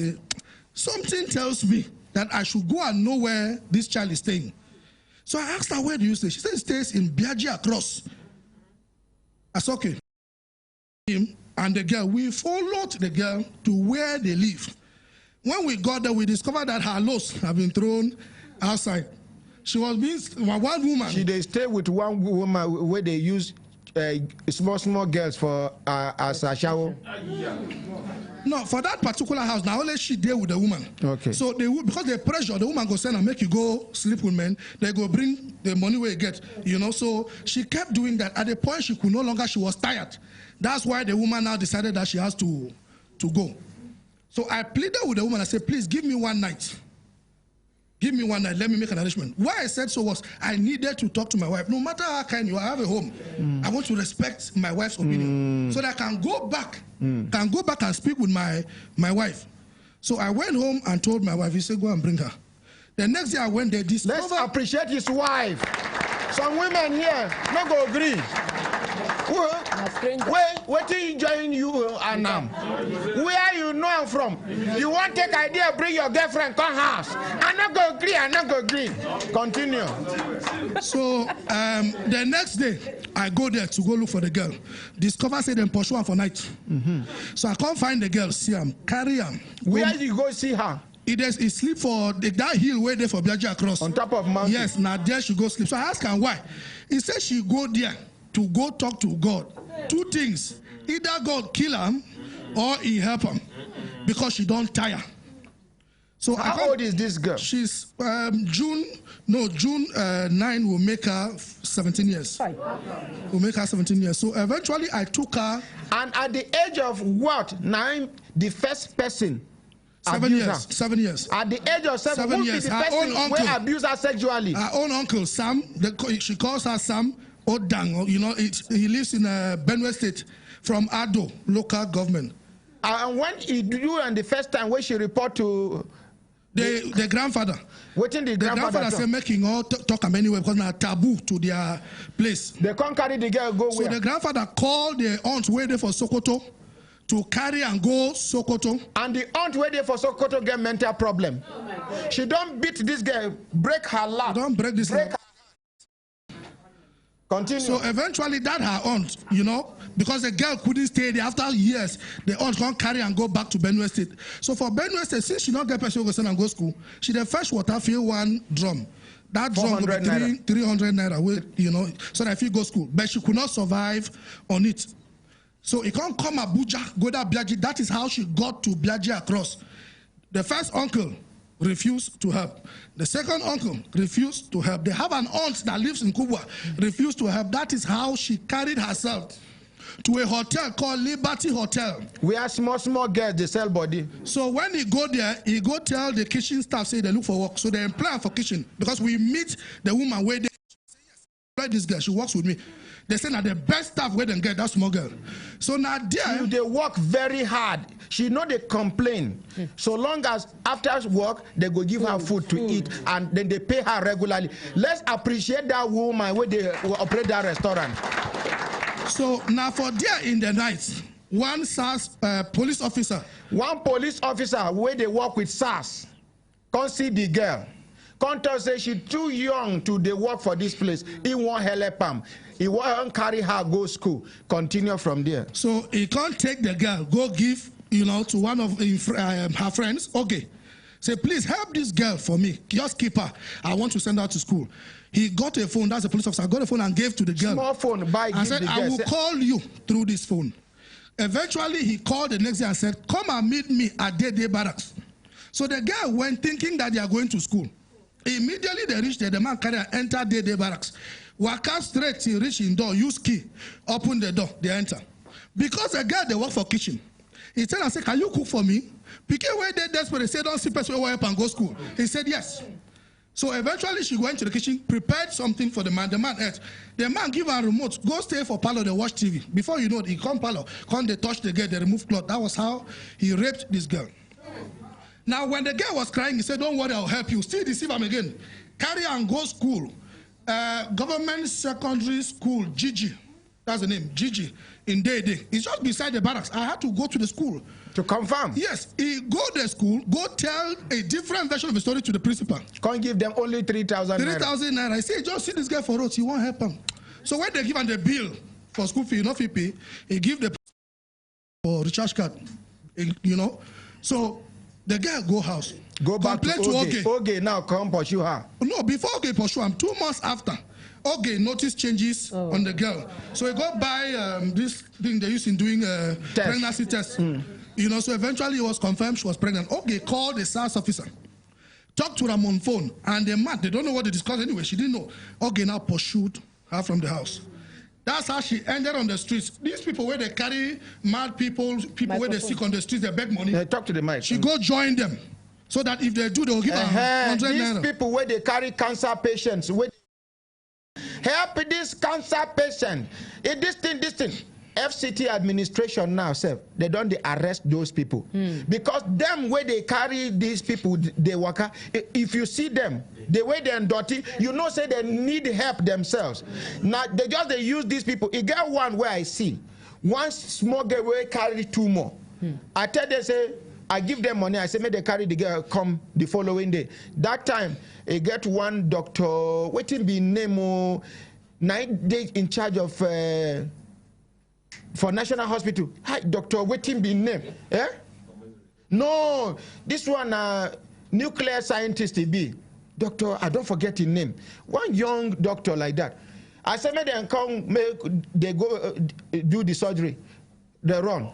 something tells me that I should go and know where this child is staying. So I asked her, where do you stay? She said, stays in Biaji Across. I said, okay. Him and the girl, we followed the girl to where they live. When we got there, we discovered that her loads have been thrown outside. She was being one woman. They stay with one woman where they use small girls for as a shower. No, for that particular house, now only she there with the woman. Okay. So they would, because they pressure, the woman go send and make you go sleep with men. They go bring the money where you get, you know. So she kept doing that. At the point she could no longer, she was tired. That's why the woman now decided that she has to go. So I pleaded with the woman. I said, please give me one night. Give me one night, let me make an arrangement. Why I said so was I needed to talk to my wife. No matter how kind you are, I have a home. I want to respect my wife's opinion. So that I can go back, and speak with my wife. So I went home and told my wife, he said, go and bring her. The next day I went there, let's appreciate his wife. Some women here, not go agree. Where do you join you and where you know I'm from? You want to take idea, bring your girlfriend, come house. I'm not going to agree. Continue. So the next day, I go there to go look for the girl. Discover say them pursue her for night. So I can't find the girl, see him, carry him. Where did you go see her? He sleep for that hill where they for Biaji Across. On top of mountain? Yes, now there she go sleep. So I asked her why. He said she go there to go talk to God. 2 things. Either God kill her or he help her because she don't tire. So how old is this girl? She's June 9 will make her 17 years. Will make her 17 years. So eventually I took her. And at the age of what? 9, the first person. 7 years. 7 years. At the age of 7 years. Who be the person who abused her sexually? Her own uncle, Sam. She calls her Sam Odang. You know, he lives in Benue State from Ado, local government. And when you and the first time when she report to the grandfather. Waiting the grandfather say making all talk am anyway because now taboo to their place. They can't carry the girl go where? So the grandfather called the aunt waiting for Sokoto to carry and go Sokoto. And the aunt waiting for Sokoto get mental problem. She don't beat this girl, break her lap. Don't break this lap. Continue. So eventually that her aunt, you know, because the girl couldn't stay there after years, the aunt can't carry and go back to Benue State. So for Benue State, since she not get person who go send and go school, she the fetch water fill 1 drum. That drum will be 300 naira, you know, so that if you go school. But she could not survive on it. So he can't come Abuja, go to Biaji. That is how she got to Biaji Across. The first uncle refused to help. The second uncle refused to help. They have an aunt that lives in Kubwa, refused to help. That is how she carried herself to a hotel called Liberty Hotel. We are small girls, they sell body. So when he go there, he go tell the kitchen staff, say they look for work. So they employ for kitchen because we meet the woman where they say, yes, employ this girl, she works with me. They say that the best staff where they get that small girl. So now there they work very hard. She know they complain. So long as after work they go give her food to eat and then they pay her regularly. Let's appreciate that woman where they operate that restaurant. So now for there in the night, one SARS police officer where they work with SARS, can't see the girl. Can't say she too young to they work for this place. He won't help him. He won't carry her go school. Continue from there. So he can't take the girl, go give, to one of her friends. Okay. Say, please help this girl for me. Just keep her. I want to send her to school. He got a phone. That's a police officer. Got a phone and gave to the girl. Small phone. I said, I will call you through this phone. Eventually, he called the next day and said, come and meet me at Dede Barracks. So the girl went thinking that they are going to school. Immediately they reached there. The man carried and entered Dede Barracks. Walk out straight till reaching door. Use key. Open the door. They enter. Because the girl, they work for kitchen. He said, I said, can you cook for me? Piquet where they desperate. He said, don't see person who help and go school. He said, yes. So eventually she went to the kitchen, prepared something for the man. The man ate. The man give her a remote. Go stay for parlor, they watch TV. Before you know it, he come parlor. Come they touch the girl, they remove cloth. That was how he raped this girl. Now when the girl was crying, he said, don't worry, I'll help you. Still deceive him again. Carry and go school. Government secondary school, Gigi. That's the name, Gigi, in Dede. It's just beside the barracks. I had to go to the school. To confirm? Yes. He go to the school, go tell a different version of the story to the principal. Can't give them only 3,000 naira. 3,000 naira. I say, just see this guy for us. He won't help him. So when they give him the bill for school fee, not fee pay, he give the for recharge card. So the girl go house. Go back to Oge. Oge now come pursue her. No, before Oge pursue him, 2 months after, Oge noticed changes on the girl. So he go buy this thing they use in doing pregnancy tests. So eventually it was confirmed she was pregnant. Oge called the SARS officer, talked to them on phone, and the man, they don't know what they discussed anyway. She didn't know. Oge now pursued her from the house. That's how she ended on the streets. These people where they carry mad people where they sick on the streets, they beg money. They talk to the mic. She go join them. So that if they do, they'll give her 100 naira. These people where they carry cancer patients, help this cancer patient. This thing. FCT administration now, sir, they don't arrest those people. Because them where they carry these people, they work. If you see them, the way they're dirty, say they need help themselves. Now they use these people. You get one where I see one small girl will carry 2 more. I tell them, say, I give them money. I say, may they carry the girl come the following day. That time, I get one doctor, waiting be name 9 days in charge of for National Hospital. Hi, doctor, waiting be name. Eh? No, this one nuclear scientist he be. Doctor, I don't forget his name. One young doctor like that. I say, may they come, they go do the surgery. They run.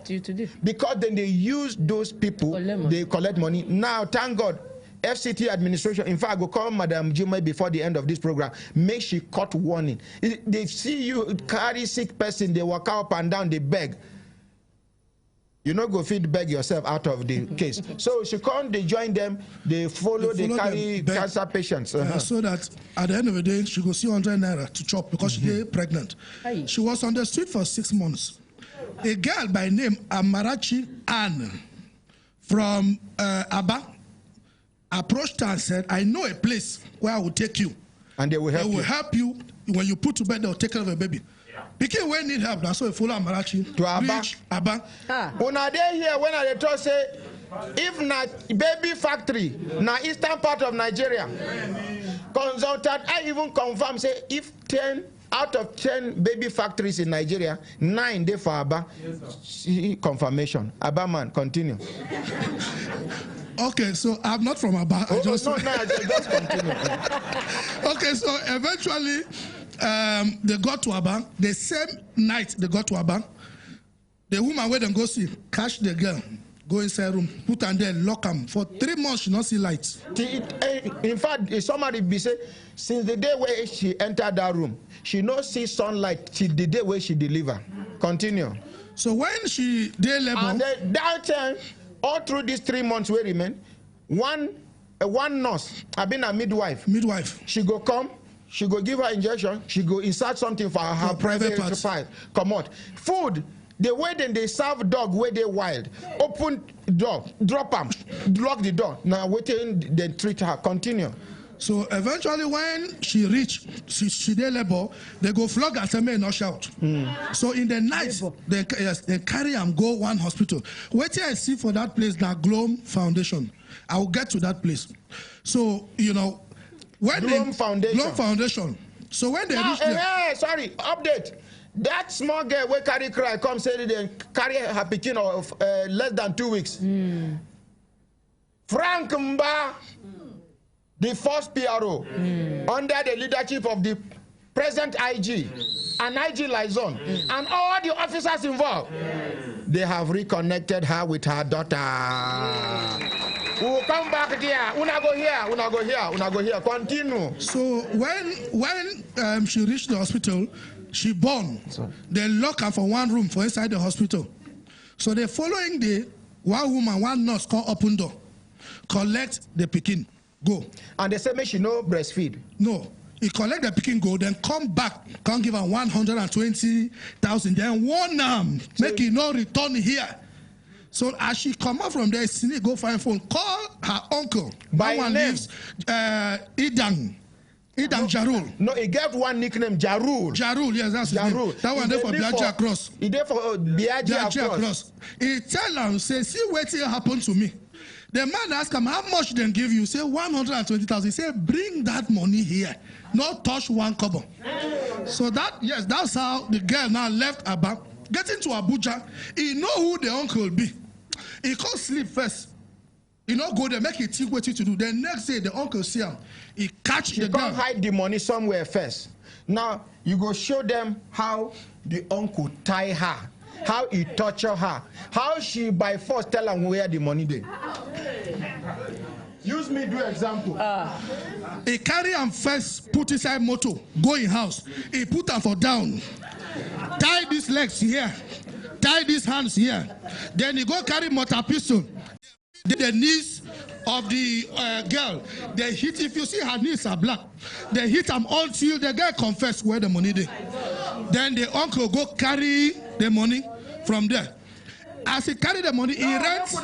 Because then they use those people, they collect money. Now, thank God, FCT administration, in fact, I go call Madam Jimmy before the end of this program, make she cut warning. They see you carry sick person, they walk up and down, they beg. You know, go feed beg yourself out of the case. So she come, they join them, they follow they carry cancer patients. So that at the end of the day, she go see 100 naira to chop because she get pregnant. She was on the street for 6 months. A girl by name Amarachi Ann from Aba approached her and said, I know a place where I will take you. And they will help you. They will help you. When you put to bed, they will take care of a baby. Because when need help, that's why follow Amarachi to Aba. When I dey here, when I talk say, if not baby factory, na eastern part of Nigeria, consultant, I even confirm say if 10 out of 10 baby factories in Nigeria, 9 they for Aba. Yes, confirmation. Aba man, continue. Okay, so I'm not from Aba. Just continue. Okay, so eventually they got to Aba. The same night they got to Aba, the woman where them go see, catch the girl, go inside room, put her there, lock him. For 3 months, she not see light. In fact, somebody be say, since the day where she entered that room, she not see sunlight till the day where she deliver. Continue. So when she did labor, and then that time, all through these 3 months we remain, one nurse, I been a midwife. She go come, she go give her injection, she go insert something for her private part. Come out. Food. The way then they serve dog where they wild. Open door, drop them, lock the door. Now waiting, then treat her. Continue. So eventually when she reach, she did labor, they go flog her and may not shout. So in the night, they carry and go one hospital. Wait till I see for that place, now Gloam Foundation. I will get to that place. So, you know, when Gloam Foundation. So when they reach there. Sorry, update. That small girl will carry cry, come say they carry her picking of less than 2 weeks. Frank Mba, the first PRO, under the leadership of the present IG and IG Liaison, and all the officers involved, they have reconnected her with her daughter. We will come back there. Una go here, una go here, una go here. Continue. So when she reached the hospital, she born. They lock her for one room for inside the hospital. So the following day, one woman, one nurse call open door, collect the pikin, go. And they say, make she no breastfeed. No. He collect the pikin, go, then come back, come give her 120,000, then warn them, make he no return here. So as she come out from there, she go find phone, call her uncle. By one name? lives Idang Jarul. No, he gave one nickname, Jarul. Jarul, yes, that's his name. That one there for Biaji Cross. He there for Biaji Cross. He tell them, say, see what happened to me. The man ask him, how much they give you? Say 120,000. He say, bring that money here. Not touch one kobo. So that's how the girl now left Aba. Getting to Abuja, he know who the uncle be. He can't sleep first. He not go there, make it think what to do. The next day, the uncle see him. He catch the girl. He can't hide the money somewhere first. Now, you go show them how the uncle tie her, how he torture her, how she by force tell him where the money dey. Use me, do example. He carry him first, put inside motor, go in house. He put him for down. Tie these legs here, tie these hands here. Then he go carry mortar pistol. The knees of the girl, they hit. If you see her knees are black, they hit them until the girl confess where the money is. Then the uncle go carry the money from there. As he carry the money, he rents.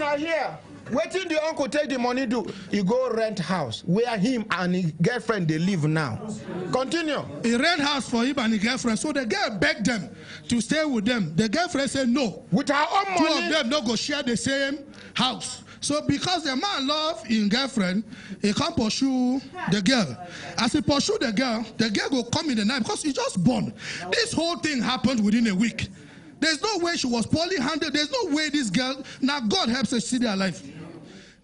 Waiting the uncle take the money do, he go rent house where him and his girlfriend they live now. Continue. He rent house for him and his girlfriend. So the girl begged them to stay with them. The girlfriend said no. With her own money. 2 of them no go share the same house. So because the man love his girlfriend, he can't pursue the girl. As he pursue the girl go come in the night because he just born. This whole thing happened within a week. There's no way she was poorly handled. There's no way this girl, now God helps her see their life.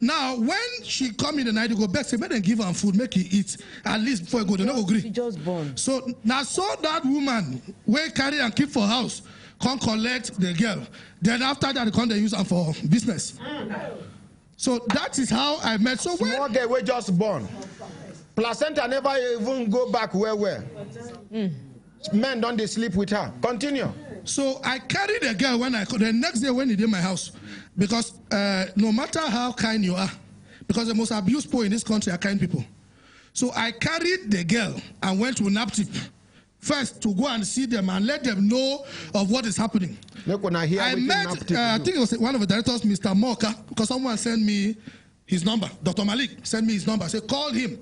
Now, when she come in the night, you go back, say, make them give her food, make he eat. At least before you go, they don't agree. She just born. So now saw that woman, wey carry and keep for house, come collect the girl. Then after that, they come they use her for business. So that is how I met. So when small girl wey just born, placenta never even go back where. Men don't they sleep with her. Continue. So I carried the girl when the next day when he did my house. Because no matter how kind you are, because the most abused people in this country are kind people. So I carried the girl and went to NAPTIP first to go and see them and let them know of what is happening. I met, I think it was one of the directors, Mr. Moka, because someone sent me his number. Dr. Malik sent me his number. I said, call him.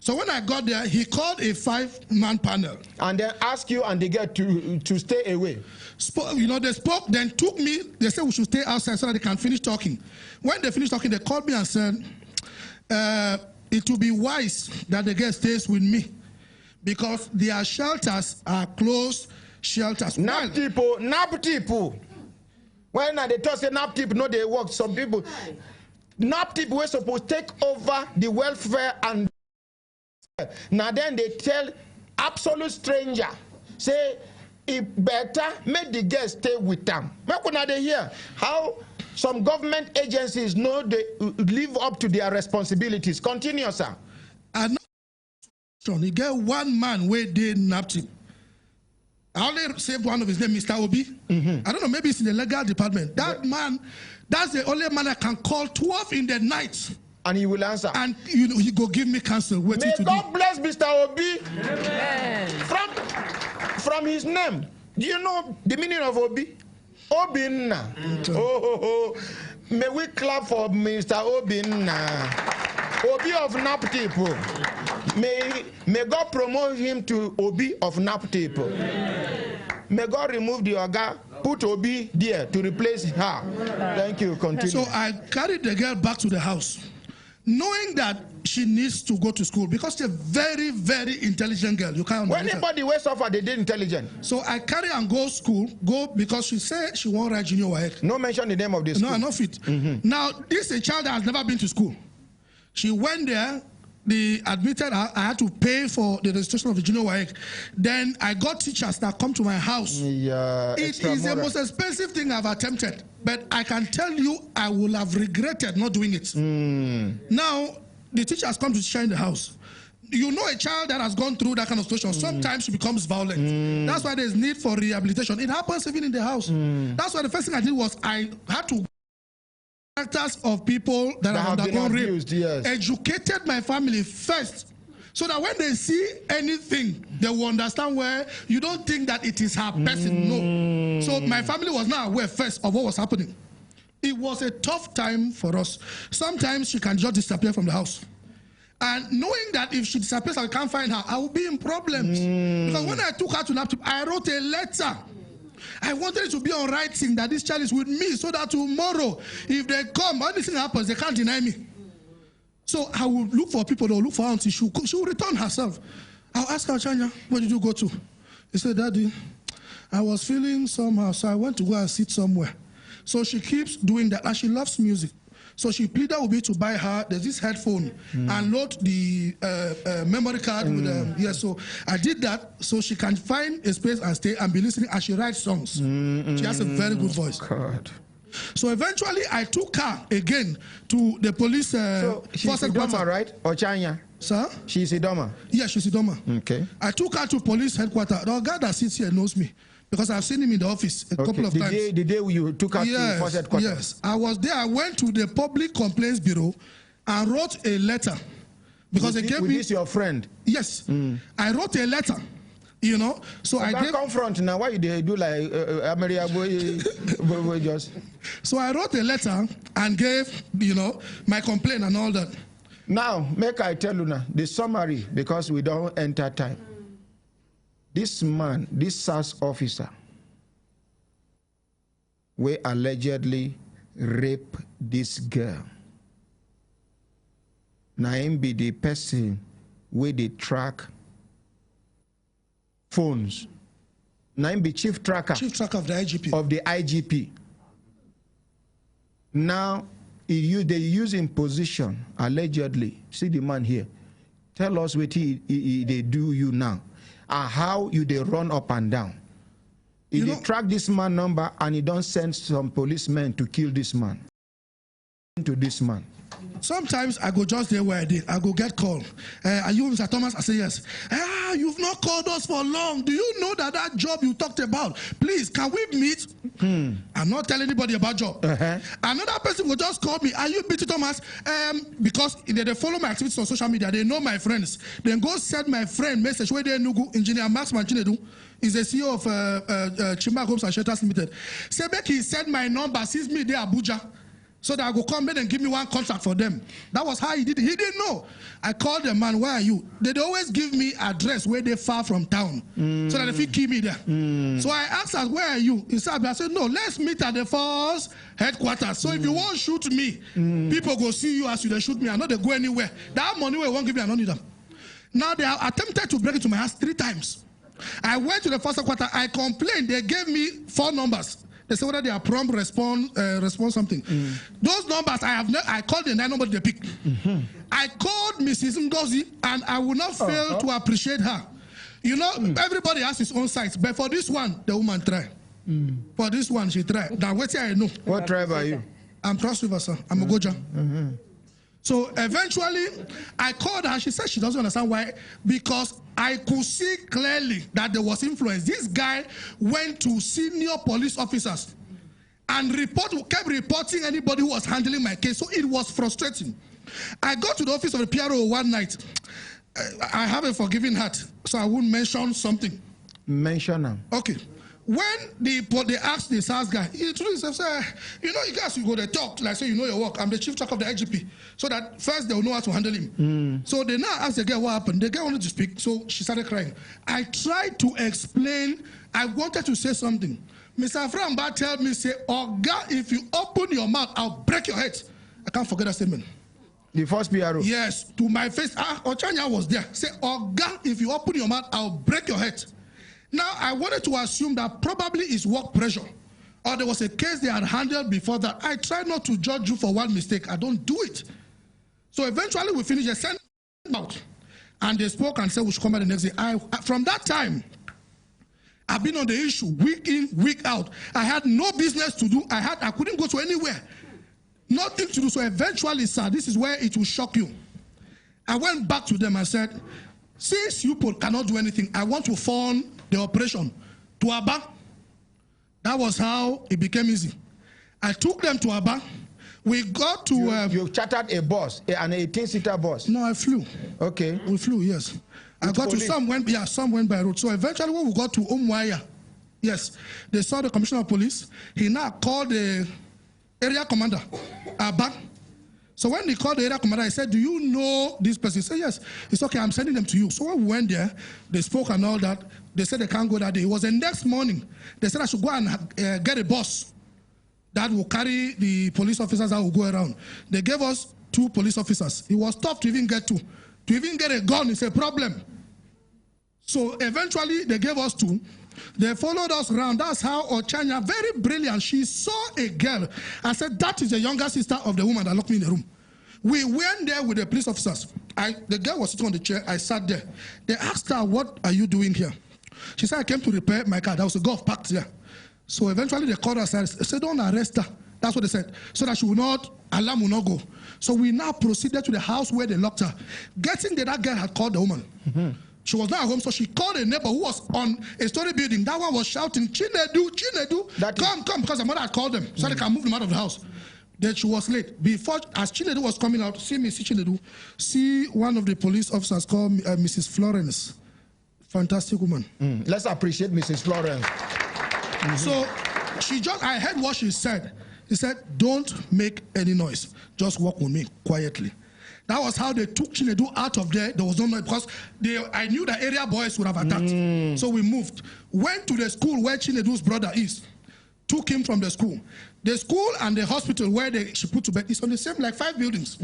So when I got there, he called a 5-man panel. And then asked you and the girl to stay away. They spoke, then took me, they said we should stay outside so that they can finish talking. When they finished talking, they called me and said, it will be wise that the girl stays with me because their shelters are closed shelters. NAPTIP. When they talk say NAPTIP, no, they work. Some people, NAPTIP were supposed to take over the welfare and now then they tell absolute stranger, say, it better make the girl stay with them. Make una dey hear how some government agencies know they live up to their responsibilities. Continue, sir. And he get one man where they napped him. I only saved one of his name, Mr. Obi. I don't know, maybe it's in the legal department. That man, that's the only man I can call 12 in the night. And he will answer. And you know, he go give me counsel. May God bless Mr. Obi. Amen. From his name, do you know the meaning of Obi? Obinna. May we clap for Mr. Obinna. Obi of Naptipo. May God promote him to Obi of Naptipo. May God remove the Oga, put Obi there to replace her. Thank you. Continue. So I carried the girl back to the house, knowing that she needs to go to school because she's a very, very intelligent girl. You can't. When anybody wakes up, they did intelligent. So I carry and go because she said she won't write junior WAEC. No mention the name of the school. No, not fit. Now this is a child that has never been to school. She went there. They admitted I had to pay for the registration of the junior WAEC. Then I got teachers that come to my house. Yeah, it is the most expensive thing I've attempted, but I can tell you I will have regretted not doing it. Now, the teachers come to teach in the house. You know, a child that has gone through that kind of situation, sometimes she becomes violent. That's why there's need for rehabilitation. It happens even in the house. That's why the first thing I did was I had to characters of people that have undergone rape, educated my family first, so that when they see anything, they will understand where you don't think that it is her person. No. So my family was not aware first of what was happening. It was a tough time for us. Sometimes she can just disappear from the house. And knowing that if she disappears, I can't find her, I will be in problems. Because when I took her to Naptip, I wrote a letter. I wanted it to be on writing that this child is with me, so that tomorrow, if they come, anything happens, they can't deny me. So I will look for people, they'll look for her until she will return herself. I'll ask her, Chanya, where did you go to? He said, Daddy, I was feeling somehow, so I went to go and sit somewhere. So she keeps doing that, and she loves music. So she pleaded with me to buy her, there's this headphone, and load the memory card with so I did that so she can find a space and stay and be listening, and she writes songs. She has a very good voice. God. So eventually I took her again to the police. So she's Idoma, right? Or Chanya? Sir? She's Idoma? Yeah, she's Idoma. Okay. I took her to police headquarters. The guy that sits here knows me, because I've seen him in the office a couple of times. The day you took her to force headquarters? Yes, I was there. I went to the Public Complaints Bureau and wrote a letter. Because they gave me... This your friend? Yes. I wrote a letter, you know. So I gave... confront now. Why they do like just... So I wrote a letter and gave, you know, my complaint and all that. Now, make I tell you now, the summary, because we don't enter time. This man, this SAS officer, we allegedly rape this girl. Now him be the person where they track phones. Now him be chief tracker. Chief tracker of the IGP. Of the IGP. Now they use him position allegedly. See the man here. Tell us what they do you now. And how you they run up and down. If they track this man number and he don't send some policemen to kill this man. To this man. Sometimes I go just there where I did. I go get called. Are you Mr. Thomas? I say yes. You've not called us for long. Do you know that job you talked about? Please, can we meet? I'm not telling anybody about job. Another person will just call me. Are you Mr. Thomas? Because they follow my activities on social media. They know my friends. Then go send my friend message where they know engineer Max Manchinedu. Is the CEO of Chimba Homes and Shelters Limited. Say back he sent my number, sees me there Abuja. So that I go come in and give me one contract for them. That was how he did it. He didn't know. I called the man, where are you? They always give me address where they far from town. So that if he keep me there. So I asked her, where are you? He said, I said, no, let's meet at the force headquarters. So if you won't shoot me, people go see you as you they shoot me. I know they go anywhere. That money we won't give me, I don't need them. Now they have attempted to break into my house 3 times. I went to the first headquarters, I complained, they gave me 4 numbers. They say whether they are prompt respond something. Those numbers I called and nobody they pick. I called Mrs. Ngozi and I will not fail to appreciate her. You know, everybody has his own sites, but for this one, the woman tried. For this one, she tried. Now what I know. What tribe are you? I'm Cross River, sir. I'm a Goja. So eventually, I called her. She said she doesn't understand why. Because I could see clearly that there was influence. This guy went to senior police officers and kept reporting anybody who was handling my case. So it was frustrating. I got to the office of the PRO one night. I have a forgiving heart, so I won't mention something. Mention them. Okay. When they asked the SARS guy, he introduced himself, you know, you guys, you go to talk, like say, you know your work. I'm the chief clerk of the IGP. So that first they will know how to handle him. So they now asked the girl what happened. The girl wanted to speak, so she started crying. I tried to explain. I wanted to say something. Mr. Framba told me, say, Oga, if you open your mouth, I'll break your head. I can't forget that statement. The first PRO? Yes, to my face. Ochanya was there. Say, Oga, if you open your mouth, I'll break your head. Now, I wanted to assume that probably it's work pressure, or there was a case they had handled before that. I try not to judge you for one mistake. I don't do it. So eventually we finished, they sent out, and they spoke and said we should come back the next day. From that time, I've been on the issue week in, week out. I had no business to do. I couldn't go to anywhere. Nothing to do. So eventually, sir, this is where it will shock you. I went back to them and said, since you cannot do anything, I want to fund the operation to Aba. That was how it became easy. I took them to Aba. We got to... you chartered a bus, an 18-seater bus? No, I flew. Okay. We flew, yes. I got to some went by road. So eventually when we got to Umwaya, yes, they saw the commissioner of police. He now called the area commander, Aba. So when they called the area commander, I said, do you know this person? He said, yes. It's okay, I'm sending them to you. So when we went there, they spoke and all that. They said they can't go that day. It was the next morning. They said I should go and get a bus that will carry the police officers that will go around. They gave us 2 police officers. It was tough to even get 2. To even get a gun is a problem. So eventually they gave us 2. They followed us around. That's how Ochanya, very brilliant, she saw a girl and said, that is the younger sister of the woman that locked me in the room. We went there with the police officers. The girl was sitting on the chair. I sat there. They asked her, what are you doing here? She said, I came to repair my car. There was a Golf parked there. So eventually they called us and said, don't arrest her. That's what they said. So that she will not, alarm will not go. So we now proceeded to the house where they locked her. Getting there, that girl had called the woman. She was not at home, so she called a neighbor who was on a story building. That one was shouting, Chinedu, Chinedu, come, because the mother had called them so they can move them out of the house. Then she was late. Before, as Chinedu was coming out, see Chinedu, see one of the police officers called Mrs. Florence. Fantastic woman. Let's appreciate Mrs. Florence. So I heard what she said. He said, don't make any noise. Just walk with me quietly. That was how they took Chinedu out of there. There was no noise because I knew the area boys would have attacked. So we moved. Went to the school where Chinedu's brother is. Took him from the school. The school and the hospital where she put to bed is on the same, like 5 buildings.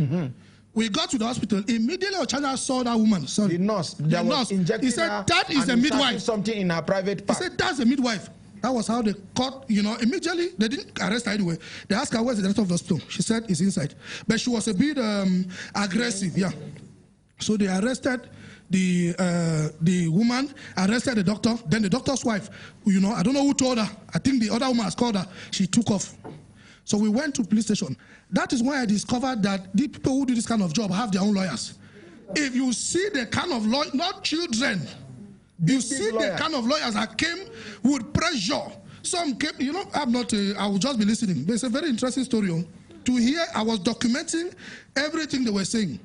We got to the hospital. Immediately, Ochanya saw that woman. Sorry. The nurse. The nurse. He said, that is a midwife. Something in her private part. He said, that's a midwife. That was how they caught, immediately. They didn't arrest her anyway. They asked her, where's the director of the hospital? She said, it's inside. But she was a bit aggressive, yeah. So they arrested the woman, arrested the doctor, then the doctor's wife. I don't know who told her. I think the other woman has called her. She took off. So we went to police station. That is why I discovered that the people who do this kind of job have their own lawyers. If you see the kind of lawyers, not children, you see the kind of lawyers that came with pressure. Some came, I will just be listening. But it's a very interesting story. To hear, I was documenting everything they were saying.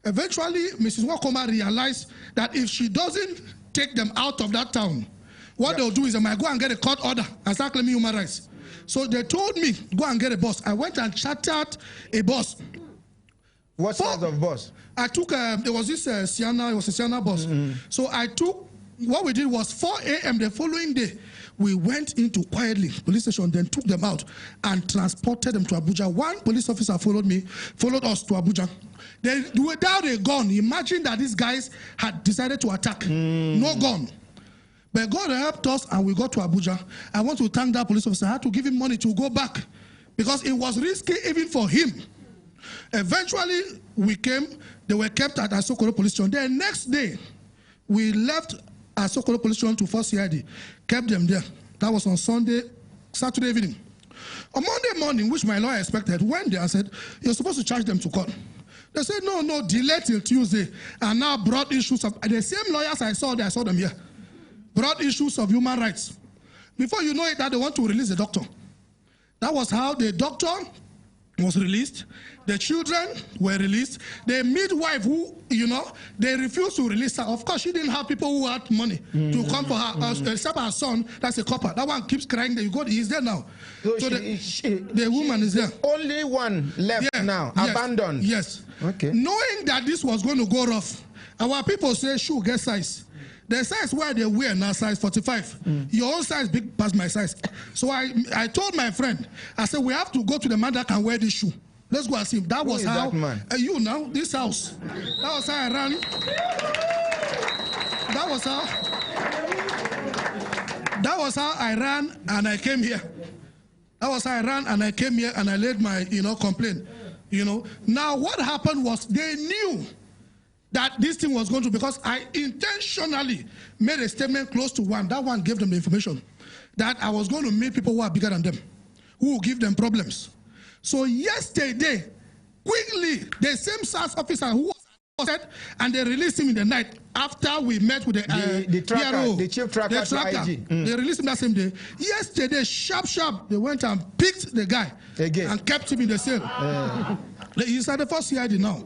Eventually, Mrs. Wakoma realized that if she doesn't take them out of that town, what they'll do is they might go and get a court order and start claiming human rights. So they told me, go and get a bus. I went and chartered a bus. What size of bus? I took, there was this Sienna, it was a Sienna bus. So I took, what we did was 4 a.m. the following day, we went into quietly police station, then took them out and transported them to Abuja. One police officer followed us to Abuja. They, without a gun, imagine that these guys had decided to attack. No gun. But God helped us and we got to Abuja. I want to thank that police officer. I had to give him money to go back because it was risky even for him. Eventually, we came. They were kept at Asokoro police station. The next day, we left Asokoro police station to 4 CID. Kept them there. That was on Saturday evening. On Monday morning, which my lawyer expected, went there and said, you're supposed to charge them to court. They said, no, delay till Tuesday. And now brought issues of, the same lawyers I saw them here, brought issues of human rights. Before you know it, that they want to release the doctor. That was how the doctor was released. The children were released. The midwife who, they refused to release her. Of course, she didn't have people who had money to come for her, except her son, that's a copper. That one keeps crying there. He's there now. So the woman is there. Only one left now, yes, abandoned. Yes. Okay. Knowing that this was going to go rough, our people say, shoe, get size. The size where they wear now, size 45. Your own size big past my size. So I told my friend, I said, we have to go to the man that can wear this shoe. Let's go and see him. That was how, you now, this house. That was how I ran. That was how I ran and I came here. That was how I ran and I came here and I laid my, complaint. Now what happened was they knew that this thing was going to, because I intentionally made a statement close to one. That one gave them the information that I was going to meet people who are bigger than them, who will give them problems. So yesterday, quickly, the same SARS officer who was arrested, and they released him in the night after we met with the tracker, PRO, the chief tracker. They released him that same day. Yesterday, sharp, they went and picked the guy again and kept him in the cell. He's at the first CID now.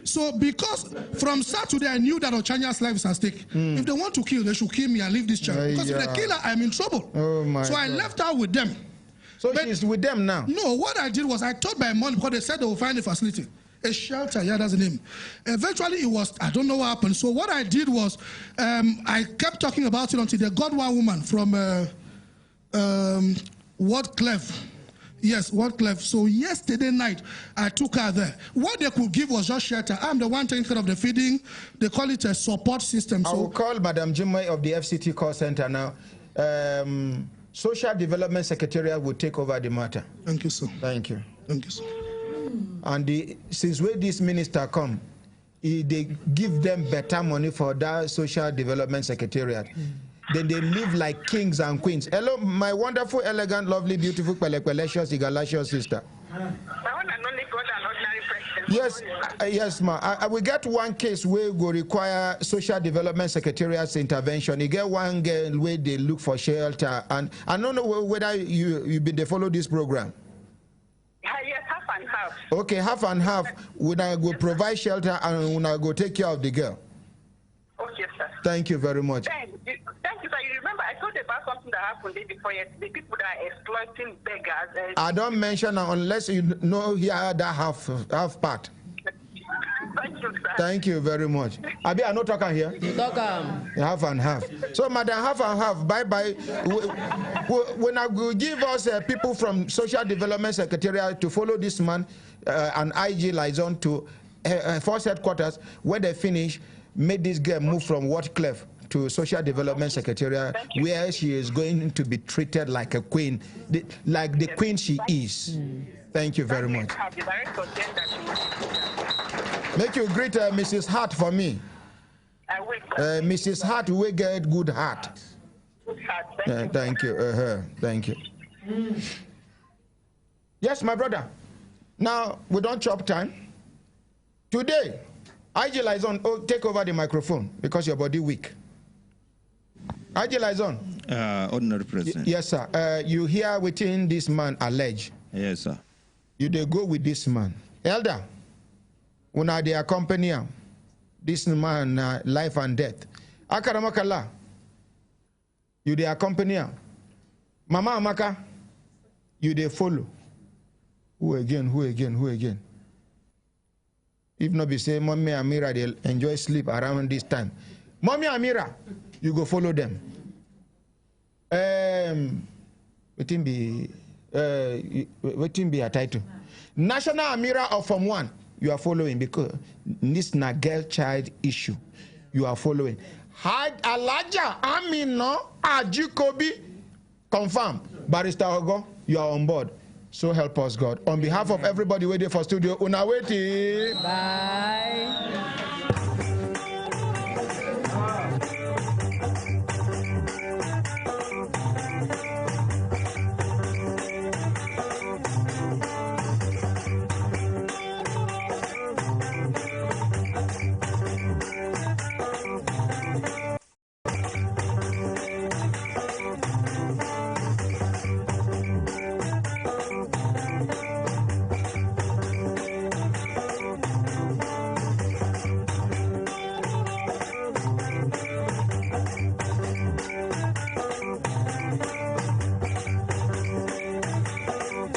So because from Saturday I knew that Ochanya's life is at stake. If they want to kill, they should kill me and leave this child. Because if they kill her, I'm in trouble. So I left her with them. So she's with them now? No, what I did was I told my mom, because they said they will find a facility. A shelter, that's the name. Eventually it was, I don't know what happened. So what I did was, I kept talking about it until they got one woman from Wardcliffe. Yes, Wardcliffe. So yesterday night, I took her there. What they could give was just shelter. I'm the one taking care of the feeding. They call it a support system. I will call Madam Jimmy of the FCT call center now. Social Development Secretariat will take over the matter. Thank you, sir. Thank you. Thank you, sir. And since when this minister come, they give them better money for that Social Development Secretariat. Then they live like kings and queens. Hello, my wonderful, elegant, lovely, beautiful, pelecious, egalacious sister. Yes, yes, ma. I will get one case where we require Social Development Secretariat's intervention. You get one girl where they look for shelter, and I don't know whether you've been to follow this program. Yes, half and half. Okay, half and half. When I go provide shelter and when I go take care of the girl. Okay, sir. Thank you very much. Thank you, sir. You remember I told you about something that happened day before yesterday. People that are exploiting beggars. I don't mention unless you know here that half part. Thank you, sir. Thank you very much. Abi, I no talking here. You talk half and half. So, madam, half and half. Bye bye. When I will give us people from Social Development Secretariat to follow this man and IG liaison to force headquarters, where they finish, made this girl move from Wardcliffe to Social Development Secretariat, where she is going to be treated like a queen, like the queen she is. Thank you very much. Make you greet Mrs. Hart for me. I will. Mrs. Hart will get good heart. Good heart. Thank you. Thank you. Yes, my brother. Now, we don't chop time. Today, IG Liaison, take over the microphone because your body weak. IG Liaison. Ordinary President. Yes, sir. You hear within this man allege. Yes, sir. You they go with this man. Elder, when they accompany this man life and death. Akaramakala, you they accompany him. Mama Amaka, you they follow. Who again? If not be say, Mommy Amira, they enjoy sleep around this time. Mommy Amira, you go follow them. Waiting be a title. National Amira of FONWA, you are following because this na girl child issue. You are following. Alaja Amino Ajikobi, confirm. Barrister Ogo, you are on board. So help us God. On behalf of everybody waiting for studio, una waiting. Bye.